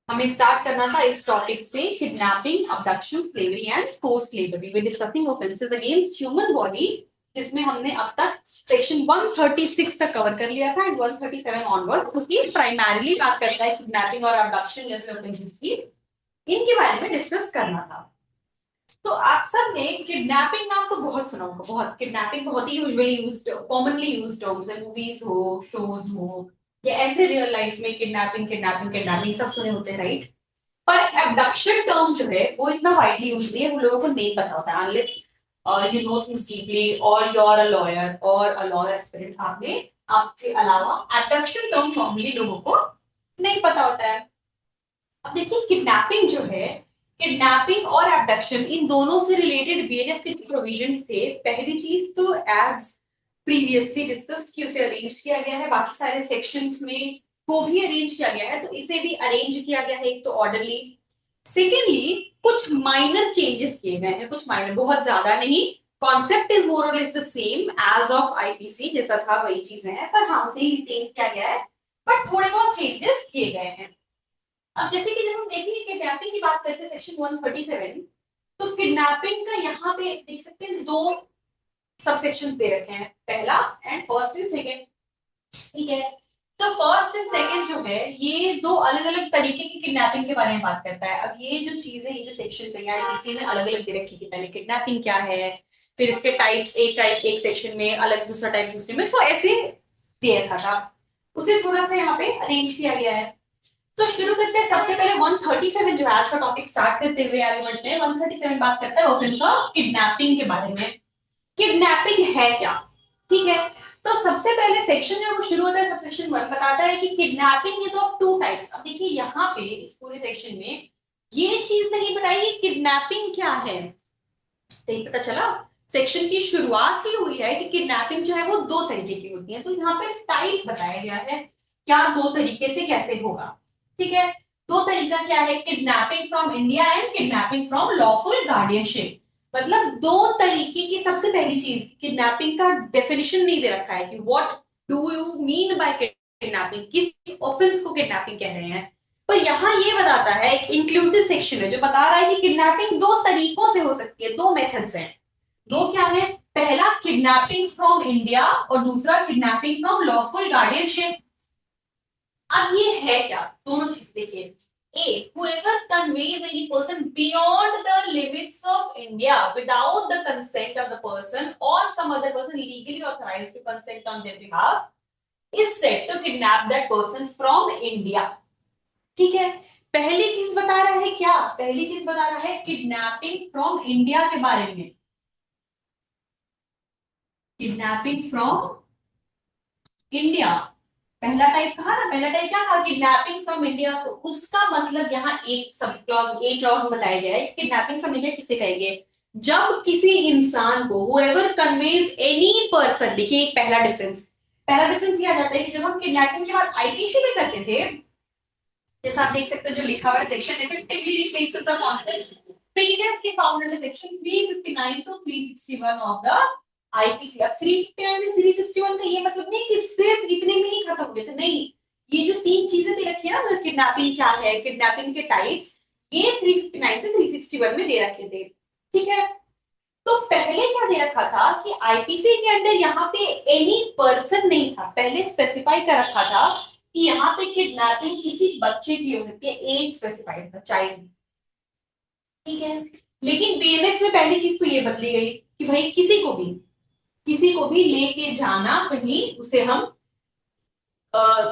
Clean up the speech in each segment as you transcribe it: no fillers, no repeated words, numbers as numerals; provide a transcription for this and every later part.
हमें स्टार्ट करना था इस टॉपिक से kidnapping, abduction, slavery and forced labour. We discussing offences against human body, जिसमें हमने अब तक सेक्शन 136 तक कवर कर लिया था एंड 137 ऑनवर्ड, क्योंकि प्राइमरीली बात करता है किडनैपिंग और अबडक्शन जैसे ऑफेंसेस की, इनके बारे में डिस्कस करना था। तो आप सब ने किडनैपिंग नाम तो बहुत सुना होगा, बहुत किडनैपिंग बहुत ही usually used, commonly used terms है, मूवीज हो, शोज हो, या ऐसे रियल लाइफ में किडनैपिंग किडनैपिंग किडनैपिंग सब सुने होते हैं, राइट। पर एबडक्शन टर्म जो है वो इतना वाइडली यूज नहीं है, वो लोगों को नहीं पता होता है, unless you know things deeply और यू आर अ लॉयर और अ लॉ एस्पिरेंट। आपने आपके अलावा एबडक्शन टर्म नॉर्मली लोगों को नहीं पता होता है। अब देखिए किडनैपिंग जो है, किडनैपिंग और एबडक्शन इन दोनों से रिलेटेड बीएनएस के प्रोविजंस थे। पहली चीज तो एज प्रीवियसली डिस्कस्ड कि उसे अरेंज किया गया है, बाकी सारे सेक्शंस में को भी अरेंज किया गया है, तो इसे भी अरेंज किया गया है, एक तो ऑर्डरली। सेकेंडली कुछ माइनर चेंजेस किए गए हैं, कुछ माइनर, बहुत ज्यादा नहीं। कॉन्सेप्ट इज मोर और less the same as of IPC, जैसा था वही चीजें हैं, पर हाँ उसे ही रिटेन किया गया है, बट थोड़े बहुत चेंजेस किए गए हैं। अब जैसे कि जब हम देखेंगे किडनैपिंग की बात करते हैं सेक्शन 137, तो किडनैपिंग का यहाँ पे देख सकते हैं दो सबसेक्शन दे रखे हैं, पहला एंड फर्स्ट एंड सेकेंड, ठीक है। तो फर्स्ट एंड सेकेंड जो है ये दो अलग अलग तरीके की किडनैपिंग के बारे में बात करता है। अब ये जो चीजें, ये जो सेक्शन है यार, इसी में अलग अलग दे रखी है, पहले किडनैपिंग क्या है, फिर इसके टाइप्स, एक टाइप एक सेक्शन में अलग, दूसरा टाइप दूसरे में, तो ऐसे दे रखा था, उसे थोड़ा सा यहाँ पे अरेंज किया गया है। तो शुरू करते हैं सबसे पहले 137 जो है आज का टॉपिक स्टार्ट करते हुए एलिमेंट में 137 बात करता है ऑफेंस ऑफ किडनैपिंग के बारे में। किडनैपिंग है क्या, ठीक है। तो सबसे पहले सेक्शन जो है वो शुरू होता है, सबसेक्शन 1 बताता है कि kidnapping is of two types. अब देखिए यहाँ पे इस पूरे सेक्शन में ये चीज नहीं बताई कि किडनैपिंग क्या है, तो ये पता चला सेक्शन की शुरुआत ही हुई है कि किडनैपिंग जो है वो दो तरीके की होती है, तो यहाँ पे टाइप बताया गया है क्या दो तरीके से कैसे होगा, ठीक है। दो तरीका क्या है, kidnapping from India and kidnapping from lawful guardianship. मतलब दो तरीके की, सबसे पहली चीज किडनैपिंग का डेफिनेशन नहीं दे रखा है कि what do you mean by kidnapping, किस ऑफेंस को किडनैपिंग कह रहे हैं। तो यहाँ ये बताता है, एक इंक्लूसिव सेक्शन है जो बता रहा है कि किडनैपिंग दो तरीकों से हो सकती है, दो मेथड्स हैं। दो क्या है, पहला किडनैपिंग फ्रॉम इंडिया और दूसरा किडनैपिंग फ्रॉम लॉफुल गार्डियनशिप। अब ये है क्या, दोनों चीज देखिए। A. Whoever conveys any person beyond the limits of India without the consent of the person or some other person legally authorized to consent on their behalf is said to kidnap that person from India, ठीक है। पहली चीज बता रहा है क्या, पहली चीज बता रहा है किडनैपिंग फ्रॉम इंडिया के बारे में। किडनैपिंग फ्रॉम इंडिया, पहला टाइप कहा ना, पहला टाइप क्या कहा, किडनैपिंग फ्रॉम इंडिया। तो उसका मतलब यहाँ एक सब क्लॉज, एक क्लॉज में बताया गया है किडनैपिंग फ्रॉम इंडिया किसे कहेंगे, जब किसी इंसान को whoever conveys any person, देखिए एक पहला डिफरेंस, पहला डिफरेंस ये आ जाता है कि जब हम किडनैपिंग के बाद आईपीसी में करते थे, जैसा आप देख सकते हो जो लिखा हुआ है, section effectively replaces the contents previously found in the section 359 to 361 of the IPC. अब 359 से 361 का ये मतलब नहीं कि सिर्फ इतने में ही खत्म हो गए थे, नहीं। ये जो तीन चीजें दे रखी है ना, किडनैपिंग क्या है, किडनैपिंग के टाइप्स, ये 359 से 361 में दे रखे थे, ठीक है। तो पहले क्या दे रखा था कि आईपीसी के अंदर यहाँ पे एनी पर्सन नहीं था, पहले स्पेसिफाई कर रखा था कि यहाँ पे किडनैपिंग किसी बच्चे की हो सकती है, एज स्पेसिफाइड था, चाइल्ड, ठीक है। लेकिन बीएनएस में पहली चीज तो ये बदली गई कि भाई किसी को भी लेके जाना कहीं, उसे हम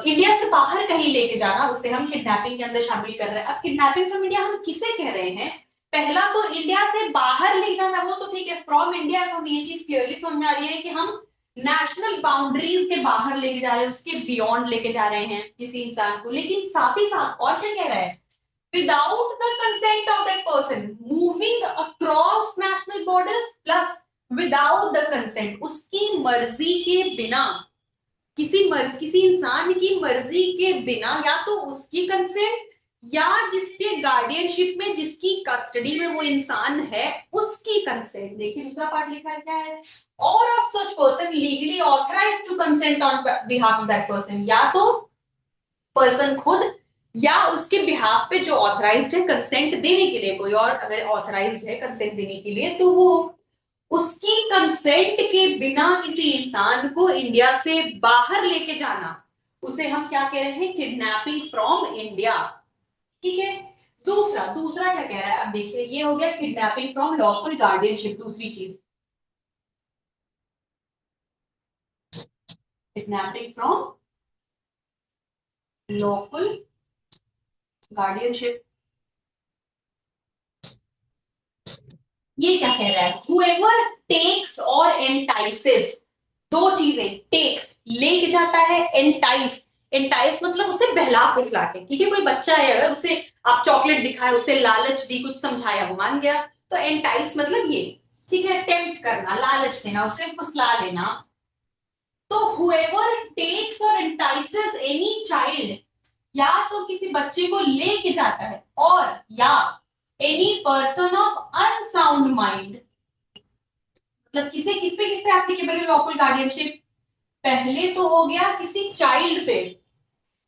इंडिया से बाहर कहीं लेके जाना, उसे हम किडनैपिंग के अंदर शामिल कर रहे हैं। अब किडनैपिंग फ्रॉम इंडिया हम किसे कह रहे हैं, पहला तो इंडिया से बाहर ले जाना वो तो ठीक है, फ्रॉम इंडिया हम ये चीज क्लियरली समझ में आ रही है कि हम नेशनल बाउंड्रीज के बाहर लेके जा रहे हैं, उसके बियॉन्ड लेके जा रहे हैं किसी इंसान को। लेकिन साथ ही साथ और क्या कह रहा है, without the consent of that person moving across national borders, plus without the consent, उसकी मर्जी के बिना, किसी इंसान की मर्जी के बिना, या तो उसकी कंसेंट या जिसके गार्डियनशिप में, जिसकी कस्टडी में वो इंसान है उसकी कंसेंट। देखिए दूसरा पार्ट लिखा है क्या है, और of such person legally authorised to consent on behalf of that person, या तो पर्सन खुद या उसके बिहाफ पे जो ऑथराइज्ड है कंसेंट देने के लिए, कोई और अगर ऑथराइज्ड है कंसेंट देने के लिए तो वो उसकी कंसेंट के बिना किसी इंसान को इंडिया से बाहर लेके जाना, उसे हम क्या कह रहे हैं, किडनैपिंग फ्रॉम इंडिया। ठीक है। दूसरा दूसरा क्या कह रहा है, अब देखिए ये हो गया किडनैपिंग फ्रॉम लॉफुल गार्डियनशिप। दूसरी चीज किडनैपिंग फ्रॉम लॉफुल गार्डियनशिप, ये क्या कह रहा है, whoever takes और entices, दो चीजें, टेक्स लेके जाता है, एंटाइस, एंटाइस मतलब उसे बहला फुसला के, ठीक है, कोई बच्चा है अगर उसे आप चॉकलेट दिखाए, उसे लालच दी, कुछ समझाया, वो मान गया, तो एंटाइस मतलब ये, ठीक है, टेम्प्ट करना, लालच देना, उसे फुसला लेना। तो whoever takes और entices any child, या तो किसी बच्चे को लेके जाता है, और या any person of unsound mind, मतलब किस पे एप्लीकेबल है लॉफुल गार्डियनशिप, पहले तो हो गया किसी चाइल्ड पे,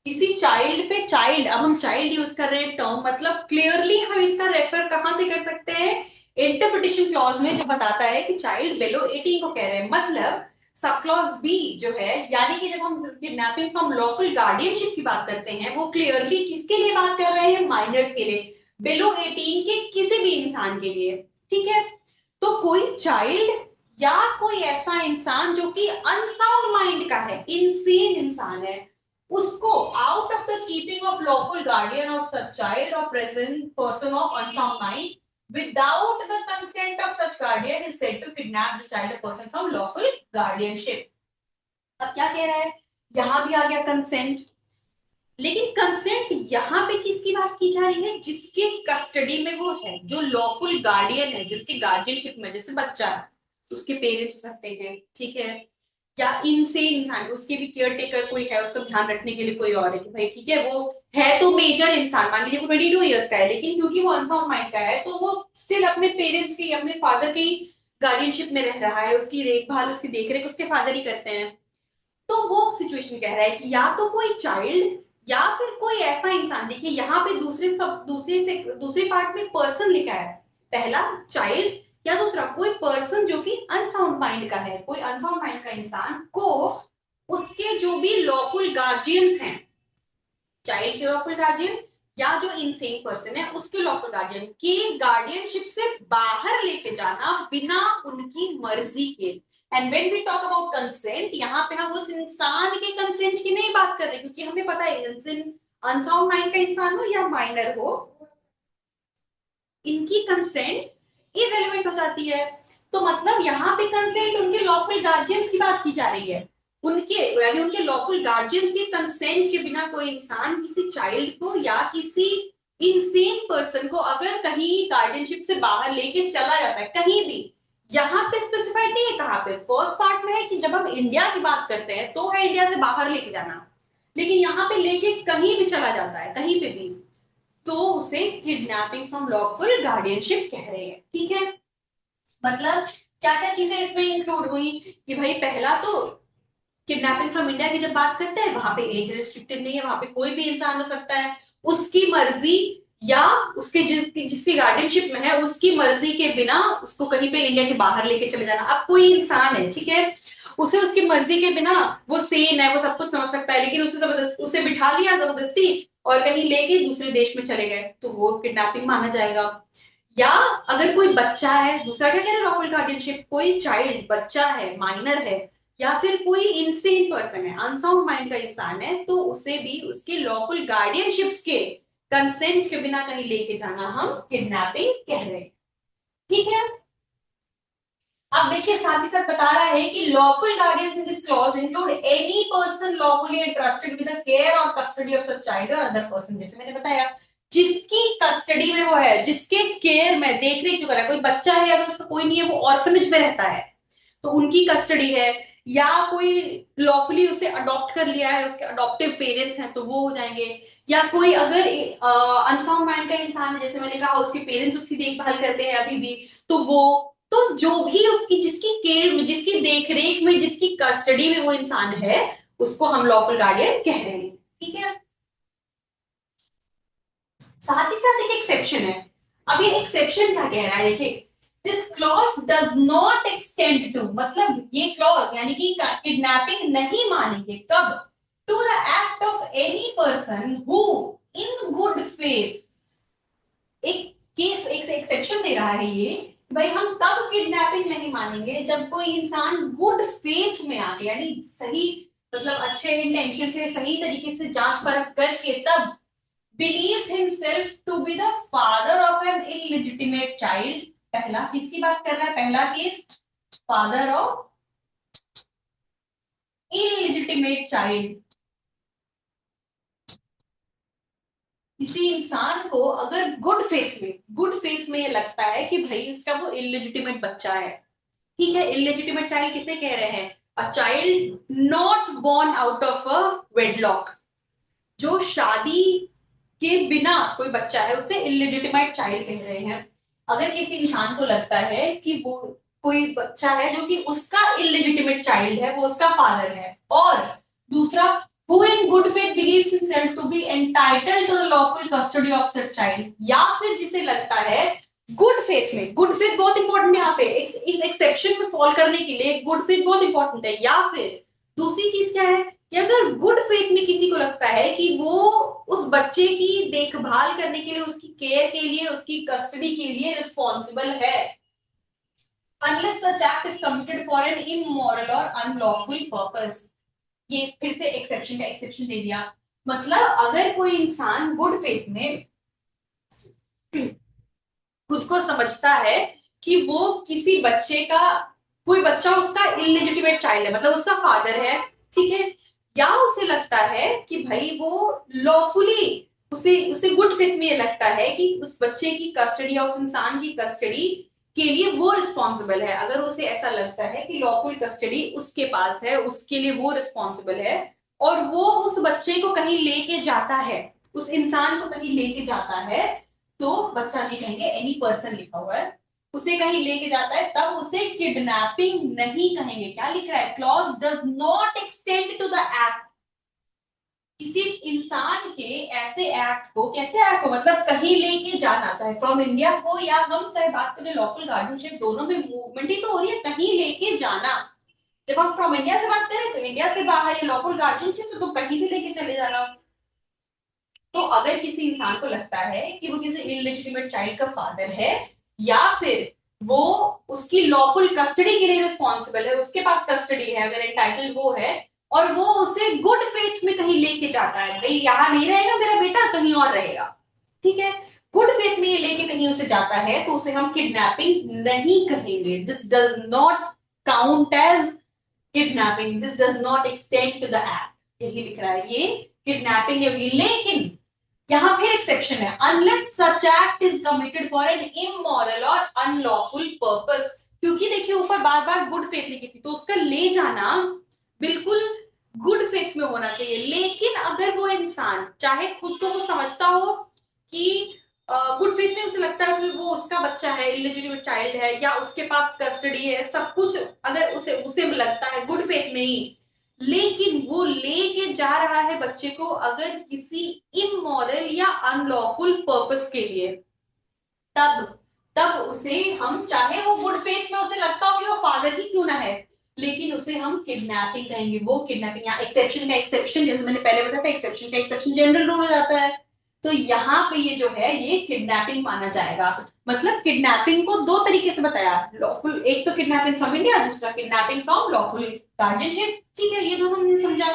किसी चाइल्ड पे, चाइल्ड, अब हम चाइल्ड यूज कर रहे हैं टर्म, मतलब क्लियरली हम इसका रेफर कहां से कर सकते हैं, इंटरप्रिटेशन क्लॉज में जो बताता है कि चाइल्ड बिलो 18 को कह रहे हैं, मतलब सब क्लॉज बी जो है, यानी कि जब हम किडनैपिंग फ्रॉम लॉफुल गार्डियनशिप की बात करते हैं वो क्लियरली किसके लिए बात कर रहे हैं, माइनर्स के लिए, बिलो 18 के किसी भी इंसान के लिए। ठीक है। तो कोई चाइल्ड या कोई ऐसा इंसान जो कि अनसाउंड माइंड का है, इनसेन इंसान है, उसको out of the keeping of lawful guardian of such child or present person of unsound mind without the consent of such guardian is said to kidnap the child person from lawful guardianship. अब क्या कह रहा है, यहां भी आ गया consent, लेकिन consent यहां पे किसकी बात की जा रही है, जिसके कस्टडी में वो है, जो लॉफुल गार्डियन है, जिसकी गार्डियनशिप में, जैसे बच्चा है उसके पेरेंट्स हो सकते हैं, ठीक है, या इनसे इंसान उसके भी केयर टेकर कोई है, उसका ध्यान रखने के लिए कोई और है, कि भाई ठीक है वो है तो मेजर इंसान, मान लीजिए वो 22 ईयर्स का है, लेकिन क्योंकि वो अनसाउंड माइंड का है तो वो स्टिल अपने पेरेंट्स की, अपने फादर की गार्डियनशिप में रह रहा है, उसकी देखभाल, उसकी देखरेख उसके फादर ही करते हैं। तो वो सिचुएशन कह रहा है कि या तो कोई चाइल्ड या फिर कोई ऐसा इंसान, देखिए यहाँ पे दूसरे पार्ट में पर्सन लिखा है, पहला चाइल्ड या दूसरा कोई पर्सन जो कि अनसाउंड माइंड का है, कोई अनसाउंड माइंड का इंसान को उसके जो भी लॉफुल गार्जियंस हैं, चाइल्ड के लॉफुल गार्जियन या जो इनसेन पर्सन है उसके लॉफुल गार्जियन की गार्डियनशिप से बाहर लेके जाना बिना उनकी मर्जी के। And when we talk about consent, यहाँ पे हम उस इंसान के कंसेंट की नहीं बात कर रहे, क्योंकि हमें पता है अनसाउंड माइंड का इंसान हो या माइनर हो, इनकी कंसेंट इररिलेवेंट हो जाती है। तो मतलब यहाँ पे कंसेंट उनके लॉफुल गार्जियंस की बात की जा रही है, उनके यानी उनके लॉफुल गार्जियंस के कंसेंट के बिना कोई इंसान किसी चाइल्ड को या किसी इनसेन पर्सन को अगर कहीं गार्डियनशिप से बाहर लेके चला जाता है, कहीं भी, यहाँ पे स्पेसिफाइड नहीं है कहाँ पे, फर्स्ट पार्ट में है कि जब हम इंडिया की बात करते हैं तो है इंडिया से बाहर लेके जाना, लेकिन यहाँ पे लेके कहीं भी चला जाता है, कहीं पे भी, तो उसे किडनैपिंग फ्रॉम लॉफुल गार्डियनशिप कह रहे हैं। ठीक है। मतलब क्या क्या चीजें इसमें इंक्लूड हुई कि भाई पहला तो किडनैपिंग फ्रॉम इंडिया की जब बात करते हैं वहां पे एज रिस्ट्रिक्टेड नहीं है, वहां पे कोई भी इंसान हो सकता है, उसकी मर्जी या उसके जिसकी गार्डियनशिप में है उसकी मर्जी के बिना उसको कहीं पे इंडिया के बाहर लेके चले जाना। अब कोई इंसान है, ठीक है, उसे उसकी मर्जी के बिना, वो सेन है, वो सब कुछ समझ सकता है, लेकिन उसे जबरदस्ती, उसे बिठा लिया जबरदस्ती और कहीं लेके दूसरे देश में चले गए तो वो किडनैपिंग माना जाएगा। या अगर कोई बच्चा है, दूसरा क्या कह रहे हैं लॉफुल गार्डियनशिप, कोई चाइल्ड बच्चा है, माइनर है, या फिर कोई इनसेन पर्सन है, अनसाउंड माइंड का इंसान है, तो उसे भी उसके लॉफुल गार्डियनशिप्स के कंसेंट के बिना कहीं लेके जाना हम किडनैपिंग कह रहे हैं। ठीक है। अब देखिए साथ ही साथ बता रहा है कि lawful guardians in this clause include any person lawfully entrusted with the care और कस्टडी ऑफ सच चाइल्ड और अदर पर्सन, जैसे मैंने बताया जिसकी कस्टडी में वो है, जिसके केयर में देख रेख जो कर रहा है, कोई बच्चा है अगर उसका कोई नहीं है, वो ऑर्फनेज में रहता है तो उनकी कस्टडी है, या कोई लॉफुली उसे अडॉप्ट कर लिया है, उसके अडॉप्टिव पेरेंट्स हैं तो वो हो जाएंगे, या कोई अगर अनसाउंड माइंड का इंसान है, जैसे मैंने कहा उसके पेरेंट्स उसकी देखभाल करते हैं अभी भी, तो वो, तो जो भी उसकी जिसकी केयर में, जिसकी देखरेख में, जिसकी कस्टडी में वो इंसान है, उसको हम लॉफुल गार्डियन कह रहे हैं। ठीक है। साथ ही साथ एक एक्सेप्शन है। अब ये एक्सेप्शन क्या कह रहा है, देखिए, this clause does not extend to, मतलब ये क्लॉज यानी कि किडनैपिंग नहीं मानेंगे कब, to the act of any person who in good faith, एक केस एक एक्सेप्शन दे रहा है ये, भाई हम तब किडनैपिंग नहीं मानेंगे जब कोई इंसान गुड फेथ में आके, यानी सही, मतलब अच्छे इंटेंशन से, सही तरीके से जांच परख करके, तब believes himself to be the father of an illegitimate child। पहला किसकी बात कर रहा है, पहला case, father of illegitimate child. किसी इंसान को अगर गुड फेथ में ये लगता है कि भाई इसका वो इलिजिटिमेट बच्चा है, ठीक है। इलिजिटिमेट चाइल्ड किसे कह रहे हैं, a child not born out of a wedlock, जो शादी के बिना कोई बच्चा है उसे इलिजिटिमेट चाइल्ड कह रहे हैं। अगर किसी इंसान को लगता है कि वो कोई बच्चा है जो कि उसका इलिजिटिमेट चाइल्ड है, वो उसका फादर है, और दूसरा, who in good faith believes himself to be entitled to the lawful custody of such child, या फिर जिसे लगता है गुड फेथ में, गुड फेथ बहुत इंपॉर्टेंट है यहाँ पे, इस एक्सेप्शन में फॉल करने के लिए गुड फेथ बहुत इंपॉर्टेंट है। या फिर दूसरी चीज क्या है कि अगर गुड फेथ में किसी को लगता है कि वो उस बच्चे की देखभाल करने के लिए, उसकी केयर के लिए, उसकी कस्टडी के लिए रिस्पॉन्सिबल है, unless such act is committed for an immoral or unlawful purpose। ये फिर से एक्सेप्शन का एक्सेप्शन दे दिया, मतलब अगर कोई इंसान गुड फेथ में खुद को समझता है कि वो किसी बच्चे का, कोई बच्चा उसका इलिजिटिमेट चाइल्ड है, मतलब उसका फादर है, ठीक है, या उसे लगता है कि भाई वो लॉफुली, उसे उसे गुड फेथ में ये लगता है कि उस बच्चे की कस्टडी या उस इंसान की कस्टडी के लिए वो रिस्पॉन्सिबल है, अगर उसे ऐसा लगता है कि लॉफुल कस्टडी उसके पास है, उसके लिए वो रिस्पॉन्सिबल है, और वो उस बच्चे को कहीं लेके जाता है, उस इंसान को कहीं लेके जाता है, तो बच्चा नहीं कहेंगे, एनी पर्सन लिखा हुआ है, उसे कहीं लेके जाता है, तब उसे किडनैपिंग नहीं कहेंगे। क्या लिख रहा है, clause does not extend to the act, किसी इंसान के ऐसे एक्ट को, कैसे एक्ट को, मतलब कहीं लेके जाना, चाहे फ्रॉम इंडिया हो या हम चाहे बात करें लॉफुल गार्डियनशिप, दोनों में मूवमेंट ही तो हो रही है, कहीं लेके जाना। जब हम फ्रॉम इंडिया से बात करें तो इंडिया से बाहर, ये लॉफुल गार्डियनशिप तो कहीं भी लेके चले जाना। तो अगर किसी इंसान को लगता है कि वो किसी इलिजिटिमेट चाइल्ड का फादर है, या फिर वो उसकी लॉफुल कस्टडी के लिए रिस्पॉन्सिबल है, उसके पास कस्टडी है, अगर एंटाइटल्ड वो है, और वो उसे गुड फेथ में कहीं लेके जाता है, भाई यहाँ नहीं रहेगा मेरा बेटा, कहीं और रहेगा, ठीक है, गुड फेथ में ये लेके कहीं उसे जाता है, तो उसे हम किडनैपिंग नहीं कहेंगे। This does not count as kidnapping, this does not extend to the act, यही लिख रहा है, ये किडनैपिंग होगी। लेकिन यहां फिर एक्सेप्शन है, unless such act is committed for an immoral और अनलॉफुल पर्पस, क्योंकि देखिए ऊपर बार बार गुड फेथ लिखी थी, तो उसका ले जाना बिल्कुल गुड फेथ में होना चाहिए। लेकिन अगर वो इंसान चाहे खुद को वो समझता हो कि गुड फेथ में उसे लगता है कि वो उसका बच्चा है, इलिजिटिमेट चाइल्ड है, या उसके पास कस्टडी है, सब कुछ अगर उसे उसे लगता है गुड फेथ में ही, लेकिन वो लेके जा रहा है बच्चे को अगर किसी इमोरल या अनलॉफुल पर्पस के लिए, तब तब उसे हम, चाहे वो गुड फेथ में उसे लगता हो कि वो फादर ही क्यों ना है, लेकिन उसे हम किडनैपिंग कहेंगे। वो किडनैपिंग, यहाँ एक्सेप्शन का एक्सेप्शन, जैसे मैंने पहले बताया था, एक्सेप्शन का एक्सेप्शन जनरल रूल हो जाता है, तो यहाँ पे ये जो है ये किडनैपिंग माना जाएगा। मतलब किडनैपिंग को दो तरीके से बताया, लॉफुल, एक तो किडनैपिंग फ्रॉम इंडिया, दूसरा किडनैपिंग फ्रॉम लॉफुल गार्जियनशिप, ठीक है, ये दोनों हमने समझा।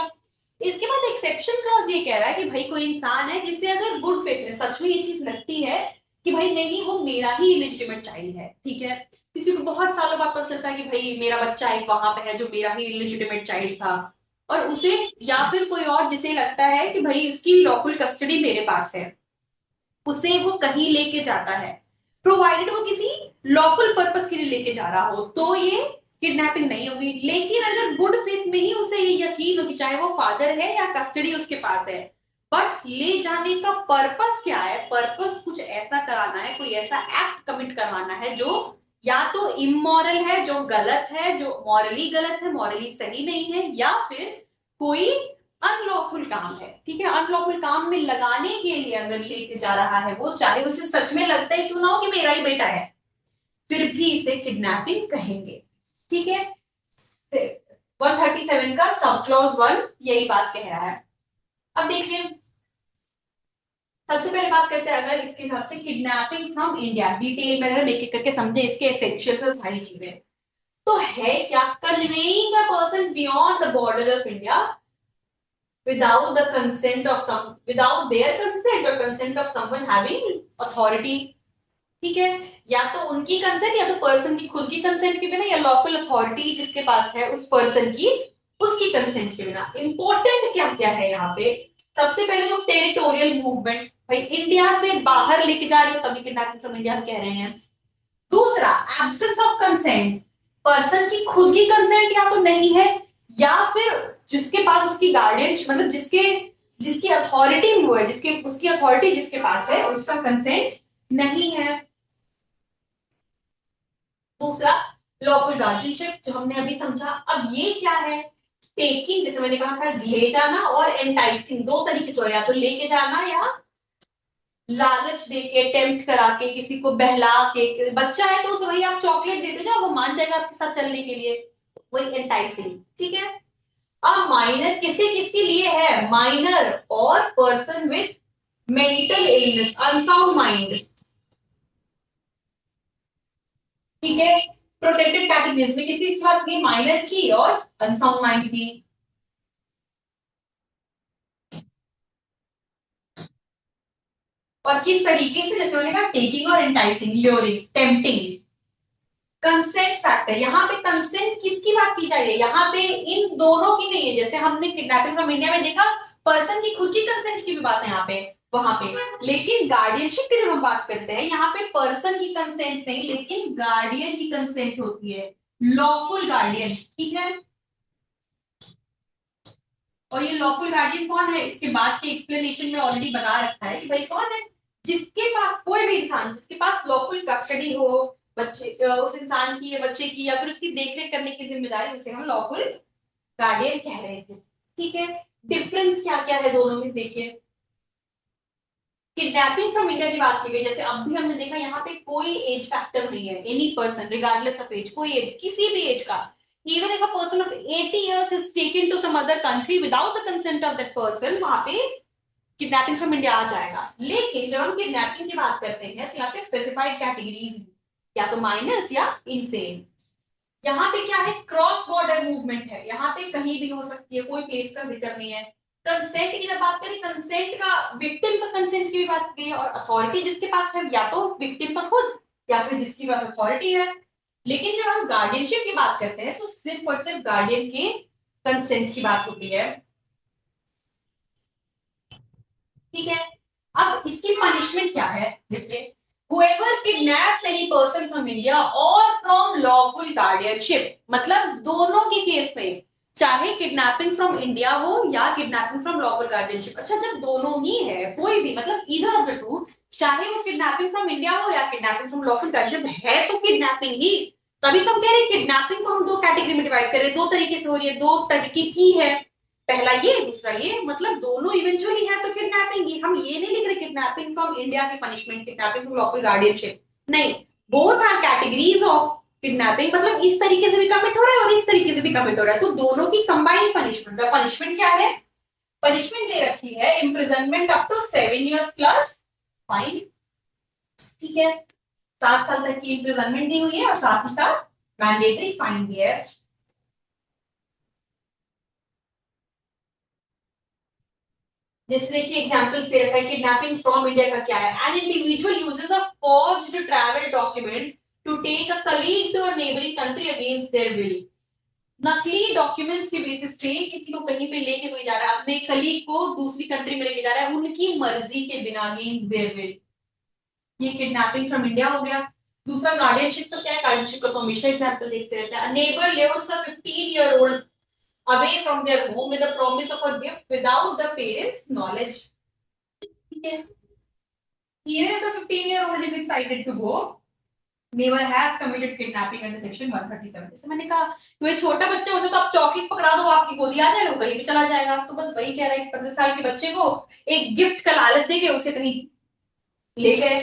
इसके बाद एक्सेप्शन क्लॉज ये कह रहा है कि भाई कोई इंसान है जिसे अगर गुड फेथ में सच में ये चीज लगती है कि भाई नहीं वो मेरा ही इलिजिटिमेट चाइल्ड है, ठीक है, किसी को बहुत सालों बाद पता चलता है कि भाई मेरा बच्चा एक वहां पे है जो मेरा ही इलिजिटिमेट चाइल्ड था, और उसे, या फिर कोई और जिसे लगता है कि भाई उसकी लॉफुल कस्टडी मेरे पास है, उसे वो कहीं लेके जाता है, प्रोवाइडेड वो किसी लॉफुल पर्पस के लिए लेके जा रहा हो, तो ये किडनैपिंग नहीं होगी। लेकिन अगर गुड फेथ में ही उसे ये यकीन हो कि चाहे वो फादर है या कस्टडी उसके पास है, बट ले जाने का पर्पस क्या है, पर्पस कुछ ऐसा कराना है, कोई ऐसा एक्ट कमिट करवाना है जो या तो इमोरल है, जो गलत है, जो मॉरली गलत है, मॉरली सही नहीं है, या फिर कोई अनलॉफुल काम है, ठीक है, अनलॉफुल काम में लगाने के लिए अगर लेके जा रहा है वो, चाहे उसे सच में लगता है क्यों ना हो कि मेरा ही बेटा है, फिर भी इसे किडनैपिंग कहेंगे, ठीक है। 137 का सब क्लॉज 1 यही बात कह रहा है। अब देखिए, सबसे पहले बात करते हैं अगर इसके हिसाब से किडनैपिंग फ्रॉम इंडिया, डिटेल में अगर एक एक करके समझे इसके एसेंशियल तो सारी चीजें, तो है क्या, conveying a person beyond the border of India without the consent of some, without their consent or consent of someone having authority, ठीक है, या तो उनकी कंसेंट या तो पर्सन की खुद की कंसेंट के बिना, या लॉफुल अथॉरिटी जिसके पास है उस पर्सन की, उसकी कंसेंट के बिना। इंपॉर्टेंट क्या क्या है यहाँ पे, सबसे पहले जो टेरिटोरियल मूवमेंट, भाई इंडिया से बाहर लेके जा रहे हो तभी किडनैपिंग फ्रॉम इंडिया कह रहे हैं। दूसरा, एब्सेंस ऑफ कंसेंट, पर्सन की खुद की कंसेंट या तो नहीं है, या फिर जिसके पास उसकी गार्डियन, मतलब जिसके जिसकी अथॉरिटी वो है, जिसके उसकी अथॉरिटी जिसके पास है उसका कंसेंट नहीं है। दूसरा, लॉफुल गार्डियनशिप जो हमने अभी समझा। अब ये क्या है, टेकिंग, जैसे मैंने कहा था ले जाना, और एंटाइसिंग, दो तरीके से, या तो लेके जाना या लालच देके, टेम्प्ट करा के, किसी को बहला के, बच्चा है तो उसे वही आप चॉकलेट देते जाओ, वो मान जाएगा आपके साथ चलने के लिए, वही एंटाइसिंग, ठीक है। अब माइनर किसके किसके लिए है, माइनर और person with mental illness, unsound mind, ठीक है। प्रोटेक्टेड कैटेगरीज में किसकी बात की, माइनर की और अनसाउंड माइंड की। और किस तरीके से, जैसे मैंने कहा टेकिंग और enticing, luring, tempting. Consent factor, यहाँ पे कंसेंट किसकी बात की जा रही है, यहाँ पे इन दोनों की नहीं है, जैसे हमने किडनैपिंग फ्रॉम इंडिया में देखा पर्सन की खुद की कंसेंट की भी बात है यहाँ पे, वहां पे, लेकिन गार्डियनशिप की जब हम बात करते हैं यहाँ पे पर्सन की कंसेंट नहीं, लेकिन गार्डियन की कंसेंट होती है, लॉफुल गार्डियन, ठीक है। और ये लॉफुल गार्डियन कौन है, इसके बाद के एक्सप्लेनेशन में ऑलरेडी बता रखा है कि भाई कौन है, जिसके पास, कोई भी इंसान जिसके पास लॉफुल कस्टडी हो बच्चे, उस इंसान की या बच्चे की, या फिर उसकी देखरेख करने की जिम्मेदारी, उसे हम लॉफुल गार्डियन कह रहे हैं, ठीक है। डिफरेंस क्या क्या है दोनों में देखिए। किडनैपिंग फ्रॉम इंडिया की बात की गई, जैसे अब भी हमने देखा यहाँ पे कोई एज फैक्टर नहीं है, any person regardless of age, कोई एज, किसी भी एज का, even if a person of 80 years is taken to some other country without the consent of that person, वहां पे किडनैपिंग फ्रॉम इंडिया आ जाएगा। लेकिन जब हम किडनैपिंग की बात करते हैं तो यहाँ पे स्पेसिफाइड कैटेगरीज, या तो माइनर्स या इनसेन। यहाँ पे क्या है, क्रॉस बॉर्डर मूवमेंट है, यहाँ पे कहीं भी हो सकती है, कोई प्लेस का जिक्र नहीं है। कंसेंट की जब बात करें, कंसेंट का विक्टिम का कंसेंट की भी बात की है, और अथॉरिटी जिसके पास है, या तो विक्टिम का खुद या फिर जिसकी पास अथॉरिटी है। लेकिन जब हम गार्डियनशिप की बात करते हैं तो सिर्फ और सिर्फ गार्डियन के कंसेंट की बात होती है, ठीक है। अब इसकी पनिशमेंट क्या है, देखिए, whoever kidnaps any person from India or from lawful guardianship, मतलब दोनों के केस में, चाहे किडनैपिंग फ्रॉम इंडिया हो या किडनैपिंग फ्रॉम लॉफुल गार्डियनशिप, अच्छा जब दोनों ही है, कोई भी, मतलब ईदर ऑफ द टू, चाहे वो किडनैपिंग फ्रॉम इंडिया हो या किडनैपिंग फ्रॉम लॉफुल गार्डियनशिप, है तो किडनैपिंग ही। तभी तो हम कह रहे हैं किडनैपिंग को हम दो कैटेगरी में डिवाइड कर रहे हैं, दो तरीके से हो रही है, दो तरीके की है, पहला ये दूसरा ये, मतलब दोनों इवेंचुअली है तो किडनैपिंग ही। हम ये नहीं लिख रहे किडनैपिंग फ्रॉम इंडिया की punishment, kidnapping from lawful guardianship, नहीं, both are categories of kidnapping, मतलब इस तरीके से भी कमिट हो रहा है और इस तरीके से भी कमिट हो रहा है, तो दोनों की कंबाइंड पनिशमेंट। पनिशमेंट क्या है, पनिशमेंट दे रखी है imprisonment up to 7 years plus fine, ठीक है, 7 साल तक की इम्प्रिजनमेंट दी हुई है और साथ ही साथ मैंडेटरी फाइन भी है। जैसे देखिए एग्जांपल्स दे रखा है, किडनैपिंग फ्रॉम इंडिया का क्या है, an individual uses a forged travel document to take a colleague to a neighbouring country against their will. नकली डॉक्यूमेंट्स के बेसिस पे किसी को कहीं पे लेके कोई जा रहा है, अपने कलीग को दूसरी कंट्री में लेके जा रहा है उनकी मर्जी के बिना, अगेंस्ट देयर विल, ये किडनैपिंग फ्रॉम इंडिया हो गया। दूसरा गार्डियनशिप, तो क्या है, गार्डियनशिप का तो हमेशा एग्जांपल देखते रहते हैं, neighbour levers a 15-year-old away from their home with the promise of a gift without the parents knowledge, ठीक है। Here the 15-year-old is excited to go. Never has committed kidnapping under section 137। जैसे मैंने कहा कोई छोटा बच्चा उसे तो आप चॉकलेट पकड़ा दो आपकी गोदी आ जाएगा, वो कहीं भी चला जाएगा। तो बस वही कह रहा है कि 15 साल के बच्चे को एक गिफ्ट का लालच देके उसे कहीं ले गए।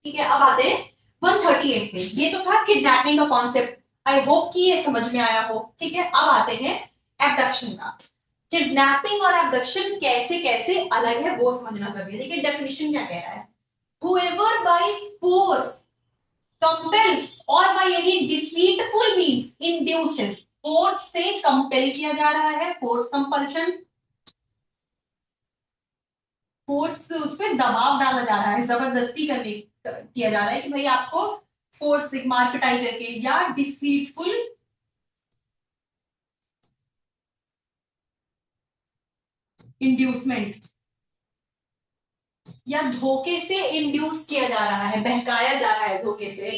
ठीक है, अब आते हैं 138 पे। ये तो था किडनैपिंग का कॉन्सेप्ट, आई होप कि ये समझ में आया हो। ठीक है, अब आते हैं एबडक्शन का। किडनैपिंग और एबडक्शन कैसे कैसे अलग है वो समझना जरूरी है। देखिए डेफिनेशन क्या कह रहा है, whoever by force compels or by any deceitful means induces, force से कंपेल किया जा रहा है, फोर्स कंपल्शन, फोर्स उस पर दबाव डाला जा रहा है, जबरदस्ती करने किया जा रहा है कि भाई आपको फोर्स से मार पिटाई करके, या डिसीटफुल इंड्यूसमेंट, या धोखे से इंड्यूस किया जा रहा है, बहकाया जा रहा है धोखे से।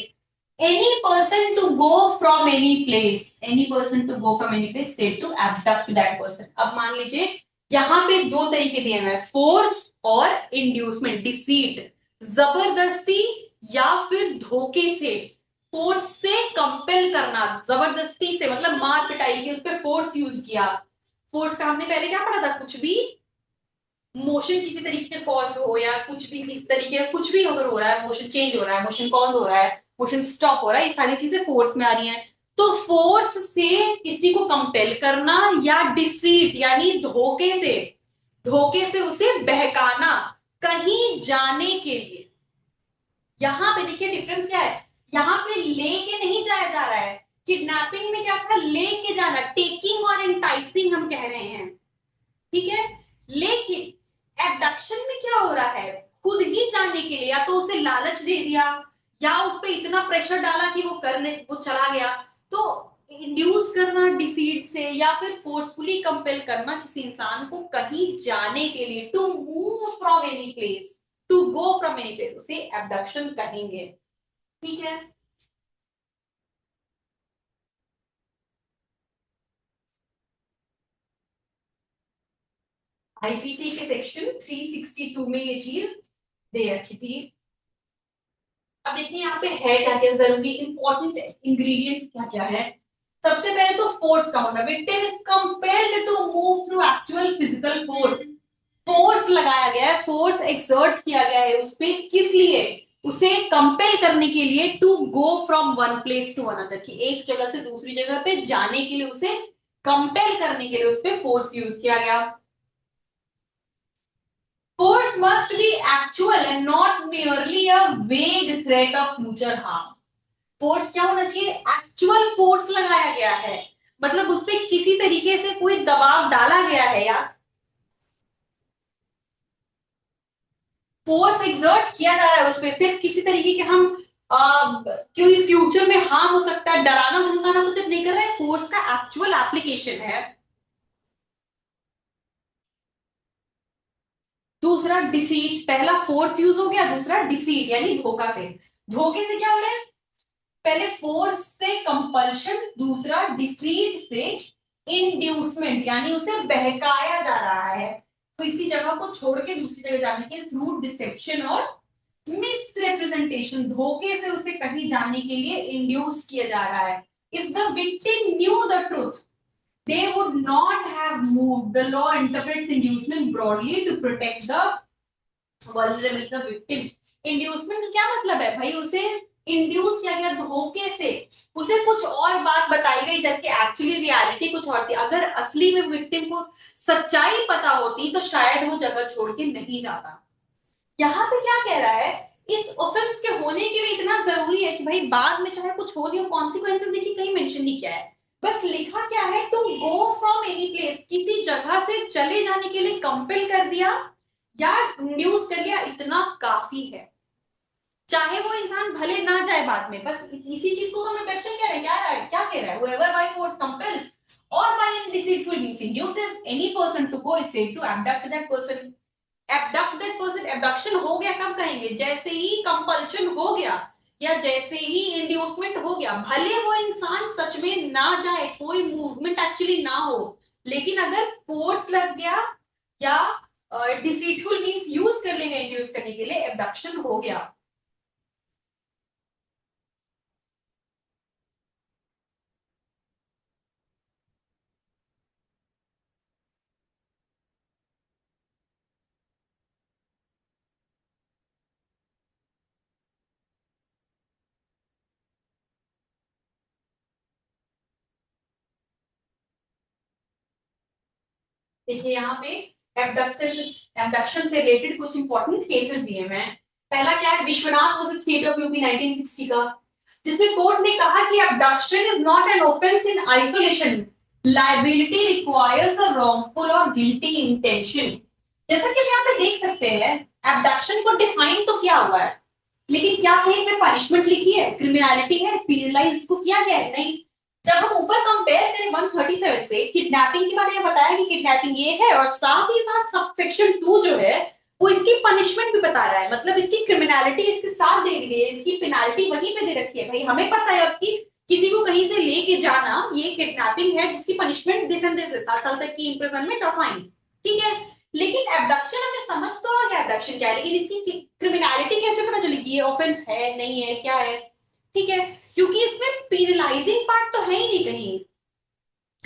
Any person to go from any place, any person to go from any place state to abduct that person. अब मान लीजिए यहां पे दो तरीके दिए हुए हैं, फोर्स और इंड्यूसमेंट, डिसीट, जबरदस्ती या फिर धोखे से, फोर्स से कंपेल करना, जबरदस्ती से मतलब मार पिटाई की, उस पर फोर्स यूज किया। फोर्स का हमने पहले क्या पढ़ा था, कुछ भी मोशन किसी तरीके का कॉज हो, या कुछ भी किस तरीके का कुछ भी अगर हो रहा है, मोशन चेंज हो रहा है, मोशन कॉज हो रहा है, मोशन स्टॉप हो रहा है, ये सारी चीजें फोर्स में आ रही हैं। तो फोर्स से किसी को कंपेल करना, या डिसीट यानी धोखे से, धोखे से उसे बहकाना कहीं जाने के लिए। यहां पे देखिए डिफरेंस क्या है, यहां पे लेके नहीं जाया जा रहा है। किडनैपिंग में क्या था, लेके जाना, टेकिंग और एंटाइसिंग हम कह रहे हैं। ठीक है, लेकिन एबडक्शन में क्या हो रहा है, खुद ही जाने के लिए या तो उसे लालच दे दिया, या उस पर इतना प्रेशर डाला कि वो करने वो चला गया। तो इंड्यूस करना डिसीट से, या फिर फोर्सफुली कंपेल करना किसी इंसान को कहीं जाने के लिए, to move from any place, to go from any place, उसे एबडक्शन कहेंगे। ठीक है, आईपीसी के सेक्शन 362 में ये चीज दे रखी थी। अब देखिए यहाँ पे है क्या क्या जरूरी इंपॉर्टेंट इंग्रेडिएंट्स क्या क्या है। सबसे पहले तो फोर्स का होना, victim is compelled to move through actual physical force, force लगाया गया है, फोर्स एक्सर्ट किया गया है उस पे, किस लिए, उसे कंपेल करने के लिए, to go from one place to another, की एक जगह से दूसरी जगह पे जाने के लिए उसे कंपेल करने के लिए उस पे फोर्स यूज किया गया। Force must be actual and not merely a vague threat of future harm. Force क्या होना चाहिए, एक्चुअल फोर्स लगाया गया है, मतलब उस पर किसी तरीके से कोई दबाव डाला गया है, या फोर्स एग्जर्ट किया जा रहा है उस पर, सिर्फ किसी तरीके के हम क्योंकि फ्यूचर में हार्म हो सकता है, डराना धमकाना तो सिर्फ नहीं कर रहा है, फोर्स का एक्चुअल एप्लीकेशन है। दूसरा डिसीट, पहला फोर्स यूज हो गया, दूसरा डिसीट यानी धोखा से, धोखे से क्या हो रहा है, पहले फोर्स से कंपल्शन, दूसरा डिसीट से इंड्यूसमेंट यानी उसे बहकाया जा रहा है, तो इसी जगह को छोड़ के दूसरी जगह जाने के थ्रू डिसेप्शन और मिस रिप्रेजेंटेशन, धोखे से उसे कहीं जाने के लिए इंड्यूस किया जा रहा है। If the victim new the truth they would not have moved. The law interprets inducement broadly to protect the vulnerable, the victim. Inducement क्या मतलब है भाई, उसे इंड्यूस किया गया धोखे से, उसे कुछ और बात बताई गई जबकि एक्चुअली रियलिटी कुछ और थी। अगर असली में विक्टिम को सच्चाई पता होती तो शायद वो जगह छोड़ के नहीं जाता। यहाँ पे क्या कह रहा है, इस ऑफेंस के होने के लिए इतना जरूरी है कि भाई बाद में चाहे कुछ हो नहीं हो, कॉन्सिक्वेंसेस देखिए कहीं मेंशन नहीं किया है, बस लिखा क्या है, to go from any place, किसी जगह से चले जाने के लिए कंपेल कर दिया या इंड्यूस कर लिया, इतना काफी है। चाहे वो इंसान भले ना जाए बाद में, बस इसी चीज को हमें क्वेश्चन कह रहे हैं, क्या कह रहा है, whoever by force compels or by any deceitful means induces any person to go is said to abduct that person. Abduct that person, abduction हो गया कब कहेंगे, जैसे ही कंपल्शन हो गया या जैसे ही इंड्यूसमेंट हो गया, भले वो इंसान सच में ना जाए, कोई मूवमेंट एक्चुअली ना हो, लेकिन अगर फोर्स लग गया या डिसीटफुल मींस यूज कर लेंगे इंड्यूस करने के लिए, एबडक्शन हो गया। देखिए यहाँ पे एबडक्शन एबडक्शन से रिलेटेड कुछ इंपॉर्टेंट केसेस दिए हुए हैं। पहला क्या है, Vishwanath versus state of UP 1960 का, जिसमें कोर्ट ने कहा कि abduction is not an offence in isolation, liability requires a wrongful और गिल्टी इंटेंशन। जैसा कि यहाँ पे देख सकते हैं, एबडक्शन को डिफाइन तो किया हुआ है, लेकिन क्या कहीं पे पनिशमेंट लिखी है, क्रिमिनलिटी है, पीनलाइज को किया गया है? नहीं। जब हम ऊपर कंपेयर करें 137 से, किडनैपिंग के बारे में बताया कि किडनैपिंग ये है, और साथ ही साथ सब सेक्शन 2 जो है वो इसकी पनिशमेंट भी बता रहा है, मतलब इसकी क्रिमिनलिटी इसके साथ दे दी है, इसकी पेनाल्टी वहीं पे दे रखी है। भाई हमें पता है अब कि किसी को कहीं से लेके जाना ये किडनैपिंग है, जिसकी पनिशमेंट दिस एंड दिस है, 7 साल तक की इम्प्रिजनमेंट और फाइन। ठीक है, लेकिन एबडक्शन हमें समझ तो आ गया एबडक्शन क्या है, लेकिन इसकी क्रिमिनलिटी कैसे पता चलेगी, ये ऑफेंस है नहीं है क्या है? ठीक है, क्योंकि इसमें पीनलाइजिंग पार्ट तो है ही नहीं,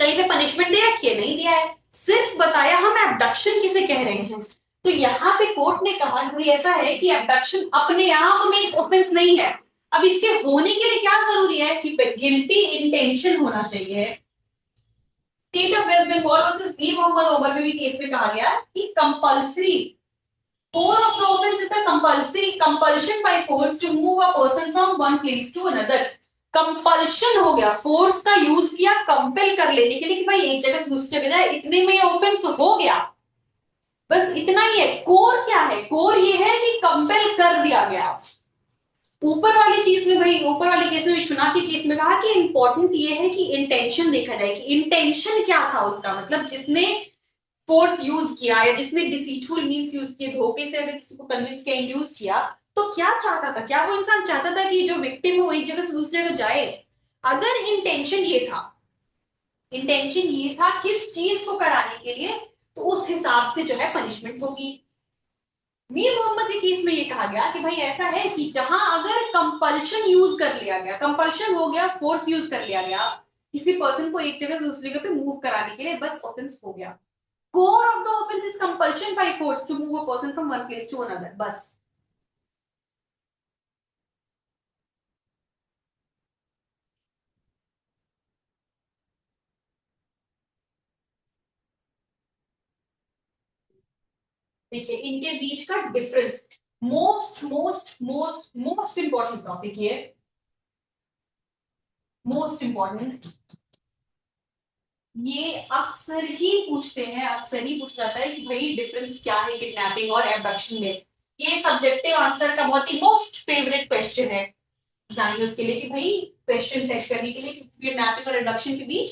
कहीं कहीं पे पनिशमेंट दे रखी है, नहीं दिया है, सिर्फ बताया हम एबडक्शन किसे कह रहे हैं। तो यहाँ पे कोर्ट ने कहा कि ऐसा है कि एबडक्शन अपने आप में एक ऑफेंस नहीं है। अब इसके होने के लिए क्या जरूरी है कि गिल्टी इंटेंशन होना चाहिए। State of West Bengal versus Mir Mohammad Omar में भी केस में कहा गया कि compulsory core of the offense is the compulsory compulsion by force to move a person from one place to another। Compulsion हो गया, फोर्स का यूज किया कंपेल कर लेने के लिए कि भाई एक जगह से दूसरी जगह जाए, इतने में ऑफेंस हो गया, बस इतना ही है। कोर क्या है, कोर ये है कि कंपेल कर दिया गया। ऊपर वाली चीज में भाई, ऊपर वाले केस में, विश्वनाथ के केस में कहा कि इंपॉर्टेंट ये है कि इंटेंशन देखा जाए कि इंटेंशन क्या था उसका, मतलब जिसने फोर्स यूज किया या जिसने डिसीटफुल मींस यूज किए, धोखे से अगर किसी को कन्विंस किया, इंड्यूस किया, तो क्या चाहता था, क्या वो इंसान चाहता था कि जो विक्टिम हो एक जगह से दूसरी जगह जाए? अगर इंटेंशन ये था किस चीज को कराने के लिए, तो उस हिसाब से जो है पनिशमेंट होगी। मीर मोहम्मद के केस में ये कहा गया कि भाई ऐसा है कि जहां अगर कंपल्शन यूज कर लिया गया, कंपल्शन हो गया, फोर्स यूज कर लिया गया किसी पर्सन को एक जगह से दूसरी जगह पे मूव कराने के लिए, बस ऑफेंस हो गया। core of the offense is compulsion by force to move a person from one place to another, बस। देखिए इनके बीच का difference, most most most most important topic ये, मोस्ट इंपॉर्टेंट, ये अक्सर ही पूछते हैं, अक्सर ही पूछा जाता है कि भाई डिफरेंस क्या है किडनैपिंग और एबडक्शन में। ये सब्जेक्टिव आंसर का बहुत ही मोस्ट फेवरेट क्वेश्चन है एग्जामिनर्स के लिए, कि भाई क्वेश्चन सेट करने के लिए किडनैपिंग और एबडक्शन के बीच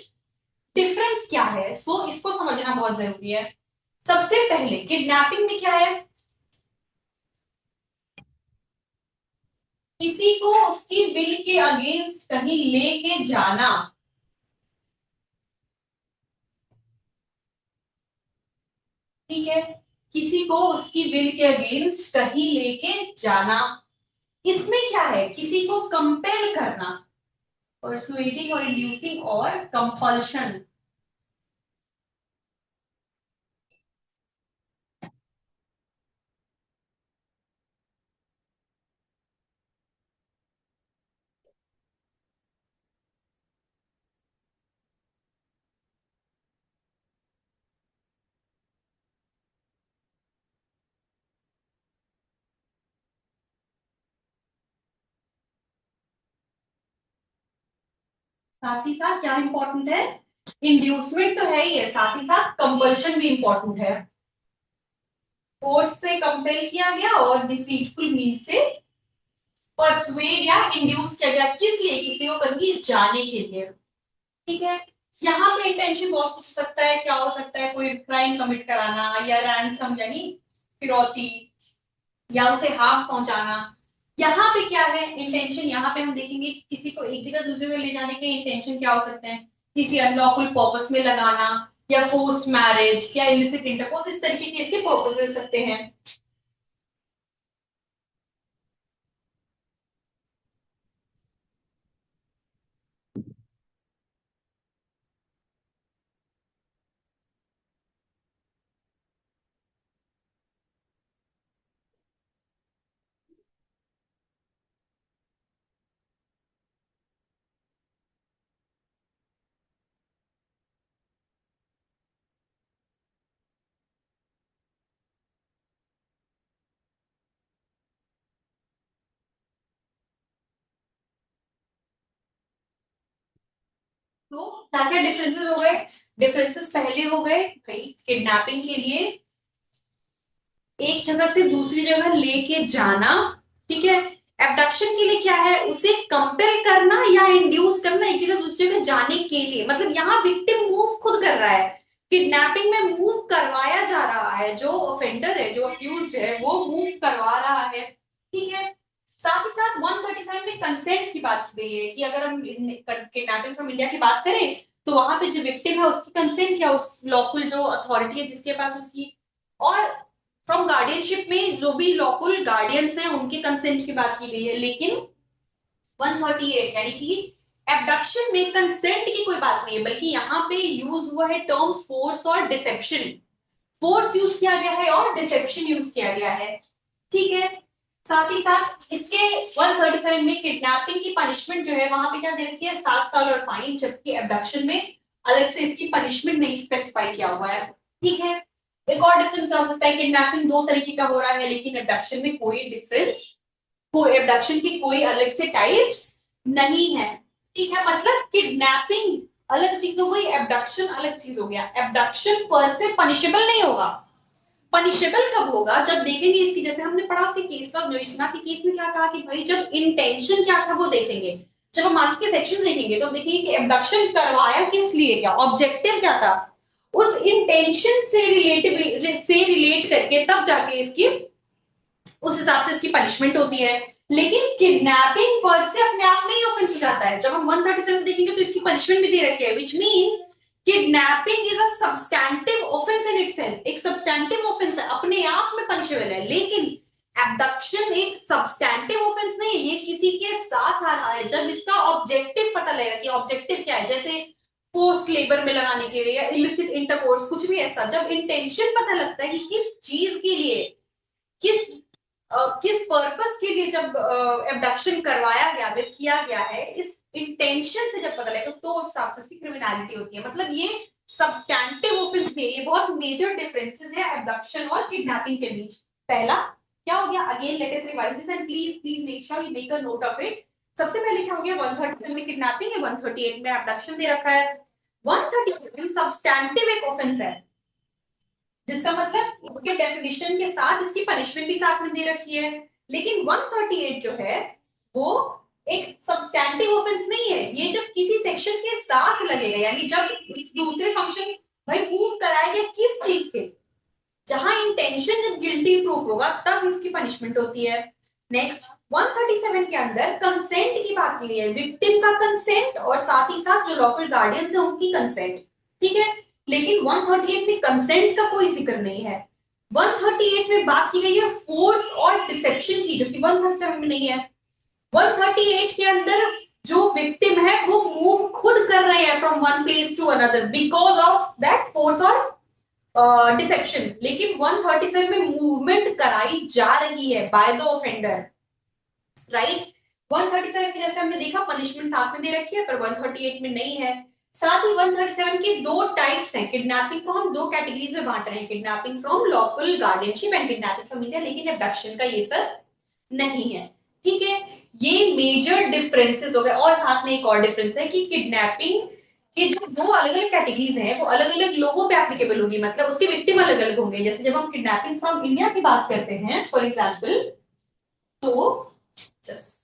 डिफरेंस क्या है। सो इसको समझना बहुत जरूरी है। सबसे पहले किडनैपिंग में क्या है, किसी को उसकी विल के अगेंस्ट कहीं लेके जाना। ठीक है, किसी को उसकी विल के अगेंस्ट कहीं लेके जाना। इसमें क्या है, किसी को कंपेल करना, परसुएडिंग और इंड्यूसिंग और कंपल्शन। साथ ही साथ क्या इंपॉर्टेंट है, इंड्यूसमेंट तो है ही है, साथ ही साथ कंपल्शन भी इंपॉर्टेंट है। फोर्स से कंपेल किया गया और डिसीटफुल मीन से परसुएड या इंड्यूस किया गया, किस लिए, किसी को कहीं जाने के लिए। ठीक है, यहाँ पे इंटेंशन बहुत कुछ हो सकता है, क्या हो सकता है, कोई क्राइम कमिट कराना या रैंसम यानी फिरौती, या उसे हार्म पहुंचाना। यहाँ पे क्या है इंटेंशन, यहाँ पे हम देखेंगे कि किसी को एक जगह से दूसरी जगह ले जाने के इंटेंशन क्या हो सकते हैं, किसी अनलॉफुल पर्पस में लगाना, या फोर्स्ड मैरिज या इलिसिट इंटरकोर्स, इस तरीके के इसके पर्पस हो सकते हैं। तो क्या क्या डिफरेंसेस हो गए? डिफरेंसेस पहले हो गए भाई, किडनैपिंग के लिए एक जगह से दूसरी जगह लेके जाना, ठीक है। एबडक्शन के लिए क्या है, उसे कंपेल करना या इंड्यूस करना एक जगह दूसरी जगह जाने के लिए, मतलब यहाँ विक्टिम मूव खुद कर रहा है। किडनैपिंग में मूव करवाया जा रहा है, जो ऑफेंडर है, जो अक्यूज्ड है, वो मूव करवा रहा है, ठीक है। साथ ही साथ 137 में कंसेंट की बात की गई है कि अगर हम किडनैपिंग फ्रॉम इंडिया की बात करें तो वहां पे जो विक्टिम है उसकी कंसेंट क्या, उस लॉफुल जो अथॉरिटी है जिसके पास उसकी, और फ्रॉम गार्डियनशिप में जो भी लॉफुल गार्डियंस हैं उनके कंसेंट की बात की गई है। लेकिन 138 यानी कि एबडक्शन में कंसेंट की कोई बात नहीं है, बल्कि यहाँ पे यूज हुआ है टर्म फोर्स और डिसेप्शन। फोर्स यूज किया गया है और डिसेप्शन यूज किया गया है, ठीक है। साथ ही साथ इसके 137 में किडनैपिंग की पनिशमेंट जो है वहां पे क्या दे रखी है, 7 साल और फाइन, जबकि एबडक्शन में अलग से इसकी पनिशमेंट नहीं स्पेसिफाई किया हुआ है, ठीक है। एक और डिफरेंस क्या हो सकता है, किडनैपिंग दो तरीके का हो रहा है लेकिन एबडक्शन में कोई डिफरेंस, कोई एबडक्शन की कोई अलग से टाइप्स नहीं है, ठीक है। मतलब किडनैपिंग अलग चीज हो गई, एबडक्शन अलग चीज हो गया। एबडक्शन पर से पनिशेबल नहीं होगा। पनिशेबल कब होगा, जब देखेंगे इसकी, जैसे हमने पढ़ा उसके केस का, विश्वनाथ के केस में क्या कहा कि भाई जब इंटेंशन क्या था वो देखेंगे। जब हम आगे के सेक्शन देखेंगे तो हम देखेंगे कि एबडक्शन करवाया किस लिए, क्या ऑब्जेक्टिव क्या था, उस इंटेंशन से रिलेट करके तब जाके इसकी, उस हिसाब से इसकी पनिशमेंट होती है। लेकिन किडनैपिंग पर से अपने आप में ही ऑफेंस हो जाता है। जब हम 137 देखेंगे तो इसकी पनिशमेंट भी दे रखी है, which means kidnapping is a substantive offence in itself, एक सब्सटैंटिव ऑफेंस है, अपने आप में पनिशेबल है। लेकिन एबडक्शन एक सब्सटैंटिव ऑफेंस नहीं है, ये किसी के साथ आ रहा है। जब इसका ऑब्जेक्टिव पता लगेगा कि ऑब्जेक्टिव क्या है, जैसे फोर्स लेबर में लगाने के लिए या इलिसिट इंटरकोर्स, कुछ भी ऐसा, जब इंटेंशन पता लगता है कि किस चीज के लिए, किस किस पर्पस के लिए जब एबडक्शन करवाया गया है, किया गया है, इस इंटेंशन से जब पता लगेगा तो उस हिसाब से उसकी क्रिमिनलिटी होती है। मतलब ये सब्सटैंटिव ऑफेंस नहीं, ये बहुत मेजर डिफरेंसेस है एबडक्शन और किडनैपिंग के बीच। पहला क्या हो गया, again let us revise this and please please make sure you make a note of it. सबसे पहले क्या हो गया, 130 में किडनैपिंग है, 138 में एबडक्शन दे रखा है। 138 सब्सटैंटिव एक ऑफेंस है, जिसका मतलब उसके डेफिनेशन के साथ इसकी पनिशमेंट भी साथ में दे रखी है। लेकिन 138 जो है वो एक सब्सटैंटिव ऑफेंस नहीं है, ये जब किसी सेक्शन के साथ लगेगा, यानी जब इस दूसरे फंक्शन, भाई मूव कराएगा किस चीज के, जहां इंटेंशन जब गिल्टी प्रूफ होगा तब इसकी पनिशमेंट होती है। नेक्स्ट 137 के अंदर कंसेंट की बात की है, विक्टिम का कंसेंट और साथ ही साथ जो लॉफुल गार्डियंस है उनकी कंसेंट, ठीक है। लेकिन 138 में कंसेंट का कोई जिक्र नहीं है। 138 में बात की गई है फोर्स और डिसेप्शन की, जो कि 137 में नहीं है। 138 के अंदर जो विक्टिम है वो मूव खुद कर रहे हैं from one place to another because of that force और डिसेप्शन। लेकिन 137 में मूवमेंट कराई जा रही है बाय द ऑफेंडर, राइट। 137 में जैसे हमने देखा पनिशमेंट साथ में दे रखी है, पर 138 में नहीं है। साथ ही 137 के दो टाइप्स हैं, किडनैपिंग को हम दो कैटेगरीज में बांट रहे हैं, kidnapping from lawful guardianship and kidnapping from India, लेकिन एबडक्शन का ये सब नहीं है, ठीक है। ये मेजर डिफरेंसेस हो गए। और साथ में एक और डिफरेंस है कि किडनैपिंग के जो दो अलग अलग कैटेगरीज हैं वो अलग अलग लोगों पे एप्लीकेबल होगी, मतलब उसके विक्टिम अलग अलग होंगे। जैसे जब हम किडनैपिंग फ्रॉम इंडिया की बात करते हैं फॉर एग्जाम्पल, तो जस्ट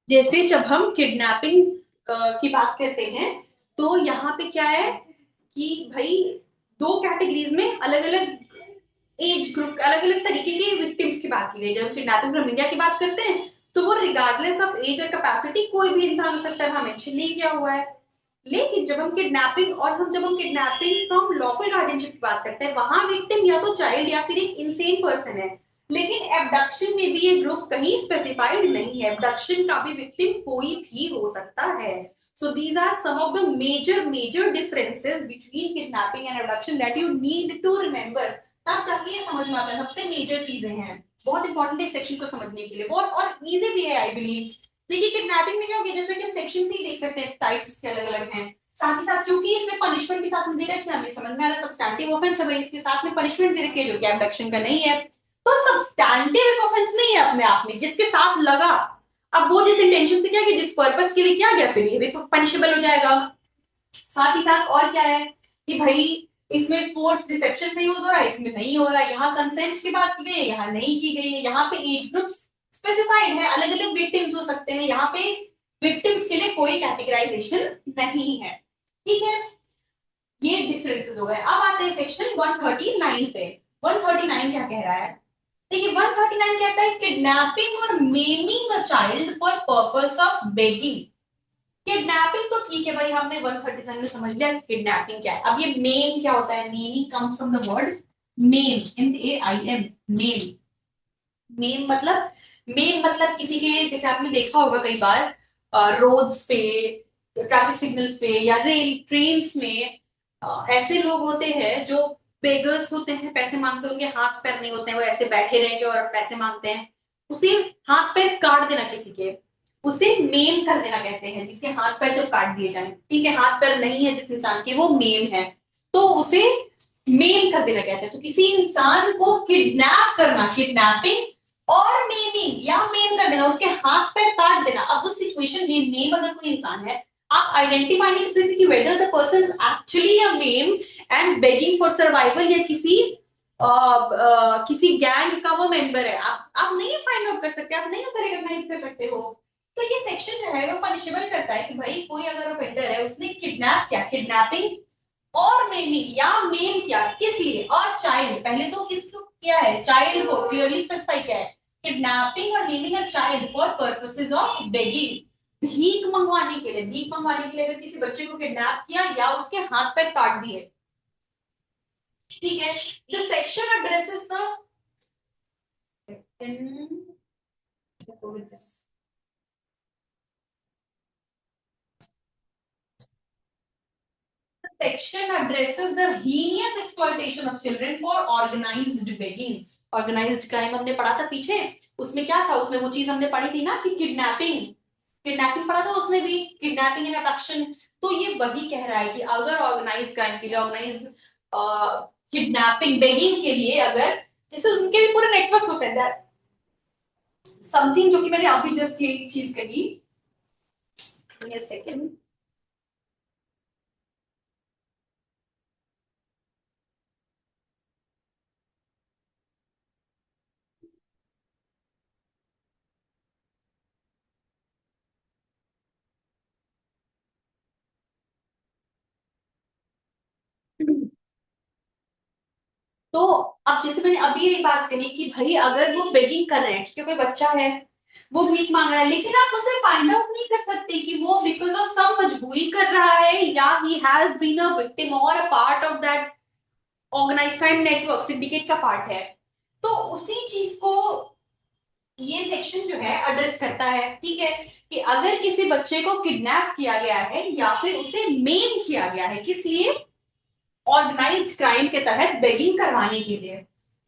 जैसे जब हम किडनैपिंग की बात करते हैं तो यहाँ पे क्या है कि भाई दो कैटेगरीज में अलग अलग एज ग्रुप, अलग अलग तरीके के विक्टिम्स की बात की गई। जब हम किडनैपिंग फ्रॉम इंडिया की बात करते हैं तो वो रिगार्डलेस ऑफ एज और कैपेसिटी कोई भी इंसान हो सकता है, वहां मेंशन नहीं किया हुआ है। लेकिन जब हम किडनैपिंग फ्रॉम लॉफुल गार्डियनशिप की बात करते हैं, वहां विक्टिम या तो चाइल्ड या फिर एक इंसेन पर्सन है। लेकिन एबडक्शन में भी ये ग्रुप कहीं स्पेसिफाइड नहीं है, एबडक्शन का भी विक्टिम कोई भी हो सकता है। So these are some of the major differences between kidnapping and abduction that you need to remember। तब जाके ये समझ में आता है, सबसे मेजर चीजें हैं, बहुत इंपॉर्टेंट है सेक्शन को समझने के लिए, बहुत और इजी भी है आई बिलीव। देखिए किडनैपिंग में क्या हो गया, जैसे कि हम सेक्शन से ही देख सकते हैं, टाइप्स इसके अलग अलग हैं। साथ ही साथ क्योंकि इसमें पनिशमेंट के साथ में दे रखी है, हमें समझ में आ रहा है सब्सटैंटिव ऑफेंस है भाई, इसके साथ में पनिशमेंट दे रखी है जो कि एबडक्शन का नहीं है। तो सब्सटैंटिव एक ऑफेंस नहीं है अपने आप में, जिसके साथ लगा, अब वो जिस इंटेंशन से किया कि जिस पर्पस के लिए किया गया, फिर ये भी पनिशेबल हो जाएगा। साथ ही साथ और क्या है कि भाई इसमें फोर्स डिसेप्शन में यूज हो रहा है, इसमें नहीं हो रहा है। यहाँ कंसेंट की बात की गई है, यहाँ नहीं की गई है। यहाँ पे एज ग्रुप स्पेसिफाइड है, अलग अलग विक्टिम्स हो सकते हैं, यहाँ पे विक्टिम्स के लिए कोई कैटेगराइजेशन नहीं है। ठीक है, ये डिफरेंसेस हो गए। अब आते हैं सेक्शन 139 पे। 139 क्या कह रहा है, देखिए 139 कहता है kidnapping or maiming a child for purpose of begging. Kidnapping तो ठीक है भाई, हमने 137 में समझ लिया किडनैपिंग क्या है। अब ये मेम क्या होता है, maiming comes from the word maim, MAIM, maim. Maim मतलब किसी के, जैसे आपने देखा होगा कई बार रोड्स पे, ट्रैफिक सिग्नल्स पे या रेल ट्रेन्स में ऐसे लोग होते हैं जो बेगर्स होते हैं, पैसे मांगते हैं, उनके हाथ पैर नहीं होते हैं, वो ऐसे बैठे रहेंगे और पैसे मांगते हैं। उसे हाथ पैर काट देना किसी के, उसे मेम कर देना कहते हैं, जिसके हाथ पैर जब काट दिए जाए। ठीक है, हाथ पैर नहीं है जिस इंसान के, वो मेम है, तो उसे मेम कर देना कहते हैं। तो किसी इंसान को किडनैप करना, किडनैपिंग और मेमिंग या मेम कर देना, उसके हाथ पैर काट देना। अब उस सिचुएशन में मेम अगर कोई इंसान है, आप आइडेंटिफाई नहीं कर सकते कि whether the person is actually a ma'am and begging for survival, या किसी गैंग का वो मेंबर है। आप नहीं फाइंड आउट कर सकते, आप नहीं उसे रिकॉग्नाइज कर सकते हो। तो ये सेक्शन जो है वो पनिशेबल करता है कि भाई कोई अगर ऑफेंडर है, उसने किडनैप किया, किडनैपिंग और मेमिंग या मेम किया, किस लिए, और चाइल्ड, पहले तो किसको किया है, चाइल्ड को क्लियरली स्पेसिफाई किया है, kidnapping or maiming a child for purposes of begging, भीख मंगवाने के लिए। भीख मंगवाने के लिए अगर किसी बच्चे को किडनैप किया या उसके हाथ पैर काट दिए। ठीक है, the section addresses the section addresses the heinous exploitation of children for organized begging। Organised crime हमने पढ़ा था पीछे, उसमें क्या था, उसमें वो चीज हमने पढ़ी थी ना कि किडनैपिंग, किडनैपिंग पढ़ा था उसमें भी, किडनैपिंग एंड अबडक्शन। तो ये वही कह रहा है कि अगर ऑर्गेनाइज क्राइम के लिए, ऑर्गेनाइज किडनैपिंग बेगिंग के लिए, अगर जैसे उनके भी पूरे नेटवर्क होते हैं, समथिंग जो कि मैंने अभी जस्ट ये चीज कही, सेकेंड। तो अब जैसे मैंने अभी यही बात कही कि भाई अगर वो बेगिंग कर रहे हैं, क्योंकि कोई बच्चा है वो भीख मांग रहा है, लेकिन आप उसे फाइंड आउट नहीं कर सकते कि वो बिकॉज ऑफ सम मजबूरी कर रहा है, या he has been a victim or a part of that organize crime network, syndicate का पार्ट है। तो उसी चीज को ये सेक्शन जो है एड्रेस करता है। ठीक है, कि अगर किसी बच्चे को किडनैप किया गया है या फिर उसे मेन किया गया है, किस लिए, ऑर्गेनाइज्ड क्राइम के तहत बेगिंग करवाने के लिए।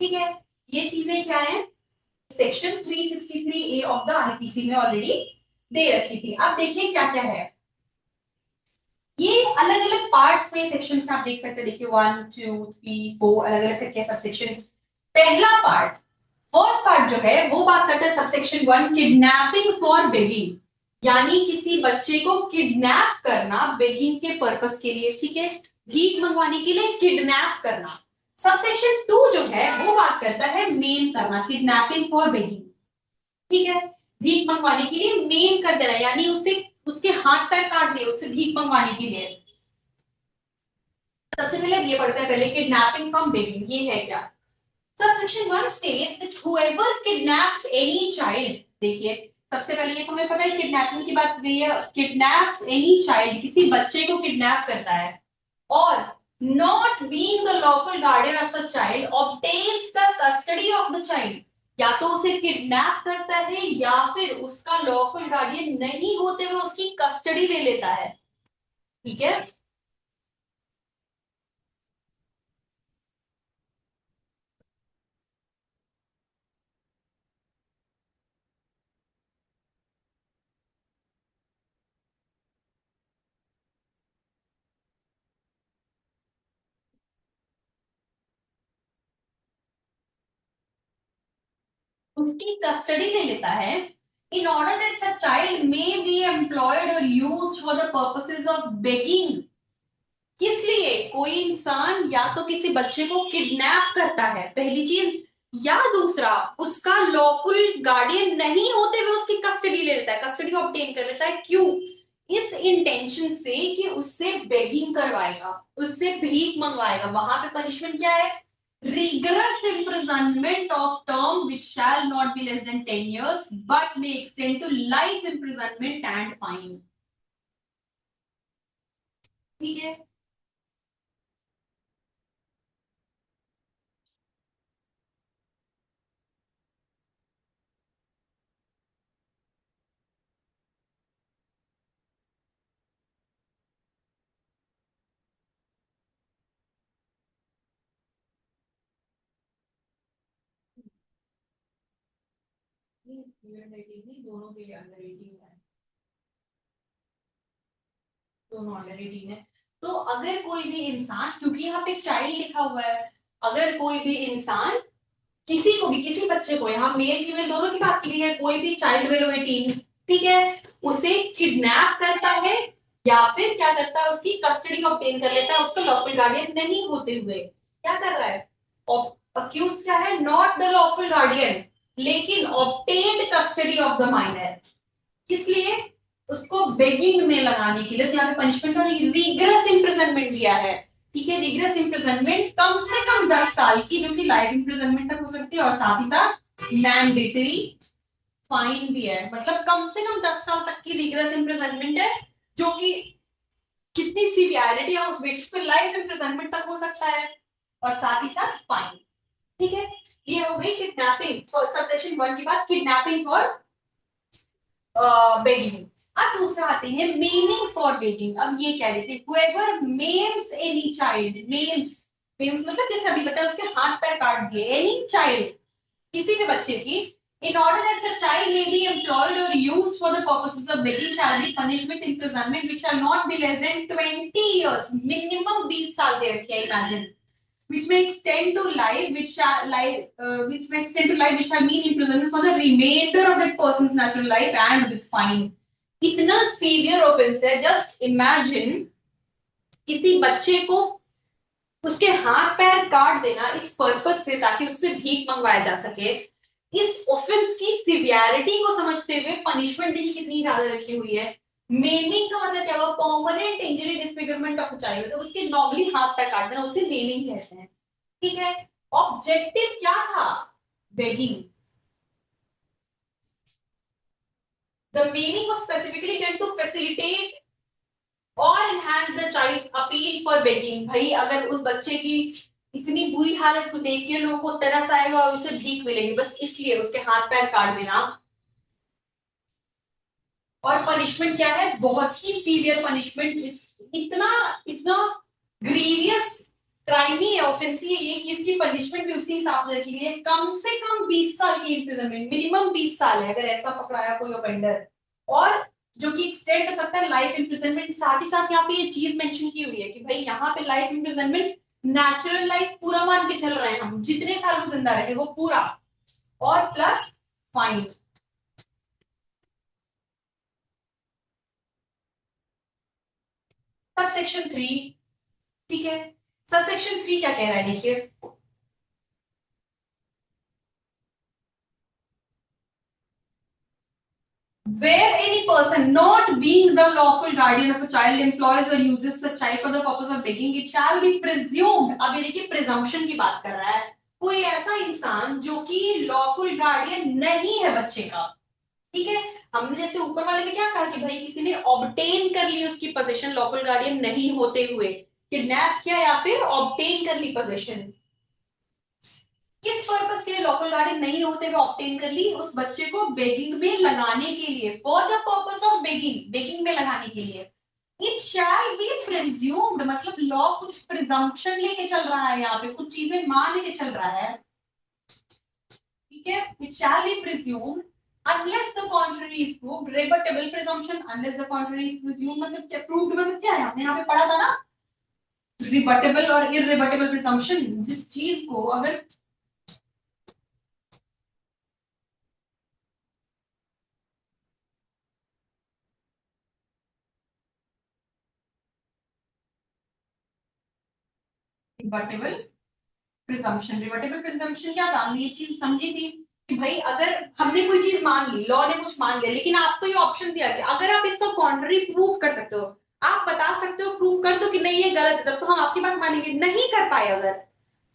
ठीक है, ये चीजें क्या है, section 363 A of the IPC में ऑलरेडी दे रखी थी। अब देखिए क्या क्या है, ये अलग अलग पार्ट्स में सेक्शंस आप देख सकते हैं। देखिए 1 2 3 4 अलग अलग करके सब सेक्शंस। पहला पार्ट, फर्स्ट पार्ट जो है वो बात करता है सबसेक्शन 1, किडनैपिंग फॉर बेगिंग, यानी किसी बच्चे को किडनैप करना बेगिंग के पर्पस के लिए। ठीक है, भीख मंगवाने के लिए किडनैप करना। सबसेक्शन 2 जो है वो बात करता है मेन करना, किडनैपिंग फॉर बेगिंग। ठीक है, भीख मंगवाने के लिए मेन कर देना, यानी उसे उसके हाथ पैर काट दिए उससे भीख मंगवाने के लिए। सबसे पहले ये पढ़ते हैं, पहले किडनैपिंग फ्रॉम बेगिंग, ये है क्या। Subsection 1 states that whoever kidnaps any child, देखिए सबसे पहले ये तो हमें पता है किडनैपिंग की बात की है, किडनैप्स एनी चाइल्ड, किसी बच्चे को किडनैप करता है, और not being the lawful guardian of such child obtains the custody of the child, या तो उसे किडनैप करता है या फिर उसका लॉफुल गार्डियन नहीं होते हुए उसकी कस्टडी ले लेता है, ठीक है। उसकी कस्टडी ले लेता है, in order that such child may be employed or used for the purposes of begging, किस लिए कोई इंसान या तो किसी बच्चे को किडनैप करता है पहली चीज, या दूसरा उसका लॉफुल गार्डियन नहीं होते हुए उसकी कस्टडी ले लेता है, कस्टडी ऑब्टेन कर लेता है, क्यों, इस इंटेंशन से कि उससे बेगिंग करवाएगा, उससे भीख मंगवाएगा। वहां पे पनिशमेंट क्या है, rigorous imprisonment of term which shall not be less than 10 years but may extend to life imprisonment and fine, ठीक है। दोनों के लिए अंडर 18 है, दोनों अंडर 18 है। तो अगर कोई भी इंसान, क्योंकि यहाँ पे चाइल्ड लिखा हुआ है, अगर कोई भी इंसान किसी को भी, किसी बच्चे को, यहाँ मेल फीमेल दोनों की बात की है, कोई भी चाइल्ड बिलो 18, ठीक है, उसे किडनैप करता है या फिर क्या करता है उसकी कस्टडी ऑब्टेन कर लेता है उसका लॉफुल गार्डियन नहीं होते हुए, क्या कर रहा है, अक्यूज क्या है, नॉट द लॉफुल गार्डियन, लेकिन obtained custody of the minor, किस लिए, उसको बेगिंग में लगाने के लिए। तो यहाँ पे पनिशमेंट का रिगरस इम्प्रिजनमेंट दिया है, ठीक है, रिगरस इम्प्रिजनमेंट कम से कम 10 साल की, जो कि लाइफ इम्प्रिजनमेंट तक हो सकती है, और साथ ही साथ मैंडेटरी फाइन भी है, मतलब कम से कम 10 साल तक की रिगरस इम्प्रिजनमेंट है, जो कि कितनी सीवियरिटी है उस बेसिस पे लाइफ इम्प्रिजनमेंट तक हो सकता है, और साथ ही साथ फाइन, ठीक है। ये हो गई किडनैपिंग, सबसेक्शन 1 की बात, किडनैपिंग फॉर बेगिंग। अब दूसरा आते हैं मेमिंग फॉर बेगिंग। अब ये कह रहे थे whoever maims any child, maims मतलब जैसे अभी बताया उसके हाथ पैर काट दिए, एनी चाइल्ड, किसी भी बच्चे की, in order that the child may be employed or used for the purposes of begging shall be punishment imprisonment which shall not be less than 20 years, minimum 20 साल दे रखे हैं, imagine, which may extend to life, which may extend to life, which shall mean imprisonment for the remainder of that person's natural life and with fine। इतना severe offence है, just imagine किसी बच्चे को उसके हाथ पैर काट देना इस पर्पस से ताकि उससे भीख मंगवाया जा सके, इस ऑफेंस की सिवियरिटी को समझते हुए पनिशमेंट भी कितनी ज्यादा रखी हुई है। मेमिंग का मतलब क्या हुआ, permanent injury disfigurement of child, मतलब उसके नॉर्मली हाथ पैर काट देना उसे मेमिंग कहते हैं, ठीक है। ऑब्जेक्टिव क्या था, begging, the maiming was specifically meant to facilitate or enhance the child's appeal for begging. भाई अगर उस बच्चे की इतनी बुरी हालत को देख के लोगों को तरस आएगा और उसे भीख मिलेगी, बस इसलिए उसके हाथ पैर काट देना। और पनिशमेंट क्या है, बहुत ही सीवियर पनिशमेंट, इतना इतना ग्रीवियस क्राइम ही है, ऑफेंस ही है ये, कि इसकी पनिशमेंट भी उसी हिसाब से रखी गई है, कम से कम 20 साल की इम्प्रिजनमेंट, मिनिमम 20 साल है अगर ऐसा पकड़ाया कोई ऑफेंडर, और जो कि एक्सटेंड कर सकता है लाइफ इम्प्रिजनमेंट। साथ ही साथ यहाँ पे ये चीज मेंशन की हुई है कि भाई यहाँ पे लाइफ इम्प्रिजनमेंट, नेचुरल लाइफ पूरा मान के चल रहे हैं हम, जितने साल वो जिंदा रहे वो पूरा, और प्लस फाइन। सब सेक्शन 3, ठीक है, सब सेक्शन 3 क्या कह रहा है देखिए, where any person not being the lawful guardian of a child employs or uses the child for the purpose of begging, it shall be presumed. अब ये देखिए प्रिजम्पशन की बात कर रहा है, कोई ऐसा इंसान जो कि लॉफुल गार्डियन नहीं है बच्चे का, ठीक है। हमने जैसे ऊपर वाले में क्या कहा कि भाई किसी ने ऑब्टेन कर ली उसकी पोजीशन लॉफुल गार्डियन नहीं होते हुए, किडनैप किया या फिर ऑब्टेन कर ली पोजीशन, किस पर्पस के लिए लॉफुल गार्डियन नहीं होते हुए ऑब्टेन कर ली, उस बच्चे को बेगिंग में लगाने के लिए, for the purpose of begging, begging में लगाने के लिए। इट शैल बी प्रिज्यूम्ड, मतलब लॉ कुछ प्रिजम्पशन लेके चल रहा है, यहाँ पे कुछ चीजें मान के चल रहा है, ठीक है। It shall be presumed unless the contrary is proved, rebuttable presumption unless the contrary is presumed, मतलब क्या proved, मतलब क्या है, हमने यहाँ पे पढ़ा था ना, रिबटेबल और इररिबटेबल प्रिजम्पशन, जिस चीज को अगर रिबटेबल प्रिजम्पशन, रिबटेबल प्रिजम्पशन क्या था, हमने ये चीज समझी थी कि भाई अगर हमने कोई चीज मान ली, लॉ ने कुछ मान लिया, लेकिन आपको ये ऑप्शन दिया कि अगर आप इसका कॉन्ट्ररी प्रूव कर सकते हो, आप बता सकते हो, प्रूव कर दो कि नहीं ये गलत है, तब तो हम आपकी बात मानेंगे, नहीं कर पाए अगर,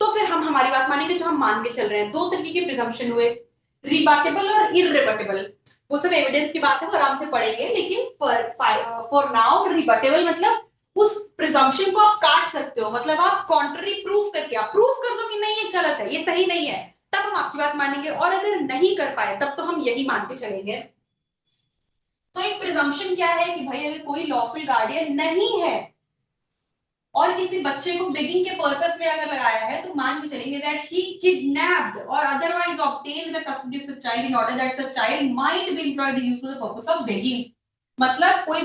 तो फिर हम हमारी बात मानेंगे जो हम मान के चल रहे हैं। दो तरीके के प्रिजम्पशन हुए, रिबाटेबल और इररिबटेबल, वो सब एविडेंस की बात है, वो आराम से पढ़ेंगे, लेकिन फॉर नाउ रिबटेबल मतलब उस प्रिजम्पशन को आप काट सकते हो, मतलब आप कॉन्ट्ररी प्रूफ करके आप प्रूफ कर दो कि नहीं ये गलत है, ये सही नहीं है, तब हम आपकी बात मानेंगे, और अगर नहीं कर पाए तब तो हम यही मान के चलेंगे। तो एक प्रिजम्पशन क्या है कि भाई अगर कोई लॉफुल गार्डियन नहीं है और किसी बच्चे को बेगिंग के पर्पस में अगर लगाया है, तो मान के चलेंगे दैट ही किडनैप्ड और otherwise obtained the custody of the child in order that the child might be employed used for the purpose of begging, मतलब कोई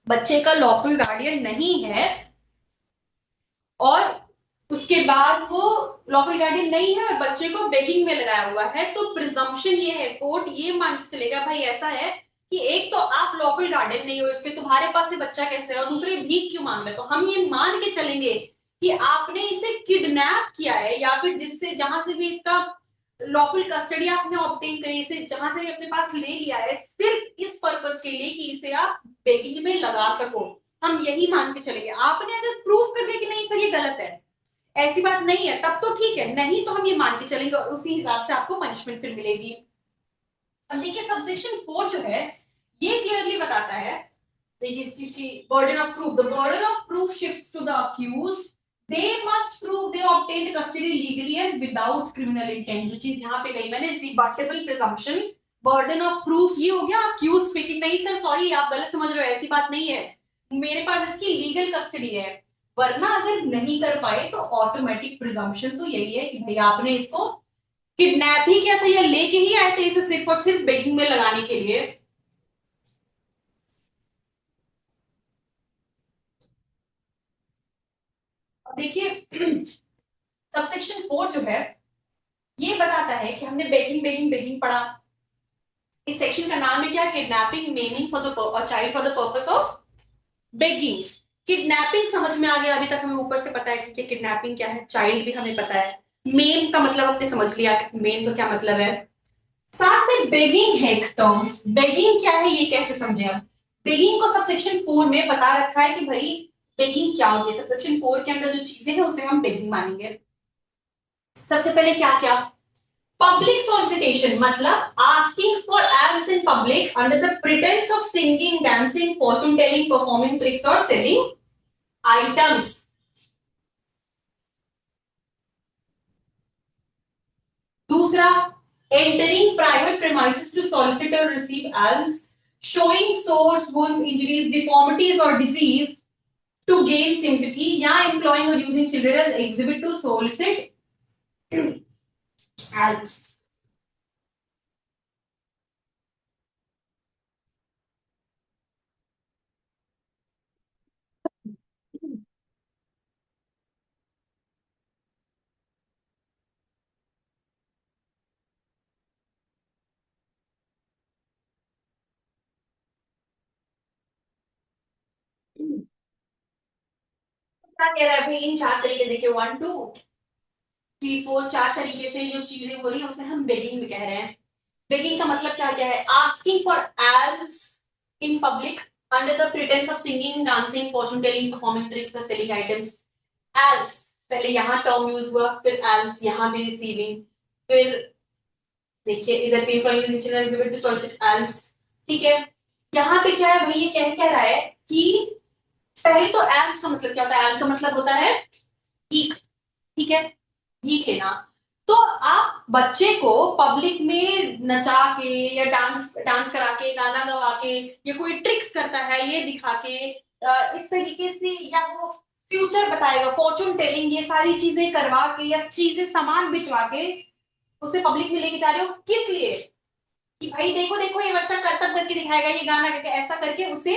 बच्चे का लॉफुल गार्डियन नहीं है और उसके बाद वो लॉफुल गार्डियन नहीं है और बच्चे को बेगिंग में लगाया हुआ है, तो प्रिजम्पशन ये है, कोर्ट ये मान के चलेगा भाई ऐसा है कि एक तो आप लॉफुल गार्डियन नहीं हो इसके, तुम्हारे पास ये बच्चा कैसे है, और दूसरे भीख क्यों मांग रहे, तो हम ये मान के चलेंगे कि आपने इसे किडनैप किया है, या फिर जिससे जहां से भी इसका लॉफुल कस्टडी आपने ऑब्टेन करी, इसे जहां से भी अपने पास ले लिया है, सिर्फ इस पर्पस के लिए कि इसे आप बेगिंग में लगा सको, हम यही मान के चलेंगे। आपने अगर प्रूफ कर दिया कि नहीं सर ये गलत है, ऐसी बात नहीं है, तब तो ठीक है, नहीं तो हम ये मान के चलेंगे और उसी हिसाब से आपको पनिशमेंट फिर मिलेगी। अब देखिए सबसेक्शन 4 जो है ये क्लियरली बताता है, देखिए इस चीज की burden of proof, the burden of proof shifts to the accused, they must prove they obtained custody legally and without criminal intent, जो चीज यहाँ पे गई मैंने rebuttable presumption, burden of proof ये हो गया अक्यूज पे कि नहीं सर सॉरी आप गलत समझ रहे हो, ऐसी बात नहीं है, मेरे पास इसकी लीगल कस्टडी है, वरना अगर नहीं कर पाए तो ऑटोमेटिक प्रिजम्पशन तो यही है कि भाई आपने इसको किडनैप ही किया था या लेके ही आए थे इसे सिर्फ और सिर्फ बेगिंग में लगाने के लिए। देखिए सबसेक्शन 4 जो है ये बताता है कि हमने बेगिंग बेगिंग बेगिंग पढ़ा, इस सेक्शन का नाम है क्या, kidnapping maiming for the child for the purpose of begging. Kidnapping समझ में आ गया, अभी तक हमें ऊपर से पता है कि किडनैपिंग क्या है, चाइल्ड भी हमें पता है, मेम का मतलब हमने समझ लिया कि मेम का क्या मतलब है, साथ में बेगिंग है एक टर्म, बेगिंग क्या है ये कैसे समझे हम, बेगिंग को सब सेक्शन 4 में बता रखा है कि भाई बेगिंग क्या होती है, सब सेक्शन 4 के अंदर जो चीजें हैं उसे हम बेगिंग मानेंगे। सबसे पहले क्या क्या, पब्लिक solicitation मतलब asking for alms in public under the pretense of singing, dancing, fortune telling, performing tricks or selling items। दूसरा, entering private premises to solicit or receive alms, showing sores, wounds, injuries, deformities or disease to gain sympathy, या employing or using children as exhibit to solicit alms। क्या कह रहा है भाई, इन 4 तरीके देखिए, 1 2 3 4, 4 तरीके से जो चीजें हो रही है उसे हम बेगिंग में कह रहे हैं। बेगिंग का मतलब क्या क्या है? Asking for elms in public under the pretence of singing, dancing, Fortune telling, performing tricks और सेलिंग आइटम्स। एल्म्स पहले यहाँ टर्म यूज हुआ, फिर एल्म्स यहाँ भी रिसीविंग, फिर देखिए इधर पे एग्जिबिट डिस्टॉर्टेड एल्म्स। ठीक है, यहाँ पे क्या है भाई, ये कह रहा है कि पहले तो एल्म्स का मतलब क्या होता है? एल्म का मतलब होता है भीख। ठीक है, भीख लेना। तो आप बच्चे को पब्लिक में नचा के या डांस डांस करा के, गाना गवा के, या कोई ट्रिक्स करता है ये दिखा के, इस तरीके से, या वो फ्यूचर बताएगा, फॉर्चून टेलिंग, ये सारी चीजें करवा के या चीजें सामान बिचवा के उसे पब्लिक में लेके जा रहे हो, किस लिए? कि भाई देखो देखो ये बच्चा करतब करके दिखाएगा, ये गाना करके, ऐसा करके उसे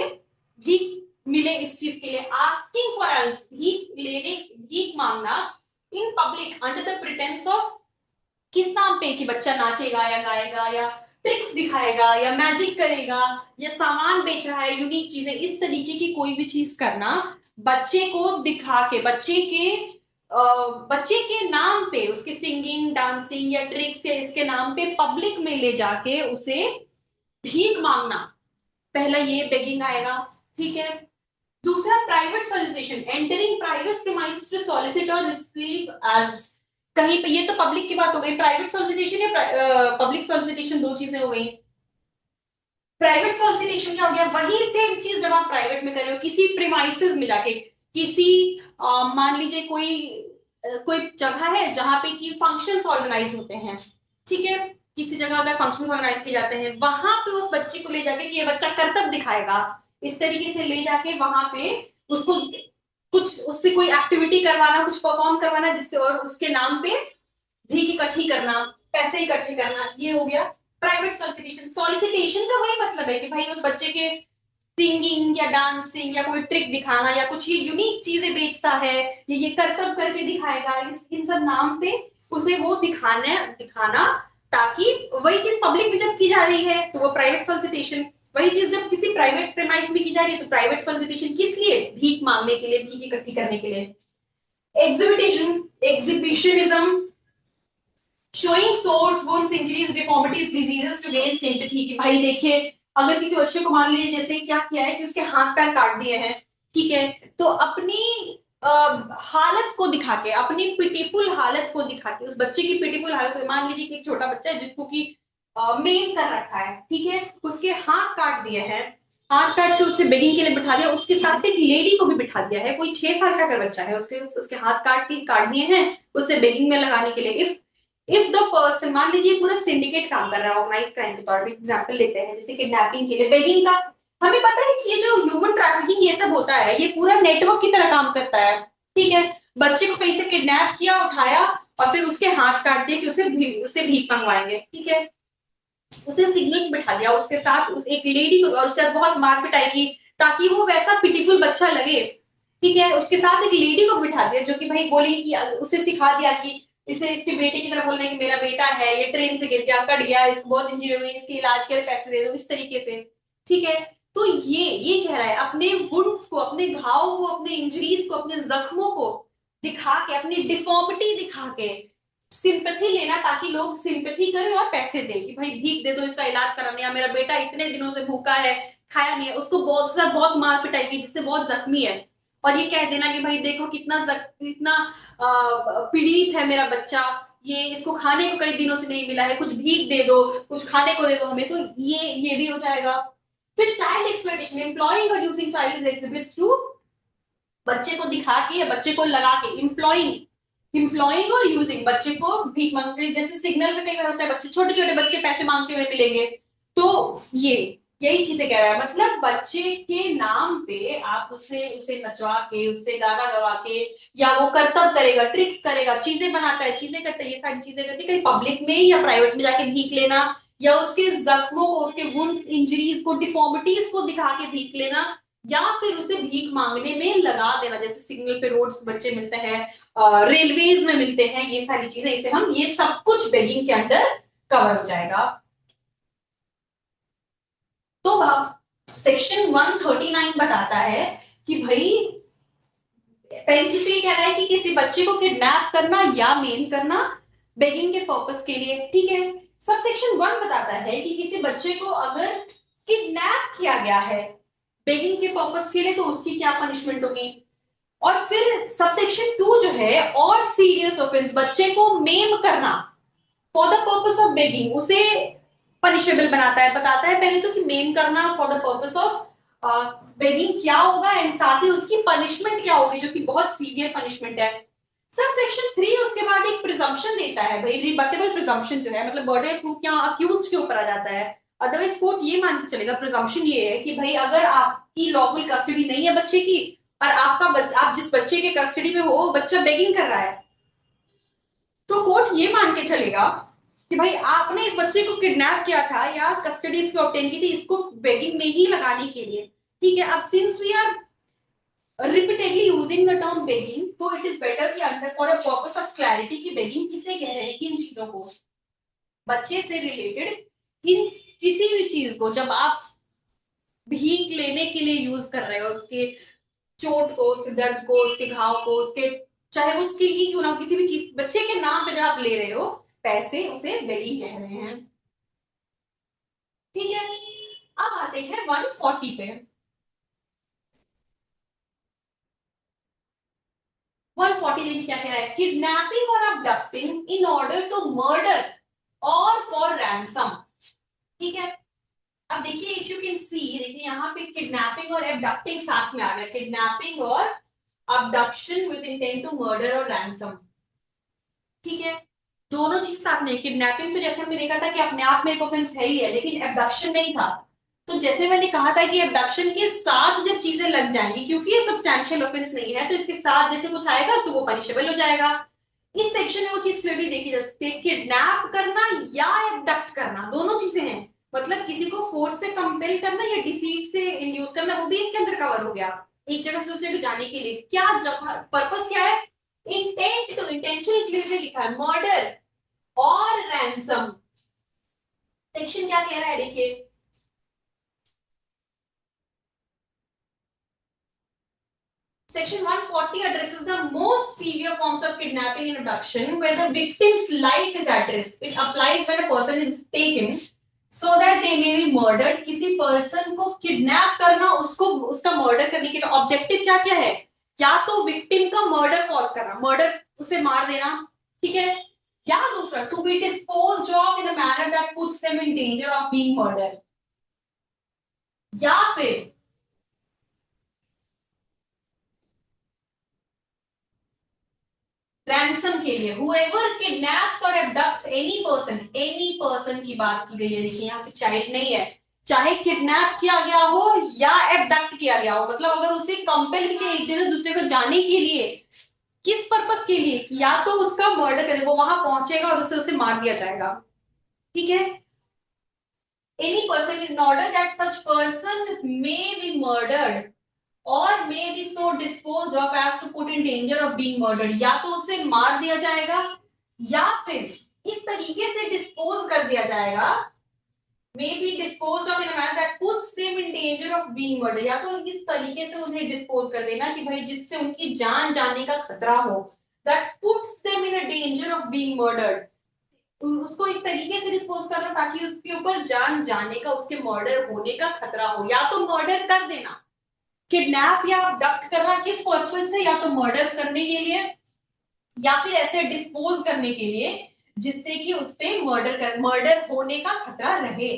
भीख मिले इस चीज के लिए। आस्किंग फॉर हेल्प, भीख लेने, भीख मांगना in public under the pretence of, किस नाम पे? कि बच्चा नाचेगा या गाएगा या ट्रिक्स दिखाएगा या मैजिक करेगा या सामान बेच रहा है, यूनिक चीजें, इस तरीके की कोई भी चीज करना बच्चे को दिखा के, बच्चे के नाम पे, उसके सिंगिंग, डांसिंग या ट्रिक्स या इसके नाम पे पब्लिक में ले जाके उसे भीख मांगना, पहला ये बेगिंग आएगा। ठीक है, दूसरा private solicitation, entering private premises to solicit और रिसीव एल्म्स। कहीं पे, ये तो पब्लिक की बात हो गई, प्राइवेट सॉलिसिटेशन या पब्लिक सॉलिसिटेशन दो चीजें हो गई। प्राइवेट सॉलिसिटेशन क्या हो गया? वही सेम चीज जब आप प्राइवेट में कर रहे हो, किसी प्रीमाइसेस में जाके, किसी मान लीजिए कोई जगह है जहां पे कि फंक्शंस ऑर्गेनाइज होते हैं। ठीक है, किसी जगह अगर फंक्शन ऑर्गेनाइज किए जाते हैं, वहां पे उस बच्चे को ले जाके कि ये बच्चा करतब दिखाएगा, इस तरीके से ले जाके वहां पे उसको कुछ, उससे कोई एक्टिविटी करवाना, कुछ परफॉर्म करवाना, जिससे और उसके नाम पे भीख इकट्ठी करना, पैसे इकट्ठे करना, ये हो गया प्राइवेट सॉलिसिटेशन। सॉलिसिटेशन का वही मतलब है कि भाई उस बच्चे के सिंगिंग या डांसिंग या कोई ट्रिक दिखाना या कुछ ये यूनिक चीजें बेचता है, ये करतब करके दिखाएगा, इन सब नाम पे उसे वो दिखाना दिखाना, ताकि वही चीज पब्लिक में जब की जा रही है तो वो प्राइवेट सॉलिसिटेशन, वही चीज जब किसी प्राइवेट प्रेमाइस में की जा रही है तो प्राइवेट सॉलिसिटेशन। किस लिए? भीख मांगने के लिए, भीख इकट्ठी करने के लिए। Exhibitation, exhibitionism, showing sores wounds injuries deformities diseases to gain sympathy. कि भाई देखिए, अगर किसी बच्चे को मान लीजिए जैसे क्या किया है कि उसके हाथ पैर काट दिए हैं, ठीक है, तो अपनी हालत को दिखा के, अपनी पिटीफुल हालत को दिखा के, उस बच्चे की पिटीफुल हालत को, मान लीजिए कि एक छोटा बच्चा है जिसको कि मेन कर रखा है, ठीक है, उसके हाथ काट दिए हैं, हाथ काट के उससे बेगिंग के लिए बिठा दिया, उसके साथ एक लेडी को भी बिठा दिया है, कोई 6 साल का अगर बच्चा है, उसके हाथ काट दिए हैं उससे बेगिंग में लगाने के लिए। इफ द पर्सन, मान लीजिए पूरा सिंडिकेट काम कर रहा है, ऑर्गेनाइज क्राइम के तौर पे एग्जांपल लेते हैं, जैसे किडनैपिंग के लिए, बेगिंग का, हमें पता है कि ये जो ह्यूमन ट्रैफिकिंग ये सब होता है, ये पूरा नेटवर्क की तरह काम करता है। ठीक है, बच्चे को कहीं से किडनैप किया, उठाया और फिर उसके हाथ काट दिए कि उसे भीख मंगवाएंगे। ठीक है, उसे सिग्नल बिठा दिया, उसके साथ एक लेडी को, और उससे बहुत मार पिटाई की ताकि वो वैसा पिटीफुल बच्चा लगे। ठीक है, उसके साथ एक लेडी को बिठा दिया जो कि भाई बोलेगी कि उसे सिखा दिया कि इसे इसके बेटे की तरह बोलना है कि मेरा बेटा है, ये ट्रेन से गिर गया, कट गया, इसको बहुत इंजरी हो गई, इसके इलाज के लिए पैसे दे दो, इस तरीके से। ठीक है, तो ये कह रहा है, अपने वुंड्स को, अपने घाव को, अपने इंजरीज को, अपने जख्मों को दिखा के, अपनी डिफॉर्मिटी दिखा के सिंपैथी लेना, ताकि लोग सिंपैथी करें और पैसे दें कि भाई भीख दे दो इसका इलाज कराने, या मेरा बेटा इतने दिनों से भूखा है, खाया नहीं है, उसको बहुत मार पिटाई की जिससे बहुत जख्मी है, और ये कह देना कि भाई देखो कितना पीड़ित है मेरा बच्चा, ये इसको खाने को कई दिनों से नहीं मिला है, कुछ भीख दे दो, कुछ खाने को दे दो हमें, तो ये भी हो जाएगा। फिर चाइल्ड एक्सप्लॉयटेशन, एम्प्लॉइंग और यूजिंग चाइल्ड एग्जिबिट्स टू, बच्चे को दिखा के या बच्चे को लगा के, इम्प्लॉइंग और यूजिंग, बच्चे को भीख मांगते, जैसे सिग्नल पे कई बार होता है बच्चे, छोटे छोटे बच्चे पैसे मांगते हुए मिलेंगे, तो ये यही चीजें कह रहा है, मतलब बच्चे के नाम पे आप उसे नचवा के, उससे गाना गवा के, या वो करतब करेगा, ट्रिक्स करेगा, चीजें बनाता है, चीजें करता है, ये सारी चीजें करके कहीं पब्लिक में या प्राइवेट में जाके भीख लेना, या उसके जख्मों को, उसके वुंड्स, इंजरीज को, डिफॉर्मिटीज को दिखा के भीख लेना, या फिर उसे भीख मांगने में लगा देना, जैसे सिग्नल पे रोड्स पे बच्चे मिलते हैं, रेलवेज में मिलते हैं, ये सारी चीजें, इसे हम, ये सब कुछ बेगिंग के अंडर कवर हो जाएगा। तो सेक्शन 139 बताता है कि भाई, पहली चीज तो ये कह रहा है कि किसी बच्चे को किडनैप करना या मेल करना बेगिंग के पर्पस के लिए। ठीक है, सबसेक्शन 1 बताता है कि किसी बच्चे को अगर किडनैप किया गया है बेगिंग के पर्पस के लिए तो उसकी क्या पनिशमेंट होगी। और फिर सबसेक्शन 2 जो है और सीरियस ऑफेंस, बच्चे को मेम करना for the purpose of begging, उसे पनिशेबल बनाता है। बताता है पहले तो कि मेम करना for the purpose of begging क्या होगा एंड साथ ही उसकी पनिशमेंट क्या होगी, जो कि बहुत सीवियर पनिशमेंट है। सब सेक्शन 3 उसके बाद एक प्रिजम्पशन देता है भाई, रिबटेबल प्रिजम्पशन जो है, मतलब बर्डन ऑफ प्रूफ यहाँ अक्यूज के ऊपर आ जाता है। अदरवाइज कोर्ट ये मान के चलेगा, प्रिजम्पशन ये है कि भाई अगर आपकी लॉफुल कस्टडी नहीं है बच्चे की और आप जिस बच्चे के कस्टडी में हो वो बच्चा बेगिंग कर रहा है, तो कोर्ट ये मान के चलेगा कि भाई आपने इस बच्चे को किडनैप किया था या कस्टडी इसकी ऑब्टेन की थी इसको बेगिंग में ही लगाने के लिए। ठीक है, अब since we are repeatedly using the term begging, तो it is better कि अंदर for a purpose of clarity कि begging किसे कह रहे हैं, किन चीजों को, बच्चे से रिलेटेड इन किसी भी चीज को जब आप भीख लेने के लिए यूज कर रहे हो, उसके चोट को, उसके दर्द को, उसके घाव को, उसके चाहे वो उसके लिए क्यों ना हो, किसी भी चीज बच्चे के नाम पे जब आप ले रहे हो पैसे, उसे बेगिंग कह रहे हैं। ठीक है, अब आते हैं 140 पे। 140 देखिए क्या कह रहा है, किडनैपिंग और अबडक्टिंग इन ऑर्डर टू मर्डर और फॉर रैंसम। ठीक है, अब देखिए इफ यू कैन सी, देखिए यहाँ पे किडनैपिंग और अबडक्टिंग साथ में आ गया, किडनैपिंग और abduction with intent to murder और रैंसम। ठीक है, दोनों चीज साथ में, किडनैपिंग तो जैसे हमने देखा था कि अपने आप में एक ऑफेंस है ही है, लेकिन अबडक्शन नहीं था। तो जैसे मैंने कहा था कि अबडक्शन के साथ जब चीजें लग जाएंगी, क्योंकि ये सब्सटैंशियल ऑफेंस नहीं है, तो इसके साथ जैसे कुछ आएगा तो वो पनिशेबल हो जाएगा। इस सेक्शन में वो चीज क्लियरली देखी जा सकती है, किडनैप करना या एबडक्ट करना दोनों चीजें हैं। मतलब किसी को फोर्स से कंपेल करना या डिसीट से इंड्यूस करना, वो भी इसके अंदर कवर हो गया। एक जगह से दूसरी जगह जाने के लिए क्या पर्पस क्या है, इंटेंट टू, इंटेंशन क्लियरली लिखा है, मर्डर और रैंसम। सेक्शन क्या कह रहा है देखिए, Section 140 addresses the most severe forms of kidnapping and abduction where the victim's life is at risk. It applies when a person is taken so that they may be murdered. किसी person को kidnap करना, उसको उसका murder करने के लिए objective क्या क्या है, या तो victim का murder cause करना, murder उसे मार देना, ठीक है, या दूसरा to be disposed of in a manner that puts them in danger of being murdered, या फिर रैंसम के लिए, whoever kidnaps or abducts any person की बात की गई है, देखिए यहाँ पे चाइल्ड नहीं है, चाहे किडनैप किया गया हो या एबडक्ट किया गया हो, मतलब अगर उसे कंपेल करके एक जगह दूसरे को जाने के लिए, किस पर्पस के लिए, या तो उसका मर्डर करे, वो वहां पहुंचेगा और उसे मार दिया जाएगा। ठीक है, any person in order that such person may be murdered और may be so disposed of as to put in danger of being murdered, या तो उसे मार दिया जाएगा या फिर इस तरीके से डिस्पोज कर दिया जाएगा, may be disposed of in a manner that puts them in danger of being murdered, या तो इस तरीके से उन्हें डिस्पोज कर देना कि भाई जिससे उनकी जान जाने का खतरा हो, that puts them in a danger of being murdered, उसको इस तरीके से डिस्पोज करना ताकि उसके ऊपर जान जाने का, उसके मर्डर होने का खतरा हो, या तो मर्डर कर देना, किडनैप या अबडक्ट करना किस पर्पज से, या तो मर्डर करने के लिए या फिर ऐसे डिस्पोज करने के लिए जिससे कि उस पे मर्डर होने का खतरा रहे।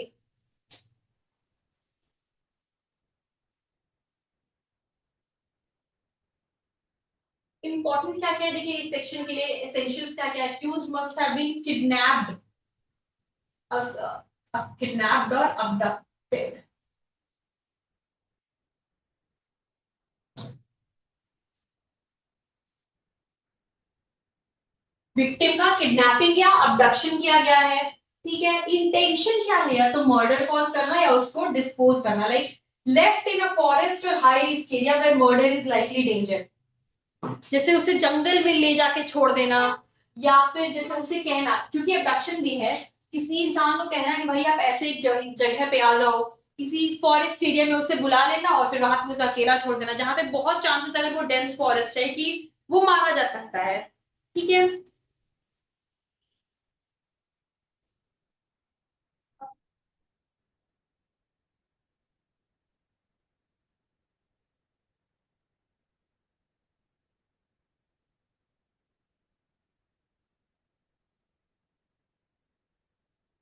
इंपॉर्टेंट क्या क्या है देखिए इस सेक्शन के लिए, एसेंशियल्स क्या क्या है, accused must have been kidnapped, kidnapped और अबडक्टेड। विक्टिम का किडनैपिंग या अबडक्शन किया गया है, ठीक है, इंटेंशन क्या है, या तो मर्डर कॉज करना या उसको डिस्पोज करना, like left in a forest or high risk area where murder is likely danger, जैसे उसे जंगल में ले जाके छोड़ देना, या फिर जैसे उसे कहना, क्योंकि अबडक्शन भी है, किसी इंसान को कहना कि भाई आप ऐसे एक जगह पे आ जाओ, किसी फॉरेस्ट एरिया में उसे बुला लेना और फिर वहां पे उसे अकेला छोड़ देना, जहां पे बहुत चांसेस अगर वो डेंस फॉरेस्ट है कि वो मारा जा सकता है। ठीक है,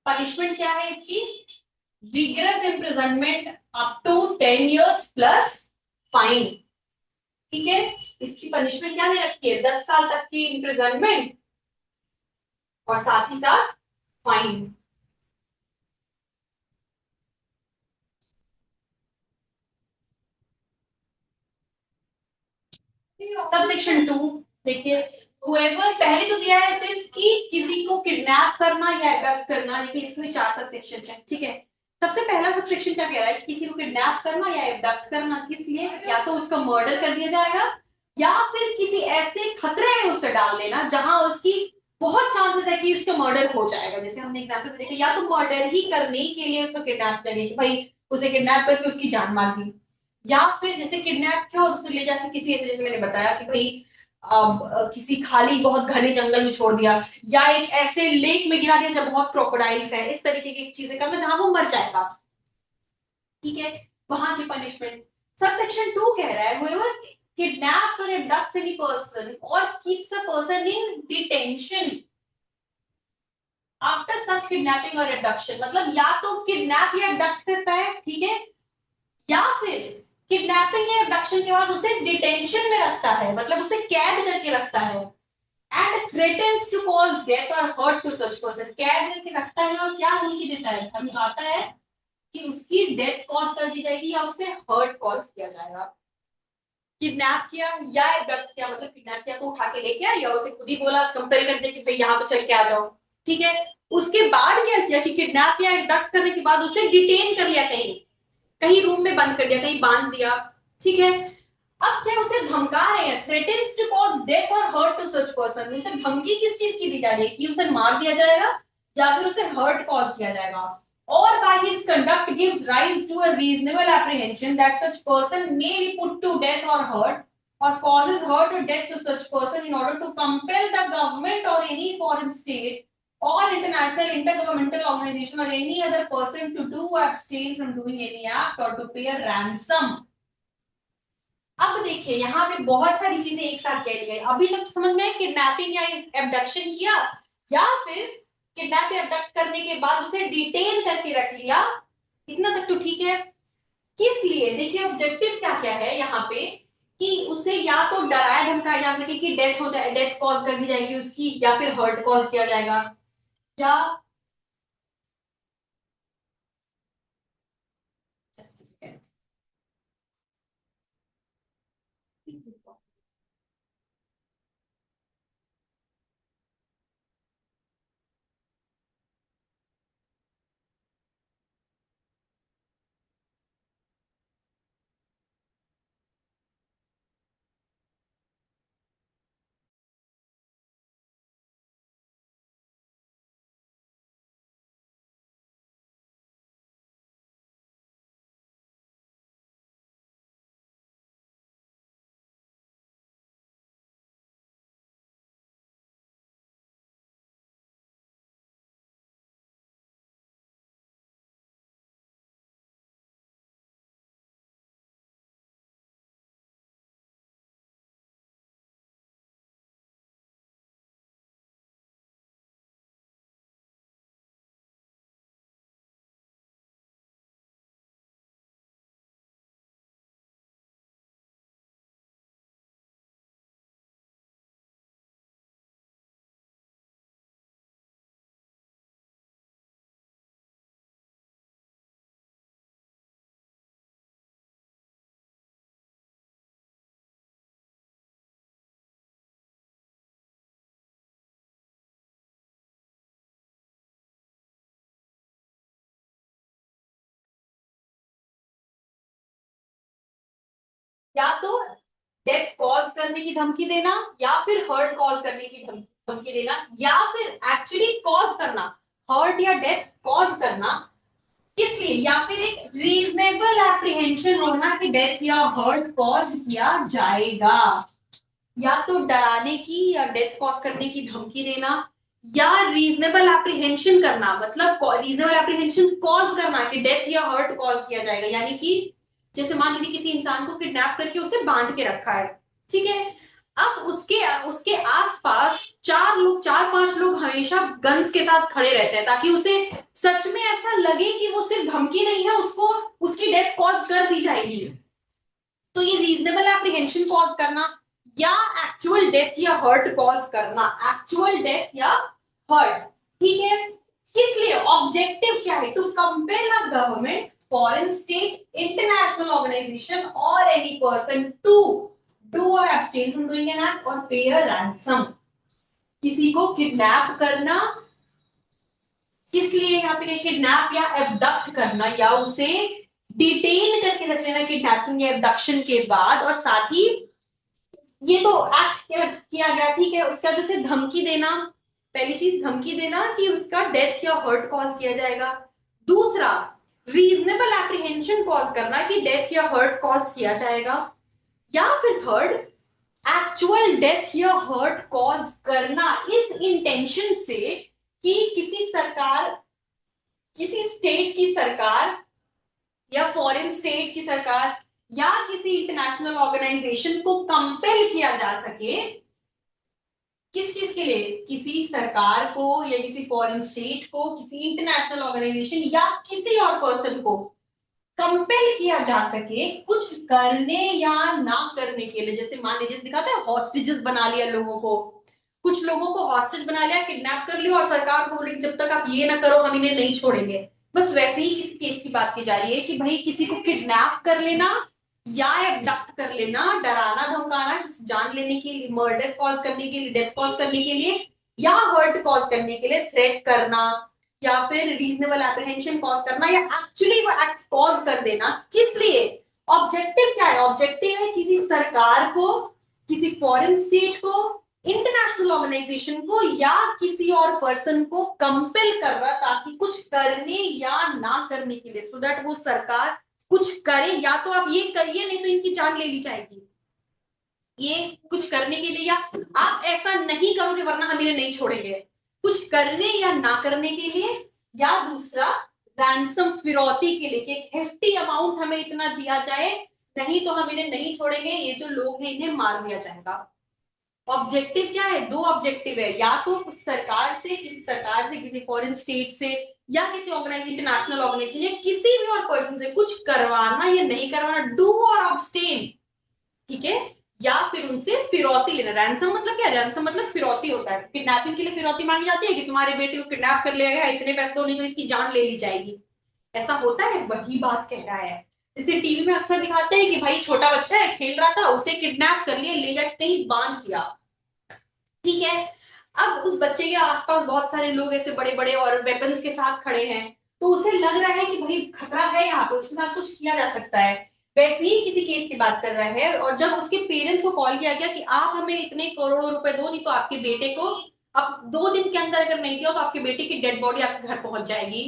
पनिशमेंट क्या है इसकी? Rigorous imprisonment up to 10 years plus fine. ठीक है, इसकी पनिशमेंट क्या दे रखी है? 10 साल तक की इम्प्रिजनमेंट और साथ ही साथ फाइन। सब सेक्शन 2 देखिए, whoever पहले तो दिया है सिर्फ कि किसी को किडनैप करना या अबडक्ट करना, देखिए इसमें 4 सब सेक्शन है। ठीक है, सबसे पहला सब सेक्शन क्या कह रहा है? किसी को किडनैप करना या अबडक्ट करना, किस लिए? या तो उसका मर्डर कर दिया जाएगा या फिर किसी ऐसे खतरे में उसे डाल देना जहां उसकी बहुत चांसेस है कि उसका मर्डर हो जाएगा। जैसे हमने एग्जाम्पल में देखा, या तो मर्डर ही करने के लिए उसको किडनैप करेंगे कि भाई उसे किडनैप करके उसकी जान मार दी, या फिर जैसे किडनैप किया और उसको ले जाकर किसी ऐसे, जैसे मैंने बताया कि भाई किसी खाली बहुत घने जंगल में छोड़ दिया, या एक ऐसे लेक में गिरा दिया जब बहुत क्रोकोडाइल्स है, इस तरीके की चीजें करना जहां वो मर जाएगा। ठीक है, वहां की पनिशमेंट। सब सेक्शन 2 कह रहा है whoever kidnaps or abducts any person or keeps a person in detention after such kidnapping or abduction, मतलब या तो किडनैप या abduct करता है, ठीक है, या फिर किडनैपिंग या अबडक्शन के बाद उसे डिटेंशन में रखता है, मतलब उसे कैद करके रखता है, and threatens to cause death और हर्ट टू सच पर्सन, कैद करके रखता है और क्या धमकी देता है? धमकाता है कि उसकी डेथ कॉज कर दी जाएगी या उसे हर्ट कॉज किया जाएगा। किडनैप किया या अबडक्ट किया, मतलब किडनैप किया तो उठा के लेके आया, या उसे खुद ही बोला, कंपेल कर दिया कि भाई यहाँ पे चल के आ जाओ। ठीक है, उसके बाद क्या किया कि किडनैप या अबडक्ट करने के बाद उसे डिटेन कर लिया, कहीं कहीं रूम में बंद कर दिया, कहीं बांध दिया। ठीक है, अब क्या उसे धमका रहे हैं? थ्रेटन्स टू कॉज डेथ और हर्ट टू सच पर्सन, उसे धमकी किस चीज की दी जा रही है? कि उसे मार दिया जाएगा या फिर उसे हर्ट कॉज किया जाएगा। Or by his conduct gives rise to a reasonable apprehension that such person may be put to death or hurt, or causes hurt or death to such person in order to compel the government or any foreign state or international intergovernmental organization or any other person to do or abstain from doing any act or to pay a ransom। अब देखिए यहाँ पे बहुत सारी चीजें एक साथ कह दी गई। अभी तक तो समझ में किडनैपिंग या एबडक्शन किया, या फिर किडनैप या एबडक्ट करने के बाद उसे डिटेन करके रख लिया, इतना तक तो ठीक है। किस लिए? देखिए ऑब्जेक्टिव क्या क्या है यहाँ पे, कि उसे या तो डराया धमकाया जा सके कि डेथ हो जाए, डेथ कॉज कर दी जाएगी उसकी, या फिर हर्ट कॉज किया जाएगा, या या तो डेथ कॉज करने की धमकी देना, या फिर हर्ट कॉज करने की धमकी देना, या फिर एक्चुअली कॉज करना, हर्ट या डेथ कॉज करना। किस लिए? या फिर एक रीजनेबल एप्रीहेंशन होना कि डेथ या हर्ट कॉज किया जाएगा, या तो डराने की या डेथ कॉज करने की धमकी देना, या रीजनेबल एप्रीहेंशन करना, मतलब रीजनेबल एप्रीहेंशन कॉज करना कि डेथ या हर्ट कॉज किया जाएगा। यानी कि जैसे मान लीजिए किसी इंसान को किडनैप करके उसे बांध के रखा है, ठीक है, अब उसके उसके आसपास 4 लोग 4-5 लोग हमेशा गन्स के साथ खड़े रहते हैं ताकि उसे सच में ऐसा लगे कि वो सिर्फ धमकी नहीं है, उसको उसकी डेथ कॉज कर दी जाएगी। तो ये रीजनेबल एप्रीहेंशन कॉज करना या एक्चुअल डेथ या हर्ट कॉज करना, एक्चुअल डेथ या हर्ट, ठीक है। किस लिए? ऑब्जेक्टिव क्या है? To compel a government, foreign state, international organisation और एनी पर्सन टू डू और abstain from doing an act or pay a ransom। किसी को किडनैप करना, किस लिए यहाँ पे किडनैप या एबडक्ट करना या उसे डिटेन करके रख लेना किडनैपिंग या एबडक्शन के बाद, और साथ ही ये तो एक्ट किया गया, ठीक है। उसका जो उसे धमकी देना, पहली चीज धमकी देना कि उसका डेथ या हर्ट कॉज किया जाएगा। दूसरा रीजनेबल एप्रीहेंशन कॉज करना कि डेथ या हर्ट कॉज किया जाएगा। या फिर थर्ड एक्चुअल डेथ या हर्ट कॉज करना इस इंटेंशन से कि किसी सरकार, किसी स्टेट की सरकार या फॉरेन स्टेट की सरकार या किसी इंटरनेशनल ऑर्गेनाइजेशन को कंपेल किया जा सके, किस चीज के लिए? किसी सरकार को या किसी फॉरेन स्टेट को, किसी इंटरनेशनल ऑर्गेनाइजेशन या किसी और पर्सन को कंपेल किया जा सके कुछ करने या ना करने के लिए। जैसे मान लीजिए दिखाते हैं हॉस्टेजेस बना लिया लोगों को, कुछ लोगों को हॉस्टेज बना लिया, किडनैप कर लिया और सरकार को बोले कि जब तक आप ये ना करो हम इन्हें नहीं छोड़ेंगे। बस वैसे ही किसी केस की बात की जा रही है कि भाई किसी को किडनैप कर लेना या एबडक्ट कर लेना, डराना धमकाना, जान लेने के लिए, मर्डर कॉज करने के लिए, डेथ कॉज करने के लिए या हर्ट कॉज करने के लिए, थ्रेट करना या फिर रीजनेबल एप्रीहेंशन कॉज करना या एक्चुअली वो एक्ट कॉज कर देना। किस लिए? ऑब्जेक्टिव क्या है? ऑब्जेक्टिव है किसी सरकार को, किसी फॉरेन स्टेट को, इंटरनेशनल ऑर्गेनाइजेशन को या किसी और पर्सन को कंपेल कर रहा ताकि कुछ करने या ना करने के लिए, सो दैट वो सरकार कुछ करे, या तो आप ये करिए नहीं तो इनकी जान ले ली जाएगी, ये कुछ करने के लिए, या आप ऐसा नहीं करोगे वरना हम इन्हें नहीं छोड़ेंगे, कुछ करने या ना करने के लिए। या दूसरा रैंसम, फिरौती के लिए कि एक हेफ्टी अमाउंट हमें इतना दिया जाए, नहीं तो हम इन्हें नहीं छोड़ेंगे, ये जो लोग हैं इन्हें मार दिया जाएगा। ऑब्जेक्टिव क्या है? दो ऑब्जेक्टिव है, या तो सरकार से, किसी सरकार से, किसी फॉरेन स्टेट से या किसी ऑर्गेनाइजेशन, इंटरनेशनल ऑर्गेनाइजेशन या किसी भी और पर्सन से कुछ करवाना या नहीं करवाना, डू और अब्सटेन, ठीक है। या फिर उनसे फिरौती लेना। रैंसम मतलब क्या? रैंसम मतलब फिरौती होता है। किडनैपिंग के लिए फिरौती मांगी जाती है कि तुम्हारे बेटे को किडनैप कर लिया गया, इतने पैसे दो नहीं तो इसकी जान ले ली जाएगी, ऐसा होता है, वही बात कह रहा है। जैसे टीवी में अक्सर दिखाते हैं कि भाई छोटा बच्चा है खेल रहा था, उसे किडनैप कर लिया, ले जाके कहीं बांध दिया, ठीक है। अब उस बच्चे के आसपास बहुत सारे लोग ऐसे बड़े बड़े और वेपन्स के साथ खड़े हैं, तो उसे लग रहा है कि भाई खतरा है यहाँ पे, उसके साथ कुछ किया जा सकता है। वैसे ही किसी केस की बात कर रहा है, और जब उसके पेरेंट्स को कॉल किया गया कि आप हमें इतने करोड़ों रुपए दो, नहीं तो आपके बेटे को अब 2 दिन के अंदर अगर नहीं दिया तो आपके बेटे की डेड बॉडी आपके घर पहुंच जाएगी।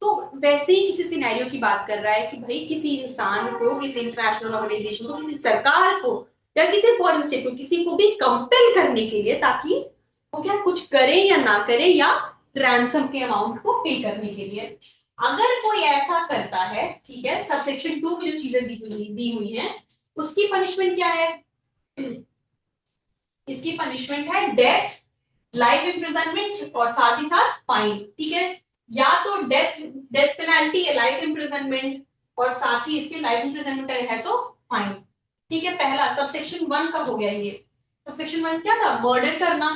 तो वैसे ही किसी सिनेरियो की बात कर रहा है कि भाई किसी इंसान को, किसी इंटरनेशनल ऑर्गेनाइजेशन को, किसी सरकार को या किसी फॉरेन स्टेट को, किसी को भी कंपेल करने के लिए ताकि वो क्या कुछ करे या ना करे, या रैंसम के अमाउंट को पे करने के लिए। अगर कोई ऐसा करता है, ठीक है, सबसेक्शन 2 में जो चीजें दी हुई हैं उसकी पनिशमेंट क्या है? इसकी पनिशमेंट है डेथ, लाइफ इम्प्रिजनमेंट और साथ ही साथ फाइन, ठीक है। या तो डेथ, डेथ पेनल्टी है, लाइफ इम्प्रिजनमेंट और साथ ही इसके लाइफ इम्प्रिजनमेंट है तो फाइन, ठीक है। पहला सबसेक्शन 1 का हो गया ये। सबसेक्शन 1 क्या था? मर्डर करना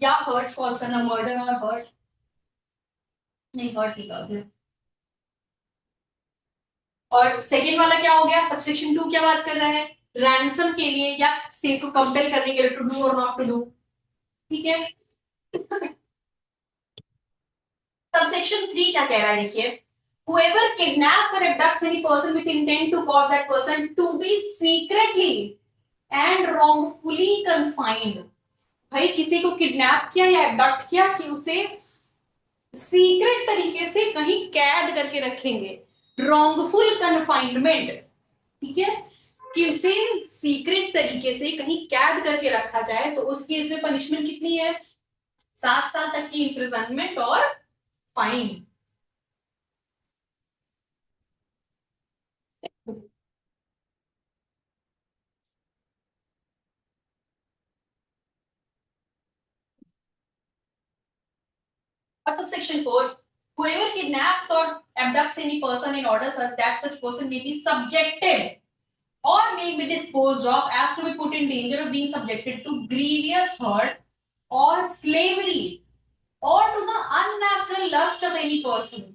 या हर्ट कॉज करना, मर्डर और हर्ट, नहीं हर्ट नहीं था। और सेकेंड वाला क्या हो गया? सबसेक्शन 2 क्या बात कर रहा है? रैंसम के लिए या स्टेट को कंपेल करने के लिए, टू डू और नॉट टू डू, ठीक है। सबसेक्शन 3 क्या कह रहा है देखिए, whoever kidnaps or abducts any person with intent to cause that person to be secretly and wrongfully confined। भाई किसी को किडनैप किया या एबडक्ट किया कि उसे सीक्रेट तरीके से कहीं कैद करके रखेंगे, रॉन्गफुल कन्फाइनमेंट, ठीक है, कि उसे सीक्रेट तरीके से कहीं कैद करके रखा जाए, तो उस केस में पनिशमेंट कितनी है? 7 साल तक की इम्प्रिजनमेंट और फाइन। और subsection 4, whoever kidnaps or abducts any person in order such that such person may be subjected or may be disposed of as to be put in danger of being subjected to grievous hurt or slavery or to the unnatural lust of any person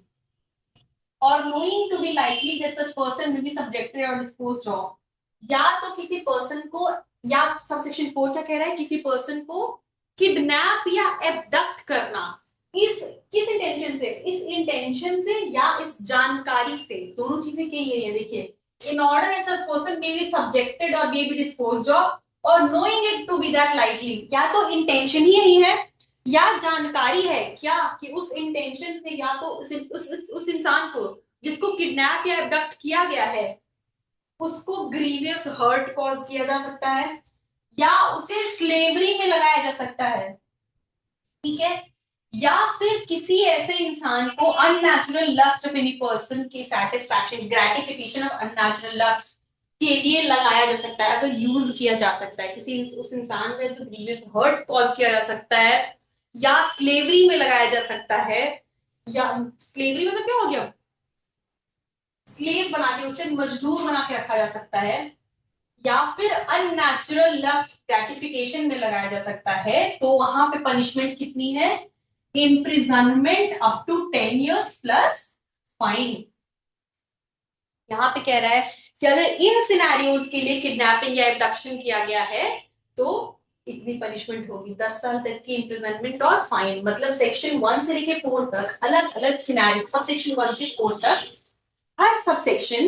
or knowing to be likely that such person will be subjected or disposed of, या तो किसी person को, या subsection 4 क्या कह रहा है, किसी पर्सन को किडनैप या एबडक्ट करना, इस किस इंटेंशन से, इस इंटेंशन से या इस जानकारी से, दोनों चीजें क्या है, देखिए, in order that such person may be subjected or may be disposed of or knowing it to be that likely, या तो इंटेंशन ही यही है या जानकारी है क्या कि उस इंटेंशन से या तो उस इंसान को जिसको किडनैप या एबडक्ट किया गया है उसको ग्रीवियस हर्ट कॉज किया जा सकता है या उसे स्लेवरी में लगाया जा सकता है, ठीक है, या फिर किसी ऐसे इंसान को unnatural lust of any person के satisfaction gratification of unnatural lust के लिए लगाया जा सकता है, अगर यूज किया जा सकता है किसी उस इंसान का जो ग्रीवियस हर्ट कॉज किया जा सकता है या स्लेवरी में लगाया जा सकता है, या स्लेवरी मतलब क्या हो गया, स्लेव बना के उसे मजदूर बना के रखा जा सकता है, या फिर अननेचुरल लस्ट ग्रेटिफिकेशन में लगाया जा सकता है, तो वहां पे पनिशमेंट कितनी है, imprisonment up to 10 years plus fine. यहाँ पे कह रहा है कि अगर इन सिनेरियोज के लिए किडनैपिंग या एबडक्शन किया गया है तो इतनी पनिशमेंट होगी, 10 साल तक की इम्प्रिजनमेंट और फाइन। मतलब सेक्शन 1 से लेके 4 तक अलग अलग सिनेरियो, सब सेक्शन 1 से 4 तक हर सब सेक्शन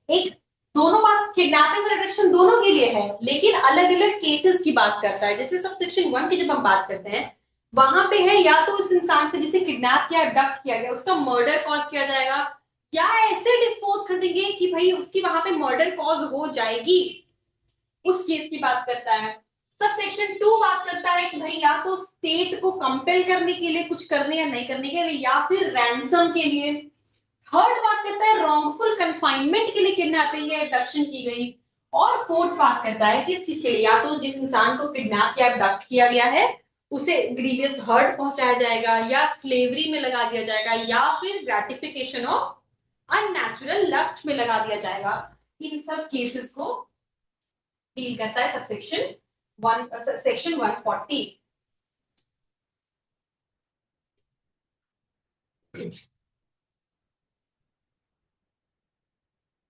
एक, दोनों बात किडनैपिंग और एबडक्शन दोनों के लिए है लेकिन अलग अलग केसेस की बात करता है। जैसे सब सेक्शन 1 की जब हम बात करते हैं वहां पे है या तो उस इंसान को जिसे किडनैप या एबडक्ट किया गया उसका मर्डर कॉज किया जाएगा या ऐसे डिस्पोज कर देंगे कि भाई उसकी वहां पे मर्डर कॉज हो जाएगी, उस केस की बात करता है। सब सेक्शन 2 बात करता है कि भाई या तो स्टेट को कंपेल करने के लिए कुछ करने या नहीं करने के लिए या फिर रैंसम के लिए। थर्ड बात करता है रॉन्गफुल कन्फाइनमेंट के लिए किडनैपिंग या एबडक्शन की गई। और फोर्थ बात करता है किस चीज के लिए, या तो जिस इंसान को किडनैप या एबडक्ट किया गया है उसे ग्रीवियस हर्ट पहुंचाया जाएगा या स्लेवरी में लगा दिया जाएगा या फिर ग्रेटिफिकेशन ऑफ अननेचुरल लस्ट में लगा दिया जाएगा। इन सब केसेस को डील करता है सबसेक्शन 1, सेक्शन 140।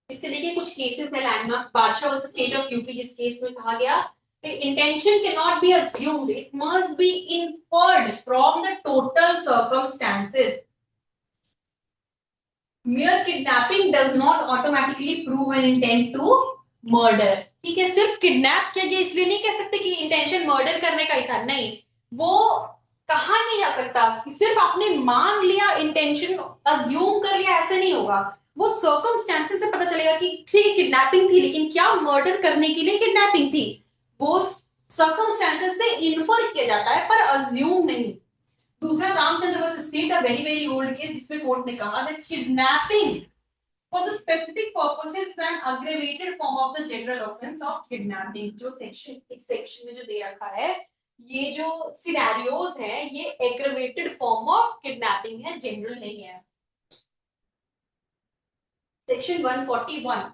इससे लेके कुछ केसेस है लैंडमार्क बादशाह वर्सेस स्टेट ऑफ यूपी, जिस केस में कहा गया intention can not be assumed, it must be inferred from the total circumstances, mere kidnapping does not automatically prove an intent to murder। ठीक है, सिर्फ किडनैप किया गया इसलिए नहीं कह सकते कि इंटेंशन मर्डर करने का ही था, नहीं, वो कहा नहीं जा सकता कि सिर्फ आपने मान लिया इंटेंशन अज्यूम कर लिया, ऐसे नहीं होगा। वो सर्कमस्टेंसेस से पता चलेगा कि ठीक है किडनैपिंग थी लेकिन क्या मर्डर करने के लिए किडनैपिंग थी, वो सर्कमस्टेंसेस से इन्फर किया जाता है पर अज्यूम नहीं। दूसरा Ramchandra versus state, a very very old case, जिसमें कोर्ट ने कहा that kidnapping for the specific purposes is an अग्रेवेटेड form of the general offence of kidnapping. जो सेक्शन, इस सेक्शन में जो दे रखा है, ये जो सिनेरियोज है ये एग्रेवेटेड फॉर्म ऑफ किडनैपिंग है, जनरल नहीं है। सेक्शन 141,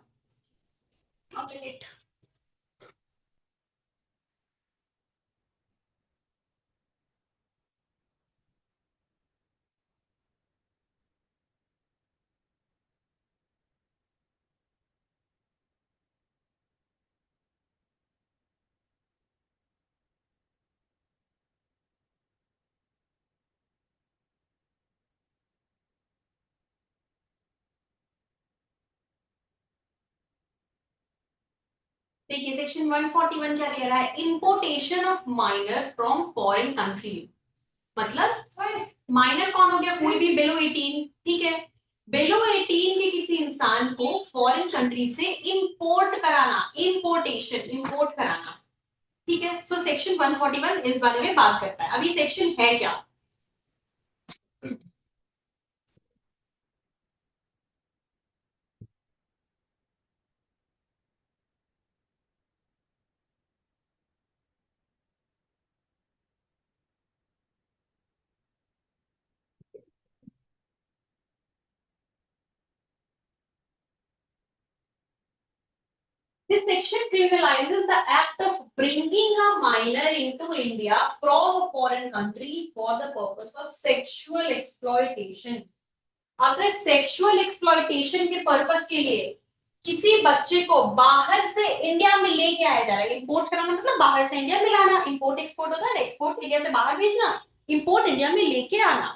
देखिए सेक्शन 141 क्या कह रहा है, importation of minor from foreign country. मतलब माइनर कौन हो गया, कोई भी बिलो 18, ठीक है, बिलो 18 के किसी इंसान को फॉरेन कंट्री से इंपोर्ट कराना, इंपोर्टेशन, इंपोर्ट कराना, ठीक है। सो सेक्शन 141 इस बारे में बात करता है। अभी सेक्शन है क्या, This section criminalizes the act of bringing a minor into India from a foreign country for the purpose of sexual exploitation. अगर सेक्सुअल एक्सप्लॉइटेशन के पर्पस के लिए किसी बच्चे को बाहर से इंडिया में लेके आया जा रहा है, इंपोर्ट कराना मतलब बाहर से इंडिया में लाना, इंपोर्ट एक्सपोर्ट होता है, एक्सपोर्ट इंडिया से बाहर भेजना, इंपोर्ट इंडिया में लेके आना।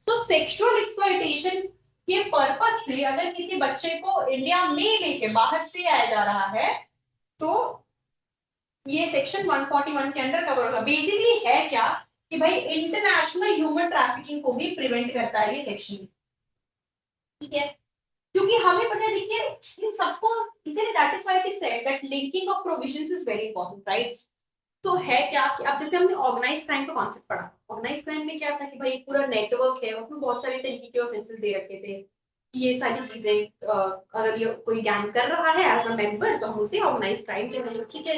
सो सेक्सुअल एक्सप्लॉइटेशन के पर्पस से अगर किसी बच्चे को इंडिया में लेके बाहर से आया जा रहा है तो ये सेक्शन 141 के अंदर कवर होगा। बेसिकली है क्या कि भाई इंटरनेशनल ह्यूमन ट्रैफिकिंग को भी प्रिवेंट करता है ये सेक्शन, ठीक है, क्योंकि हमें पता है देखिए इन सबको, इसीलिए that is why it is said that linking of provisions is very important, right. तो है क्या कि अब जैसे हमने ऑर्गेनाइज क्राइम का कॉन्सेप्ट पढ़ा, ऑर्गेनाइज क्राइम में क्या था कि भाई पूरा नेटवर्क है, उसमें बहुत सारे तरीके के ऑफेंसेस दे रखे थे, ये सारी चीजें अगर ये कोई गैंग कर रहा है एज अ मेंबर तो हम उसे ऑर्गेनाइज क्राइम कह रहे हैं, ठीक है।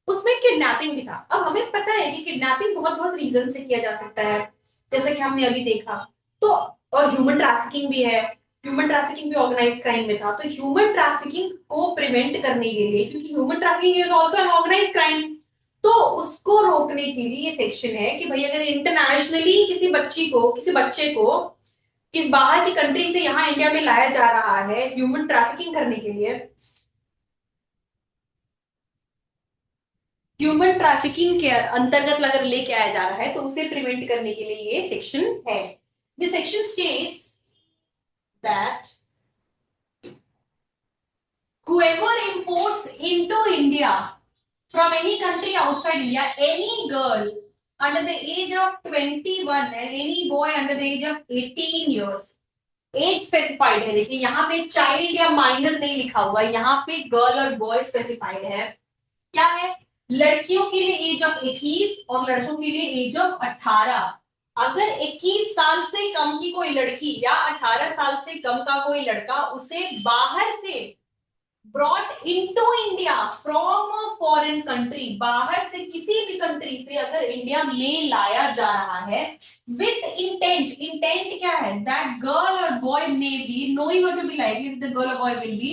उसमें किडनैपिंग भी था। अब हमें पता है कि किडनैपिंग बहुत बहुत रीजन से किया जा सकता है, जैसे कि हमने अभी देखा, तो और ह्यूमन ट्रैफिकिंग भी है, ह्यूमन ट्रैफिकिंग भी ऑर्गेनाइज क्राइम में था। तो ह्यूमन ट्रैफिकिंग को प्रिवेंट करने के लिए, क्योंकि human trafficking is also an organise crime, तो उसको रोकने के लिए ये सेक्शन है कि भाई अगर इंटरनेशनली किसी बच्ची को, किसी बच्चे को किस बाहर की कंट्री से यहाँ इंडिया में लाया जा रहा है ह्यूमन ट्रैफिकिंग करने के लिए, ह्यूमन ट्रैफिकिंग के अंतर्गत अगर लेके आया जा रहा है तो उसे प्रिवेंट करने के लिए ये सेक्शन है। This section states that whoever imports into India from any country outside India, any girl under the age of 21 and any boy under the age of 18 years, age specified है, देखिए यहाँ पे child या minor नहीं लिखा हुआ है, यहाँ पे गर्ल और बॉय स्पेसिफाइड है। क्या है, लड़कियों के लिए एज ऑफ 21 और लड़कों के लिए एज ऑफ 18। अगर 21 साल से कम की कोई लड़की या 18 साल से कम का कोई लड़का उसे बाहर से brought into India from a foreign country, बाहर से किसी भी कंट्री से अगर इंडिया में लाया जा रहा है विथ इंटेंट, इंटेंट क्या है, दैट गर्ल और बॉय मे बी नोइंग और to be likely the girl और बॉय विल बी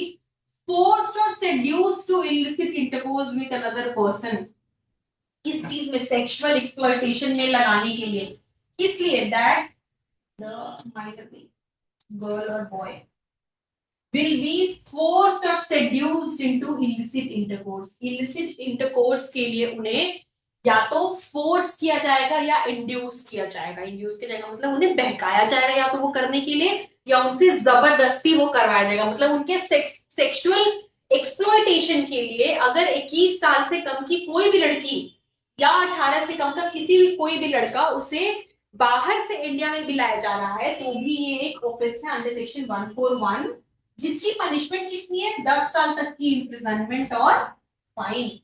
फोर्स्ड और seduced to illicit intercourse with another person, इस चीज में सेक्सुअल एक्सप्लॉइटेशन में लगाने के लिए, किस लिए, दैट द गर्ल और boy will be forced or seduced into illicit intercourse, illicit intercourse के लिए उन्हें या तो फोर्स किया जाएगा या इंड्यूस किया जाएगा, इंड्यूस किया जाएगा मतलब उन्हें बहकाया जाएगा या तो वो करने के लिए, या उनसे जबरदस्ती वो करवाया जाएगा, मतलब उनके सेक्सुअल एक्सप्लॉइटेशन के लिए अगर 21 साल से कम की कोई भी लड़की या 18 से कम का किसी भी कोई भी लड़का उसे बाहर से इंडिया में भी लाया जा रहा है तो भी ये एक ऑफेंस है अंडर सेक्शन 141, जिसकी पनिशमेंट कितनी है, 10 साल तक की इम्प्रिजनमेंट और fine.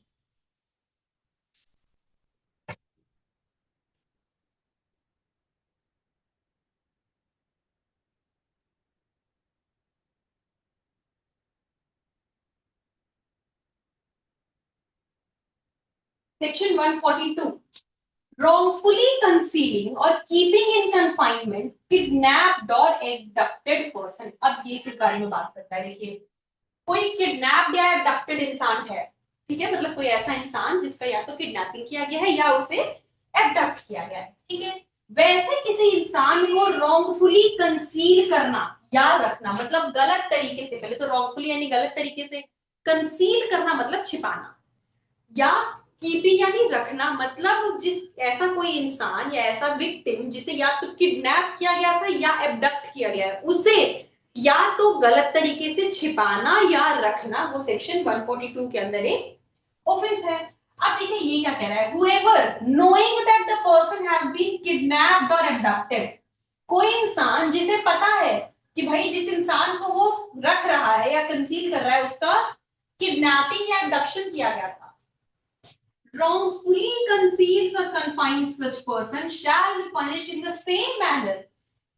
Section 142, wrongfully concealing or keeping in confinement kidnapped or abducted person। अब ये किस बारे में बात करता है, देखिए कोई किडनैप्ड या एबडक्टेड इंसान है, ठीक है, मतलब कोई ऐसा इंसान जिसका या तो किडनैपिंग किया गया है या उसे एबडक्ट किया गया है, ठीक है, वैसे किसी इंसान को रॉन्गफुली कंसील करना या रखना, मतलब गलत तरीके से, पहले तो रॉन्गफुली यानी गलत तरीके से, कंसील करना मतलब छिपाना, या कीपिंग यानी रखना, मतलब जिस ऐसा कोई इंसान या ऐसा विक्टिम जिसे या तो किडनैप किया गया था या एबडक्ट किया गया है उसे या तो गलत तरीके से छिपाना या रखना, वो सेक्शन 142 के अंदर एक ऑफेंस है। अब देखिए ये क्या कह रहा है, whoever knowing that the person has been kidnapped or abducted, कोई इंसान जिसे पता है कि भाई जिस इंसान को वो रख रहा है या कंसील कर रहा है उसका किडनैपिंग या एबडक्शन किया गया था, wrongfully conceals or confines such person shall be punished in the same manner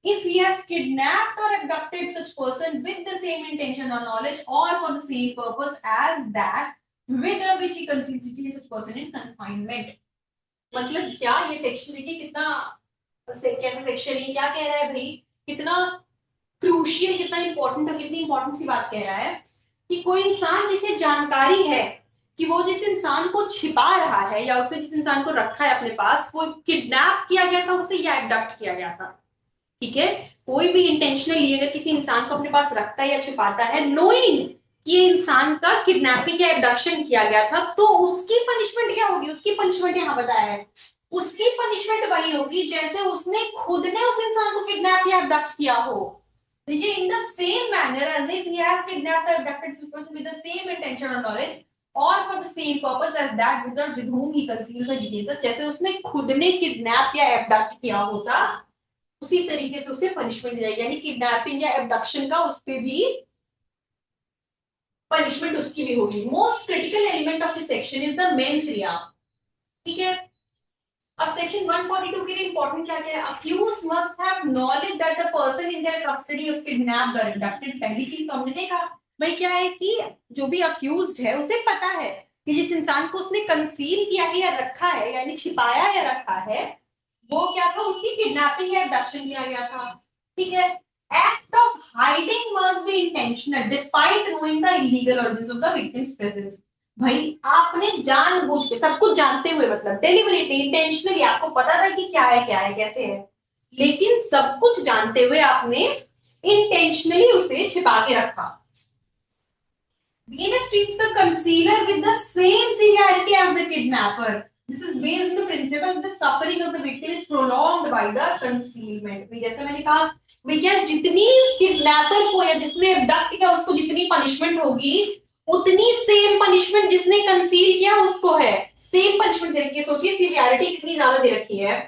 if he has kidnapped or abducted such person with the same intention or knowledge or for the same purpose as that with which he conceals such person in confinement। मतलब क्या ये section देखिए कितना कैसा section है, क्या कह रहा है भाई, कितना क्रूशियल, कितना इंपॉर्टेंट और कितनी इंपॉर्टेंस की बात कह रहा है कि कोई इंसान जिसे जानकारी है कि वो जिस इंसान को छिपा रहा है या उसे जिस इंसान को रखा है अपने पास वो किडनैप किया गया था उसे या एबडक्ट किया गया था। ठीक है, कोई भी इंटेंशनली अगर किसी इंसान को अपने पास रखता है या छिपाता है नोइंग कि ये इंसान का किडनैपिंग या एबडक्शन किया गया था, तो उसकी पनिशमेंट क्या होगी? उसकी पनिशमेंट यहां बताया है, उसकी पनिशमेंट वही होगी जैसे उसने खुद ने उस इंसान को किडनैप या एबडक्ट किया हो। देखिए, in the same manner as if he has kidnapped or abducted this person with the same intention or knowledge or for the same purpose as that with whom he conceals or detains, जैसे उसने खुद ने kidnap या abduct किया होता उसी तरीके से उसे पनिशमेंट दी जाएगी, यानी किडनैपिंग या एबडक्शन का उस पे भी पनिशमेंट उसकी भी होगी। Most critical element of this section is the mains रिया। ठीक है, अब सेक्शन 142 के लिए इंपॉर्टेंट क्या क्या है? Accuse must have knowledge that the person in their custody was kidnapped और अबडक्टेड। पहली चीज तो हमने देखा भाई क्या है कि जो भी अक्यूज्ड है उसे पता है कि जिस इंसान को उसने कंसील किया है या रखा है यानी छिपाया या रखा है वो क्या था, उसकी किडनैपिंग या एबडक्शन किया गया था। ठीक है, act of hiding must be intentional despite knowing the illegal origins of the victims presence. भाई आपने जानबूझ के सब कुछ जानते हुए मतलब डेलिबरेटली इंटेंशनली आपको पता था कि क्या है कैसे है, लेकिन सब कुछ जानते हुए आपने इंटेंशनली उसे छिपा के रखा। Venus treats the concealer with the same severity as the kidnapper. This is based on the principle that the suffering of the victim is prolonged by the concealment. जैसे मैंने कहा भैया जितनी किडनैपर को या जिसने अबडक्ट किया उसको जितनी पनिशमेंट होगी उतनी सेम पनिशमेंट जिसने कंसील किया उसको है। सेम पनिशमेंट दे रखी है, सोचिए सीवियरिटी कितनी ज्यादा दे रखी है।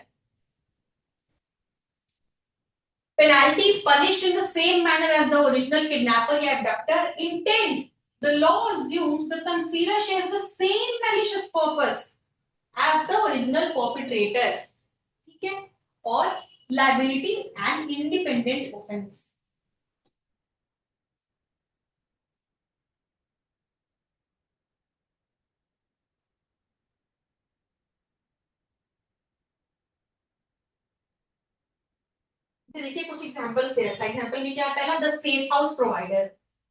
Penalty punished in the same manner as the original kidnapper or abductor. Intent. The law assumes the concealer shares the same malicious purpose as the original perpetrator. ठीक है, और liability and independent offense. देखिए कुछ examples दे रखा है। Example में क्या पहला, the safe house provider.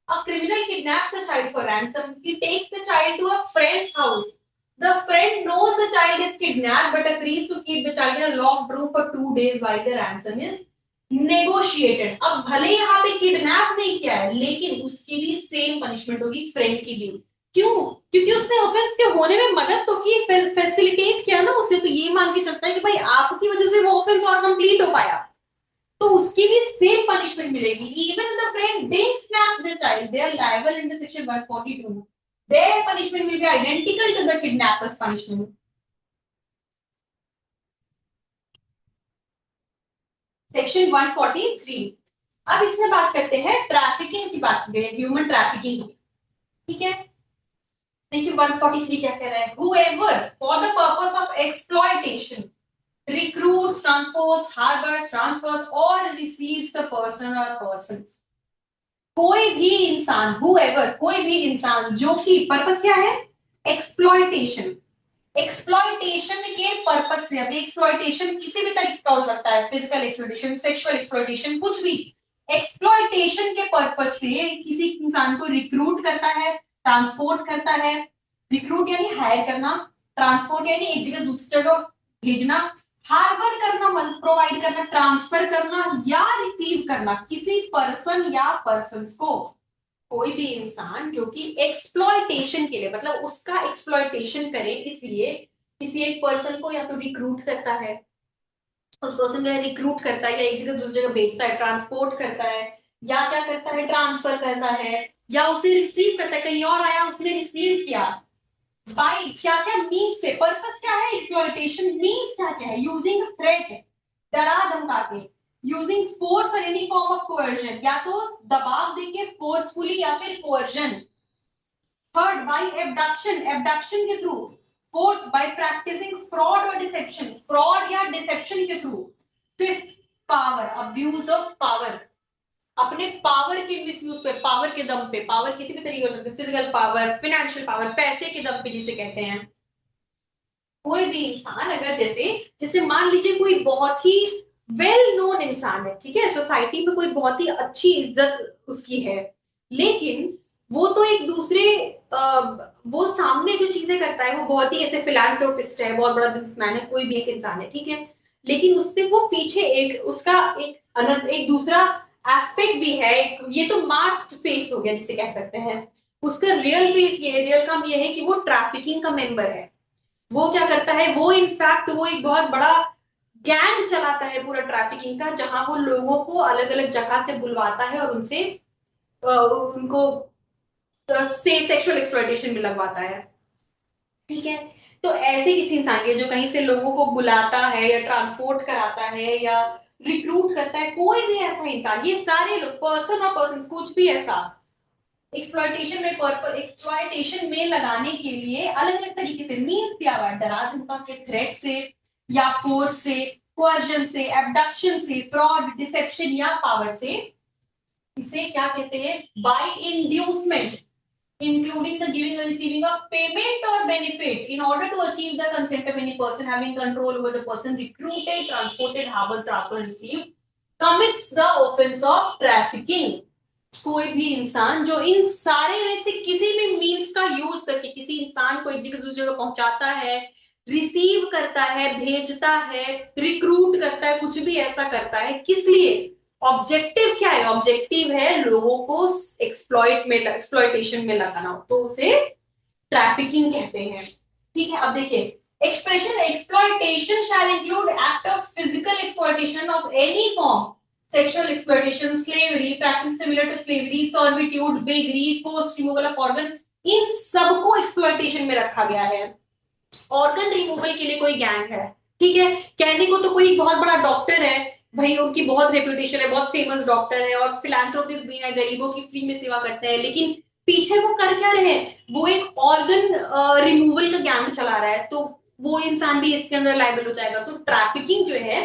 A criminal kidnaps a child for ransom. He takes the child to a friend's house. The friend knows the child is kidnapped but agrees to keep the child in a locked room for 2 days while the ransom is negotiated. अब भले यहाँ पे kidnap नहीं किया है लेकिन उसकी भी सेम पनिशमेंट होगी फ्रेंड की भी। क्यों? क्योंकि उसने ऑफेंस के होने में मदद तो की, फैसिलिटेट किया ना उसे, तो ये मान के चलता है कि भाई आपकी वजह से वो ऑफेंस और कंप्लीट हो पाया, तो उसकी भी सेम पनिशमेंट मिलेगी। Even the friend didn't snap the child they are liable under section 142। Their punishment will be identical to the kidnappers punishment. Section 143। अब इसमें बात करते हैं ट्रैफिकिंग की, बात करें ह्यूमन ट्रैफिकिंग की। ठीक है, देखिए 143 क्या कह रहा है? whoever for the purpose of exploitation recruits, transports, harbors, transfers or receives a person or persons। कोई भी इंसान, whoever कोई भी इंसान जो कि पर्पस क्या है? एक्सप्लॉयटेशन। एक्सप्लॉयटेशन के पर्पस से, अभी एक्सप्लॉयटेशन किसी भी तरीके का हो सकता है, फिजिकल एक्सप्लॉयटेशन, सेक्सुअल एक्सप्लॉयटेशन, कुछ भी। एक्सप्लॉयटेशन के पर्पस से किसी इंसान को रिक्रूट करता है, ट्रांसपोर्ट करता है। रिक्रूट यानी हायर करना, ट्रांसपोर्ट यानी एक जगह दूसरी जगह भेजना, हार्बर करना मतलब प्रोवाइड करना, ट्रांसफर करना या रिसीव करना किसी पर्सन या पर्संस को। कोई भी इंसान जो कि एक्सप्लॉयटेशन के लिए मतलब उसका एक्सप्लॉयटेशन करे इसलिए किसी एक पर्सन को या तो रिक्रूट करता है, उस पर्सन को रिक्रूट करता है या एक जगह दूसरी जगह भेजता है, ट्रांसपोर्ट करता है या क्या करता है, ट्रांसफर करता है या उसे रिसीव करता है, कहीं और आया उसने रिसीव किया। बाई क्या क्या मीन्स से, पर्पस क्या है? एक्सप्लॉयटेशन। मीन्स क्या क्या है? यूजिंग थ्रेट, डरा धमका के, using force or any form of coercion, या तो दबाव देके फोर्सफुली या फिर coercion. Third by abduction, abduction के through. Fourth by practising fraud or deception, fraud या डिसेप्शन के through. Fifth power, abuse of power, अपने पावर के मिसयूज पे, पावर के दम पे, पावर किसी भी तरीके से, फिजिकल पावर, फाइनेंशियल पावर, पैसे के दम पे जिसे कहते हैं। कोई भी इंसान अगर जैसे जैसे मान लीजिए कोई बहुत ही वेल नोन इंसान है, ठीक है, सोसाइटी में कोई बहुत ही अच्छी इज्जत उसकी है, लेकिन वो तो एक दूसरे वो सामने जो चीजें करता है वो बहुत ही ऐसे फिलैंथ्रोपिस्ट है, बहुत बड़ा बिजनेसमैन है, कोई भी एक इंसान है, ठीक है, लेकिन उससे वो पीछे एक उसका एक अनंत एक दूसरा एस्पेक्ट भी है, ये तो मास्क फेस हो गया जिसे कह सकते हैं। उसका रियल फेस ये रियल काम ये है कि वो ट्रैफिकिंग का मेंबर है। वो क्या करता है, वो इनफैक्ट वो एक बहुत बड़ा गैंग चलाता है पूरा ट्रैफिकिंग का, जहां वो लोगों को अलग अलग जगह से बुलवाता है और उनसे उनको से सेक्सुअल एक्सप्लॉयटेशन में लगवाता है, ठीक है। तो ऐसे किसी इंसान के जो कहीं से लोगों को बुलाता है या ट्रांसपोर्ट कराता है या रिक्रूट करता है, कोई भी ऐसा इंसान, ये सारे लोग पर्सन और पर्सन कुछ भी ऐसा एक्सप्लॉयटेशन में लगाने के लिए अलग अलग तरीके से मीन्स दिया हुआ है, डरा धमका के, थ्रेट से या फोर्स से, कोअर्जन से, एबडक्शन से, फ्रॉड, डिसेप्शन या पावर से, इसे क्या कहते हैं, by inducement, including the giving or receiving of payment or benefit in order to achieve the consent of any person having control over the person recruited, transported, harbored, transferred, received, commits the offense of trafficking। कोई भी इंसान जो इन सारे में से किसी भी means का यूज करके किसी इंसान को एक जगह दूसरी जगह पहुंचाता है, रिसीव करता है, भेजता है, रिक्रूट करता है, कुछ भी ऐसा करता है, किस लिए, ऑब्जेक्टिव क्या है, ऑब्जेक्टिव है लोगों को एक्सप्लॉयटेशन में लगाना, तो उसे ट्रैफिकिंग कहते हैं, ठीक है। अब देखिए, expression exploitation shall include act of physical exploitation of any form, sexual exploitation, slavery, practice similar to slavery, servitude, beggary, forced removal of organ, इन सबको एक्सप्लॉयटेशन में रखा गया है। ऑर्गन रिमूवल के लिए कोई गैंग है, ठीक है, कहने को तो कोई बहुत बड़ा डॉक्टर है, भाई उनकी बहुत रेपुटेशन है, बहुत फेमस डॉक्टर है और फिलैंथ्रोपिस्ट भी है, गरीबों की फ्री में सेवा करते हैं, लेकिन पीछे वो कर क्या रहे हैं, वो एक ऑर्गन रिमूवल का गैंग चला रहा है, तो वो इंसान भी इसके अंदर लायबल हो जाएगा। तो ट्रैफिकिंग जो है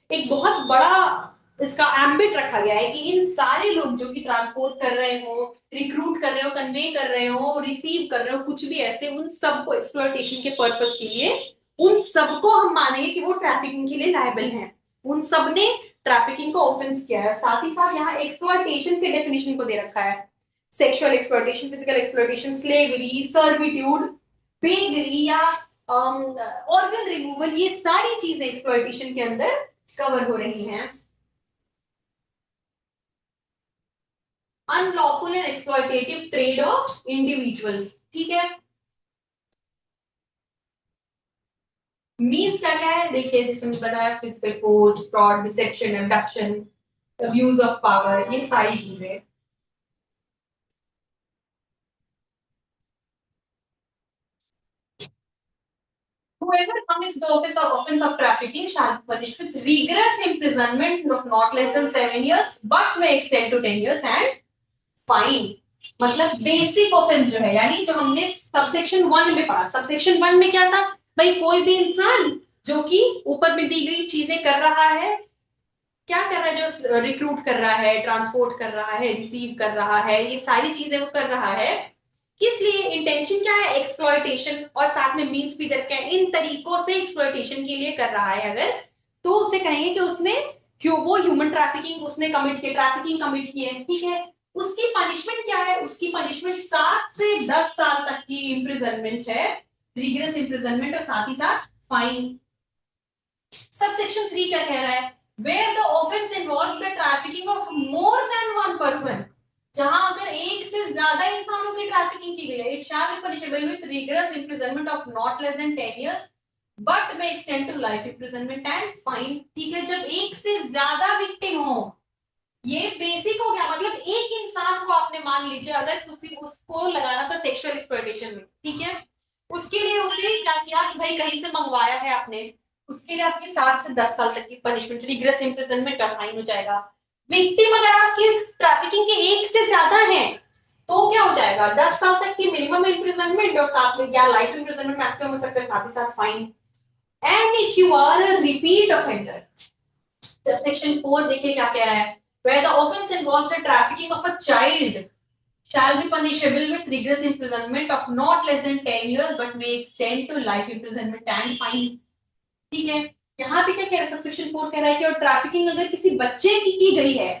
एक बहुत बड़ा इसका एम्बिट रखा गया है कि इन सारे लोग जो कि ट्रांसपोर्ट कर रहे हो, रिक्रूट कर रहे हो, कन्वे कर रहे हो, रिसीव कर रहे हो, कुछ भी ऐसे, उन सबको एक्सप्लॉयटेशन के पर्पस के लिए उन सबको हम मानेंगे कि वो ट्रैफिकिंग के लिए लायबल हैं, उन सब ने ट्रैफिकिंग को ऑफेंस किया है। साथ ही साथ यहाँ एक्सप्लॉयटेशन के डेफिनेशन को दे रखा है, sexual exploitation, physical exploitation, slavery, servitude, beggary या ऑर्गन रिमूवल, ये सारी चीजें एक्सप्लॉयटेशन के अंदर कवर हो रही हैं। Unlawful and exploitative trade off individuals, ठीक है। मीन्स क्या क्या है देखिए, जैसे मैंने बताया, physical force, fraud, deception, abduction, abuse of power, ये सारी चीजें। Whoever commits the offense of trafficking shall be punished with rigorous imprisonment of not less than 7 years, but may extend to 10 years and fine। मतलब basic offence जो है, यानी जो हमने subsection 1 में पढ़ा, सबसेक्शन 1 में क्या था, भाई कोई भी इंसान जो कि ऊपर में दी गई चीजें कर रहा है, क्या कर रहा है, जो रिक्रूट कर रहा है, ट्रांसपोर्ट कर रहा है, रिसीव कर रहा है, ये सारी चीजें वो कर रहा है, किस लिए, इंटेंशन क्या है, एक्सप्लॉयटेशन, और साथ में मीन्स भी दे रखे हैं, इन तरीकों से एक्सप्लॉयटेशन के लिए कर रहा है अगर, तो उसे कहेंगे कि उसने क्यों वो ह्यूमन ट्रैफिकिंग उसने कमिट किया, ट्रैफिकिंग कमिट की है, ठीक है। उसकी पनिशमेंट क्या है, उसकी पनिशमेंट 7 से 10 साल तक की इम्प्रिजनमेंट है, रिगरस इम्प्रिजनमेंट, और साथ ही साथ फाइन। सबसेक्शन 3 क्या कह रहा है, where the offence involve the trafficking of more than one person, जहां अगर एक से ज्यादा इंसानों की ट्रैफिकिंग की गई है, it shall be punishable with rigorous imprisonment of not less than 10 years, but may extend to life imprisonment and fine, ठीक है। जब एक से ज्यादा विक्टिम हो, ये बेसिक हो गया, मतलब एक इंसान को आपने मान लीजिए अगर किसी उसको लगाना था सेक्सुअल एक्सप्लॉयटेशन में, ठीक है, उसके लिए उसे क्या किया कि भाई कहीं से मंगवाया है आपने, उसके लिए आपकी 7 से 10 साल तक की पनिशमेंट, रिग्रेस इम्प्रिजनमेंट और फाइन हो जाएगा। विक्टिम अगर आपकी ट्रैफिकिंग के एक से ज्यादा है तो क्या हो जाएगा, 10 साल तक की मिनिमम इम्प्रिजनमेंट और साथ में क्या लाइफ इम्प्रिजनमेंट मैक्सिमम हो सकता है, साथ ही साथ फाइन। And if you are a repeat offender, section 4 देखिए क्या कह रहा है, where the offense involves the trafficking of a child shall be punishable with rigorous imprisonment of not less than 10 years but may extend to life imprisonment and fine, ठीक है। यहाँ पे क्या कह रहा है, सबसेक्शन 4 कह रहा है कि और ट्रैफिकिंग अगर किसी बच्चे की गई है,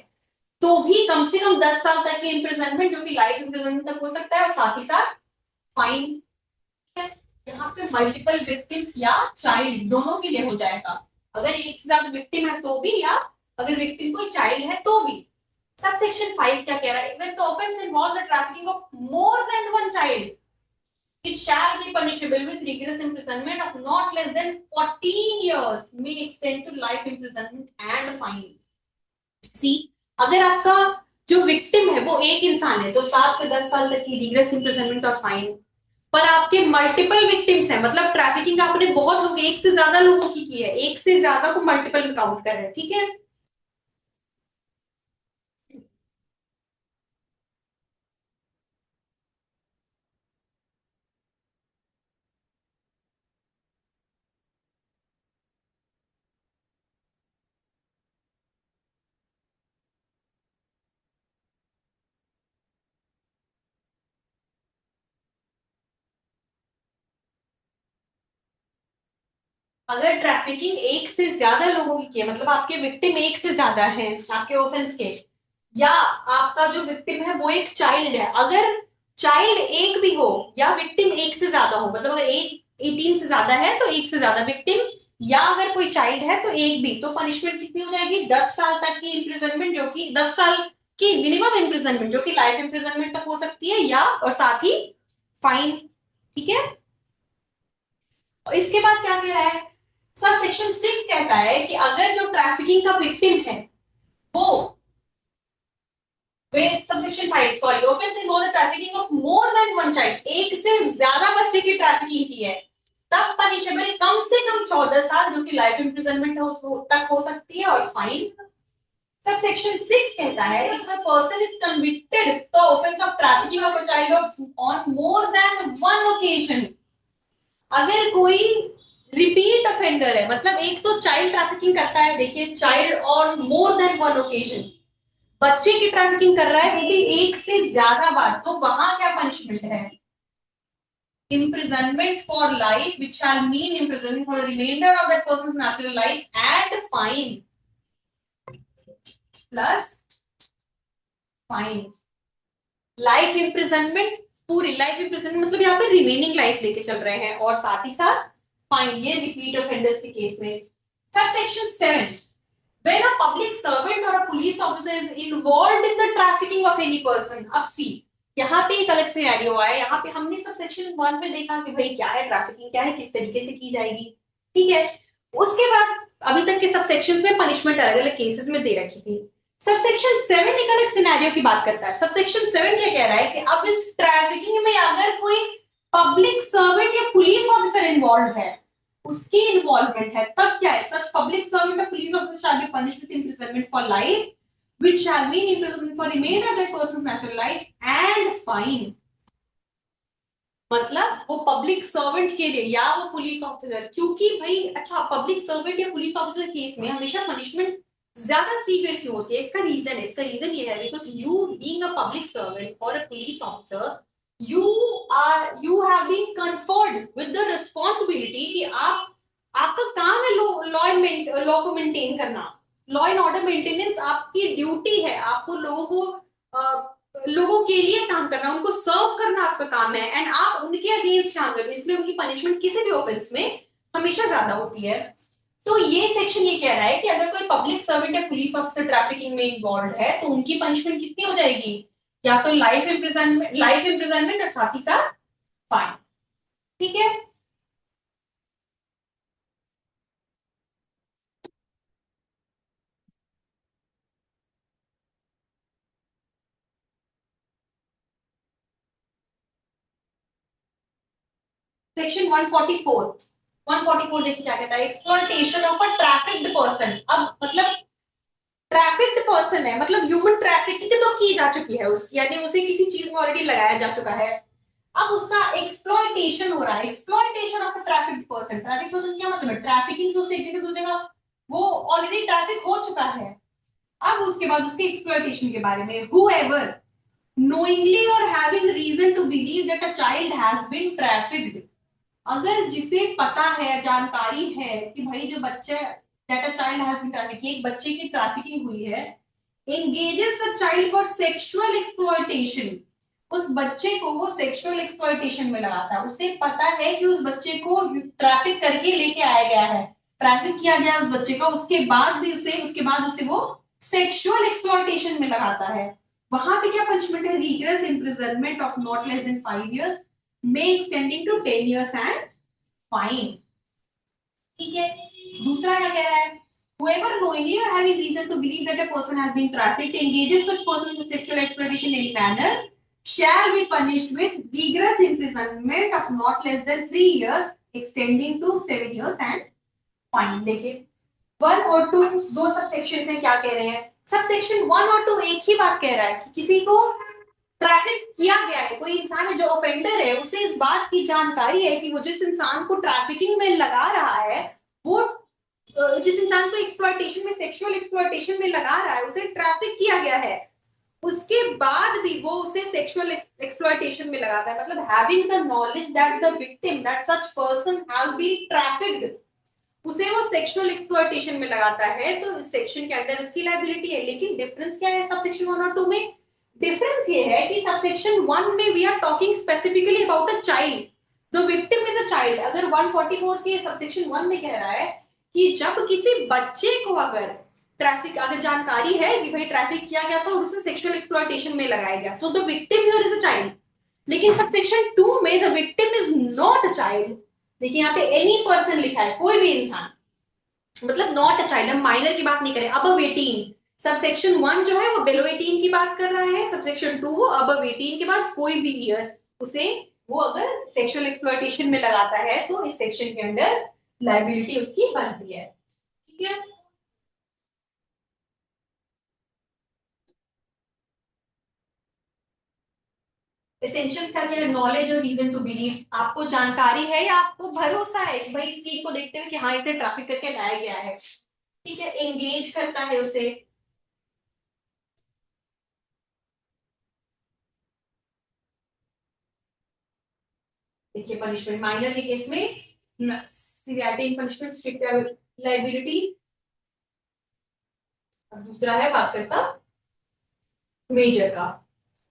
तो भी कम से कम 10 साल तक की इम्प्रिजनमेंट, जो कि लाइफ इम्प्रिजनमेंट तक हो सकता है, और साथ ही साथ फाइन। यहाँ पे मल्टीपल विक्टिम्स या चाइल्ड दोनों के लिए हो जाएगा। अगर एक से ज्यादा विक्टिम है तो भी, या अगर विक्टिम कोई चाइल्ड है तो भी। सबसेक्शन 5 क्या कह रहा है? When the offence involves the trafficking of more than one child, it shall be punishable with rigorous imprisonment of not less than 14 years, may extend to life imprisonment and fine. सी, अगर आपका जो victim है वो एक इंसान है तो 7 से 10 साल तक की रिग्रेस इंप्रिजनमेंट और फाइन। पर आपके मल्टीपल विक्टिम्स हैं, मतलब ट्रैफिकिंग आपने बहुत लोग, एक से ज्यादा लोगों की है, एक से ज्यादा को मल्टीपल में काउंट कर रहे हैं, ठीक है। अगर ट्रैफिकिंग एक से ज्यादा लोगों की है, मतलब आपके विक्टिम एक से ज्यादा है आपके ऑफेंस के, या आपका जो विक्टिम है वो एक चाइल्ड है, अगर चाइल्ड एक भी हो या विक्टिम एक से ज्यादा हो, मतलब अगर एक 18 से ज्यादा है तो एक से ज्यादा विक्टिम, या अगर कोई चाइल्ड है तो एक भी, तो पनिशमेंट कितनी हो जाएगी? 10 साल तक की इम्प्रिजनमेंट, जो कि 10 साल की मिनिमम इम्प्रिजनमेंट, जो कि लाइफ इम्प्रिजनमेंट तक हो सकती है, या और साथ ही फाइन, ठीक है। और इसके बाद क्या कह रहा है? सब सेक्शन 6 कहता है कि अगर जो ट्रैफिकिंग का विक्टिम है वो, subsection 5 sorry, offence involve the trafficking of more than one child, एक से ज्यादा बच्चे की ट्रैफिकिंग की है, तब पनिशेबल कम से कम 14 साल, जो कि लाइफ इम्प्रिजनमेंट तक हो सकती है, और फाइन। सबसेक्शन 6 कहता है if a person is convicted for offence of trafficking of a child on more than one occasion, अगर कोई रिपीट ऑफेंडर है, मतलब एक तो चाइल्ड ट्रैफिकिंग करता है, देखिए चाइल्ड और मोर देन वन ओकेजन, बच्चे की ट्रैफिकिंग कर रहा है वो भी एक से ज्यादा बार, तो वहां क्या पनिशमेंट है? imprisonment for life, which shall mean imprisonment for the remainder of that person's natural life, and fine plus fine। Life imprisonment, पूरी लाइफ इम्प्रिजनमेंट, मतलब यहाँ पे रिमेनिंग लाइफ लेके चल रहे हैं, और साथ ही साथ फाइन, ये रिपीट ऑफेंडर्स के केस में। Subsection 7, when a public servant or a police officer is involved in the trafficking of any person, अब सी, यहाँ पे एक अलग सिनेरियो आया, यहाँ पे हमने सब सेक्शन 1 में देखा कि भाई क्या है ट्रैफिकिंग, क्या है, किस तरीके से की जाएगी, ठीक है। उसके बाद अभी तक के सब सेक्शंस में पनिशमेंट अलग अलग केसेस में दे रखी थी। सबसेक्शन 7 एक अलग सिनेरियो की बात करता है। सबसेक्शन 7 क्या कह रहा है कि अब इस ट्रैफिकिंग में अगर कोई पब्लिक सर्वेंट या पुलिस ऑफिसर इन्वॉल्व है, उसकी इन्वॉल्वमेंट है, तब क्या है? सच पब्लिक सर्वेंट और police officer shall be punished with imprisonment for life, which shall mean imprisonment for remainder of that person's natural life and fine। मतलब वो पब्लिक सर्वेंट के लिए या वो पुलिस ऑफिसर, क्योंकि भाई अच्छा पब्लिक सर्वेंट या पुलिस ऑफिसर केस में हमेशा पनिशमेंट ज्यादा सीवियर क्यों होती है? इसका रीजन है, इसका रीजन ये है because you being a public servant or a police officer, you you have been conferred with the responsibility कि आप, आपका काम है लॉ को मेंटेन करना, लॉ एंड ऑर्डर मेंटेनेंस आपकी ड्यूटी है, आपको लोगों को लोगों के लिए काम करना, उनको सर्व करना आपका काम है, एंड आप उनके अगेंस्ट काम कर रहे हो, इसलिए उनकी पनिशमेंट किसी भी ऑफेंस में हमेशा ज्यादा होती है। तो ये सेक्शन ये कह रहा है कि अगर कोई पब्लिक सर्वेंट या पुलिस ऑफिसर ट्रैफिकिंग में इन्वॉल्व है तो उनकी पनिशमेंट कितनी हो जाएगी? या तो लाइफ इम्प्रिजनमेंट और साथ ही साथ फाइन, ठीक है। सेक्शन 144, 144 देखिए क्या कहता है, exploitation of a trafficked person. अब मतलब ट्रैफिक्ड पर्सन है, मतलब ह्यूमन ट्रैफिकिंग तो की जा चुकी है उसकी, यानी उसे किसी चीज में ऑलरेडी लगाया जा चुका है, अब उसका एक्सप्लॉइटेशन हो रहा है। Exploitation of a trafficked person, traffic person क्या मतलब है? ट्रैफिकिंग से उसे एक जगह दूसरी जगह वो ऑलरेडी ट्रैफिक हो चुका है, अब उसके बाद उसके एक्सप्लॉइटेशन के बारे में, whoever knowingly or having reason to believe that a child has been trafficked, अगर जिसे पता है, जानकारी है कि भाई जो बच्चा, that a child has been trafficked, एक बच्चे की ट्रैफिकिंग हुई है, engages a child for sexual exploitation, उस बच्चे को वो सेक्सुअल एक्सप्लॉयटेशन में लगाता है, उसे पता है कि उस बच्चे को ट्रैफिक करके लेके आया गया है, ट्रैफिक किया गया उस बच्चे का, उसके बाद उसे वो सेक्सुअल एक्सप्लॉयटेशन में लगाता है। वहां पे क्या पनिशमेंट है? Rigorous imprisonment of not less than 5 years may extending to 10 years and fine. ठीक है, दूसरा क्या कह रहा है? Whoever knowingly or having reason to believe that a person has been trafficked engages such person in sexual exploitation in any manner shall be punished with rigorous imprisonment of not less than 3 years extending to 7 years and fine। देखिए 1 और 2 दो sub section है, क्या कह रहे हैं? Sub section 1 और 2 एक ही बात कह रहा है कि किसी को ट्रैफिक किया गया है, कोई इंसान है जो ऑफेंडर है, उसे इस बात की जानकारी है कि वो जिस इंसान को ट्रैफिकिंग में लगा रहा है, वो जिस इंसान को एक्सप्लॉयटेशन में, सेक्सुअल एक्सप्लॉयटेशन में लगा रहा है, उसे ट्रैफिक किया गया है, उसके बाद भी वो उसे सेक्सुअल एक्सप्लॉयटेशन में लगाता है, मतलब having the knowledge that the victim that such person has been trafficked, उसे वो सेक्सुअल एक्सप्लॉयटेशन में लगाता है, तो इस सेक्शन के अंदर उसकी लायबिलिटी है। लेकिन डिफरेंस क्या है सब सेक्शन 1 और 2 में? डिफरेंस ये है कि सब सेक्शन 1 में we are talking specifically about a child, the victim is a child. अगर 144 के सब सेक्शन 1 में कह रहा है कि जब किसी बच्चे को अगर जानकारी है कि भाई ट्रैफिक किया गया तो उसे सेक्सुअल एक्सप्लॉयटेशन में लगाया गया, so the victim here is a child. लेकिन सब सेक्शन 2 में the victim is not a child. देखिए यहाँ पे एनी पर्सन लिखा है, कोई भी इंसान, मतलब नॉट अ चाइल्ड, हम माइनर की बात नहीं करें, अबव 18। सबसेक्शन 1 जो है वो बिलो 18 की बात कर रहा है, सबसेक्शन 2 अबव 18 के बाद कोई भी ईयर उसे वो अगर सेक्सुअल एक्सप्लॉयटेशन में लगाता है तो इस सेक्शन के अंदर लायबिलिटी उसकी बनती है। ठीक है, एसेंशियल क्या क्या? नॉलेज और रीजन टू बिलीव। आपको जानकारी है या आपको भरोसा है कि भाई इस चीज को देखते हुए कि हाँ इसे ट्रैफिक करके लाया गया है। ठीक है, एंगेज करता है उसे। देखिए पनिशमेंट माइनर के केस में सीवियरिटी इन पनिशमेंट, स्ट्रिक्ट लायबिलिटी। अब दूसरा है बात करता मेजर का।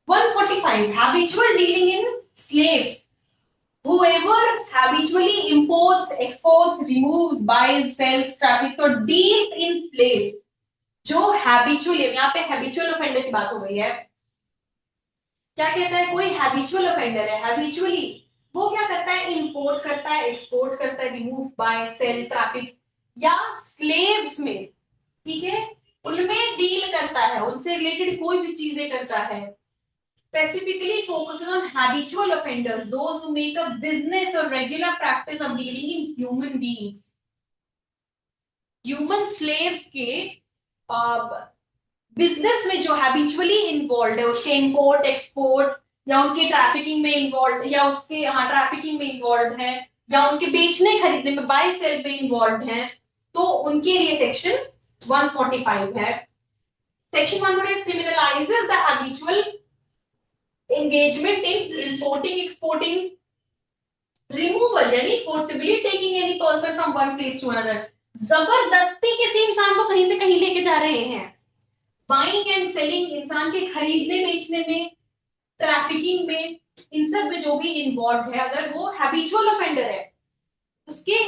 145 habitual dealing in slaves. Whoever habitually imports, exports, removes, buys, sells, traffics or deals in slaves, जो हैबिचुअली, यहाँ पे हैबिचुअल ऑफेंडर की बात हो गई है। क्या कहता है? कोई हैबिचुअल ऑफेंडर है, हैबिचुअली वो क्या करता है? इंपोर्ट करता है, एक्सपोर्ट करता है, रिमूव, बाय, सेल, ट्रैफिक या स्लेव्स में, ठीक है, उनमें डील करता है, उनसे रिलेटेड कोई भी चीजें करता है। Specifically focuses on habitual offenders, those who make a business or regular practice of dealing in human beings. Human slaves के बिजनेस में जो हैबिचुअली इन्वॉल्व है, उसके इंपोर्ट एक्सपोर्ट या उनके ट्रैफिकिंग में इन्वॉल्व, या उसके ट्रैफिकिंग में इन्वॉल्व है, या उनके बेचने खरीदने में, बाय सेल में इन्वॉल्व है, तो उनके लिए सेक्शन 145 है। Section 145 criminalises the habitual engagement in importing, exporting, removal यानी forcibly taking any person from one place to another, जबरदस्ती किसी इंसान को कहीं से कहीं लेके जा रहे हैं, बाइंग एंड सेलिंग, इंसान के खरीदने बेचने में, ट्रैफिकिंग में, इन सब में जो भी इन्वॉल्व है, अगर वो हैबिचुअल ऑफेंडर है, उसके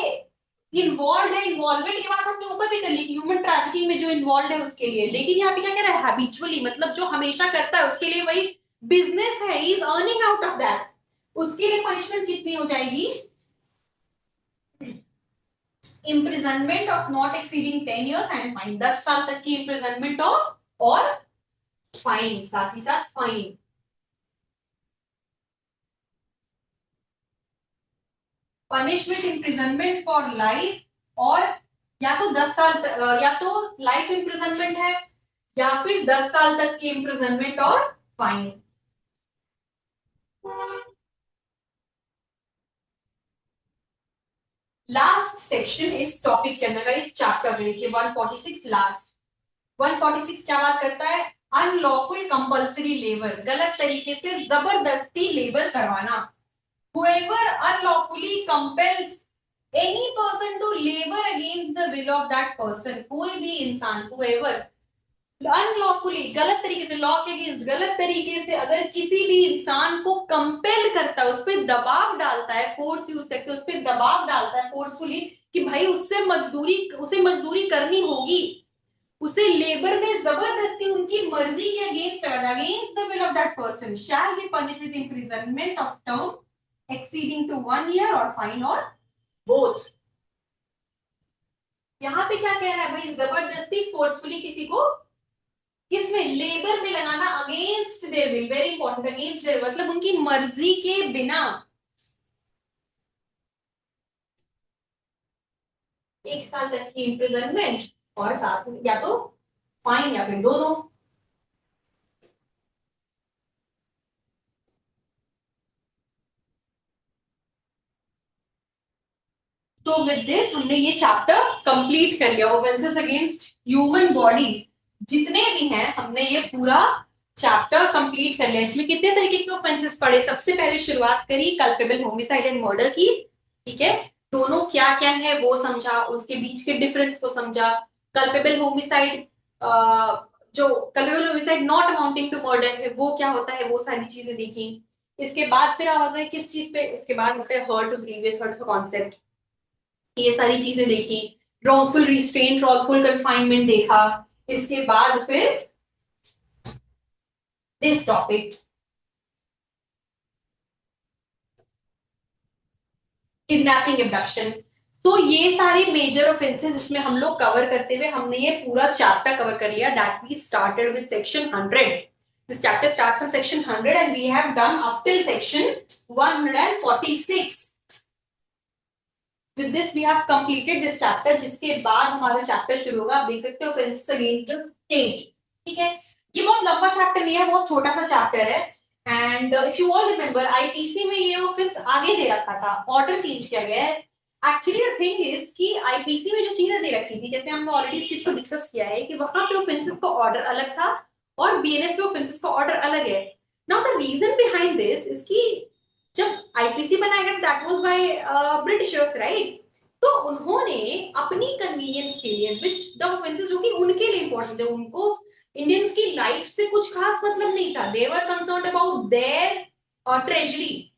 इन्वॉल्व है, इन्वॉल्वमेंट की बात हमने ऊपर भी कर ली, ह्यूमन ट्रैफिकिंग में जो इन्वॉल्व है उसके लिए, लेकिन यहाँ पे क्या कह रहा है? हैबिचुअली, मतलब जो हमेशा करता है उसके लिए वही बिजनेस है, he is earning out of that, उसके लिए पनिशमेंट कितनी हो जाएगी? Imprisonment of not exceeding 10 years and fine, 10 साल तक की इम्प्रिजनमेंट ऑफ और फाइन, साथ ही साथ fine. Punishment imprisonment for life, और या तो 10 साल या तो लाइफ इम्प्रिजनमेंट है, या फिर 10 साल तक की इम्प्रिजनमेंट और फाइन। लास्ट सेक्शन इस टॉपिक के अंदर का, इस चैप्टर में देखिए 146 लास्ट। 146 क्या बात करता है? अनलॉफुल कंपल्सरी लेबर, गलत तरीके से जबरदस्ती लेबर करवाना। whoever unlawfully compels any person to labor against the will of that person, कोई भी इंसान, whoever अनलॉफुली, गलत तरीके से, लॉ के अगेंस्ट गलत तरीके से अगर किसी भी इंसान को कंपेल करता है, उस पर दबाव डालता है, फोर्स यूज करके उस पर दबाव डालता है फोर्सफुली कि भाई उससे मजदूरी, उसे मजदूरी करनी होगी, उसे लेबर में जबरदस्ती उनकी मर्जी के against the will of that person shall be punished with imprisonment of term exceeding to 1 year और फाइन और बोथ। यहाँ पे क्या कह रहा है भाई, जबरदस्ती फोर्सफुली किसी को किसमें, लेबर में लगाना against their will, very important, against their, मतलब उनकी मर्जी के बिना। 1 साल तक की इम्प्रिजनमेंट और साथ में या तो फाइन या फिर दोनों। तो विद दिस हमने ये चैप्टर कंप्लीट कर लिया, ऑफेंसेस अगेंस्ट ह्यूमन बॉडी जितने भी हैं हमने ये पूरा चैप्टर कंप्लीट कर लिया। इसमें कितने तरीके के ऑफेंसेस पढ़े, सबसे पहले शुरुआत करी कल्पेबल होमिसाइड एंड मर्डर की, ठीक है, दोनों क्या क्या है वो समझा, उसके बीच के डिफरेंस को समझा। कल्पेबल होमिसाइड, जो culpable homicide not amounting to murder है वो क्या होता है, वो सारी चीजें देखी। इसके बाद फिर आ गए किस चीज पे, इसके बाद होता है hurt to grievous hurt concept, ये सारी चीजें देखी। रॉन्गफुल रिस्ट्रेंट, रॉन्गफुल कन्फाइनमेंट देखा। इसके बाद फिर दिस टॉपिक किडनैपिंग एब्डक्शन। तो ये सारे मेजर ऑफेंसेस इसमें हम लोग कवर करते हुए हमने ये पूरा चैप्टर कवर कर लिया, that we started with section 100। This chapter starts from section 100 and we have done up till section 146। with this we have completed this chapter, जिसके बाद हमारा चैप्टर शुरू होगा, आप देख सकते हो ऑफेंसेस अगेंस्ट द स्टेट, ठीक है। ये बहुत लंबा चैप्टर नहीं है, बहुत छोटा सा चैप्टर है। And if you all remember IPC में ये ऑफेंस आगे दे रखा था, ऑर्डर चेंज किया गया है। एक्चुअली द थिंग इज कि आईपीसी में जो चीजें दे रखी थी, जैसे हमने ऑलरेडी इस चीज को डिस्कस किया है कि वहां पे ऑफेंसेस का ऑर्डर अलग था और बीएनएस पे ऑफेंसेस का ऑर्डर अलग है। Now the reason behind this is कि जब आईपीसी बनाया गया that was by Britishers, right. तो उन्होंने अपनी कन्वीनियंस के लिए विच द ऑफेंसेस जो कि उनके लिए इंपॉर्टेंट थे, उनको इंडियंस की लाइफ से कुछ खास मतलब नहीं था, दे वर कंसर्न्ड अबाउट देयर ट्रेजरी,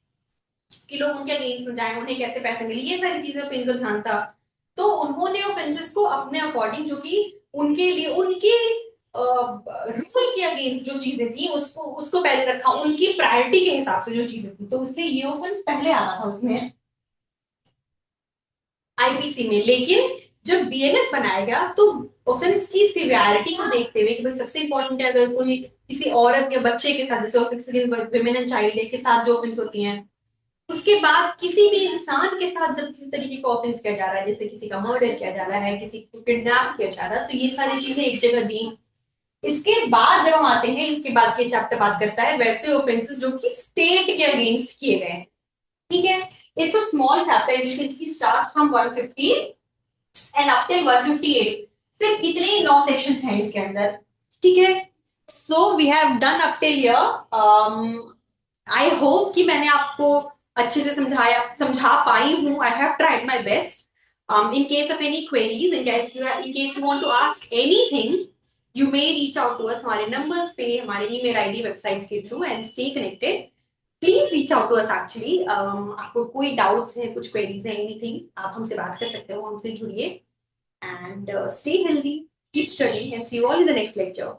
कि लोग उनके अगेंस्ट न जाए, उन्हें कैसे पैसे मिले, ये सारी चीजें पे इनका ध्यान था। तो उन्होंने ऑफेंसेस को अपने अकॉर्डिंग, जो कि उनके लिए उनके रूल के अगेंस्ट जो चीजें थी उसको उसको पहले रखा, उनकी प्रायोरिटी के हिसाब से जो चीजें थी, तो इसलिए ये ऑफेंस पहले आता था उसमें आईपीसी में। लेकिन जब बीएनएस बनाया गया तो ऑफेंस की सिवियरिटी को देखते हुए कि भाई सबसे इंपॉर्टेंट है, अगर कोई किसी औरत या बच्चे के साथ, जैसे ऑफेंस विमेन एंड चाइल्ड के साथ जो ऑफेंस होती हैं, उसके बाद किसी भी इंसान के साथ जब किसी तरीके का ऑफेंस किया जा रहा है, जैसे किसी का मर्डर किया जा रहा है, किसी को किडनैप किया जा रहा है, तो ये सारी चीजें एक जगह दी। इसके बाद जब हम आते हैं, इसके बाद के चैप्टर बात करता है वैसे ऑफेंसेस जो कि स्टेट के अगेंस्ट किए गए हैं, ठीक है। It's a small chapter, you can see start from 150 and up till 158, सिर्फ इतने ही 9 सेक्शंस हैं इसके अंदर, ठीक है। So we have done up till here. I hope कि मैंने आपको अच्छे से समझा पाई हूँ, I have tried my best. In case of any queries, in case you want to ask anything, you may reach out to us हमारे numbers पे, हमारे email ID, websites के through, and stay connected. Please reach out to us actually. आपको कोई doubts है, कुछ queries है, anything, आप हमसे बात कर सकते हो, हमसे जुड़िए, and stay healthy, keep studying, and see you all in the next lecture.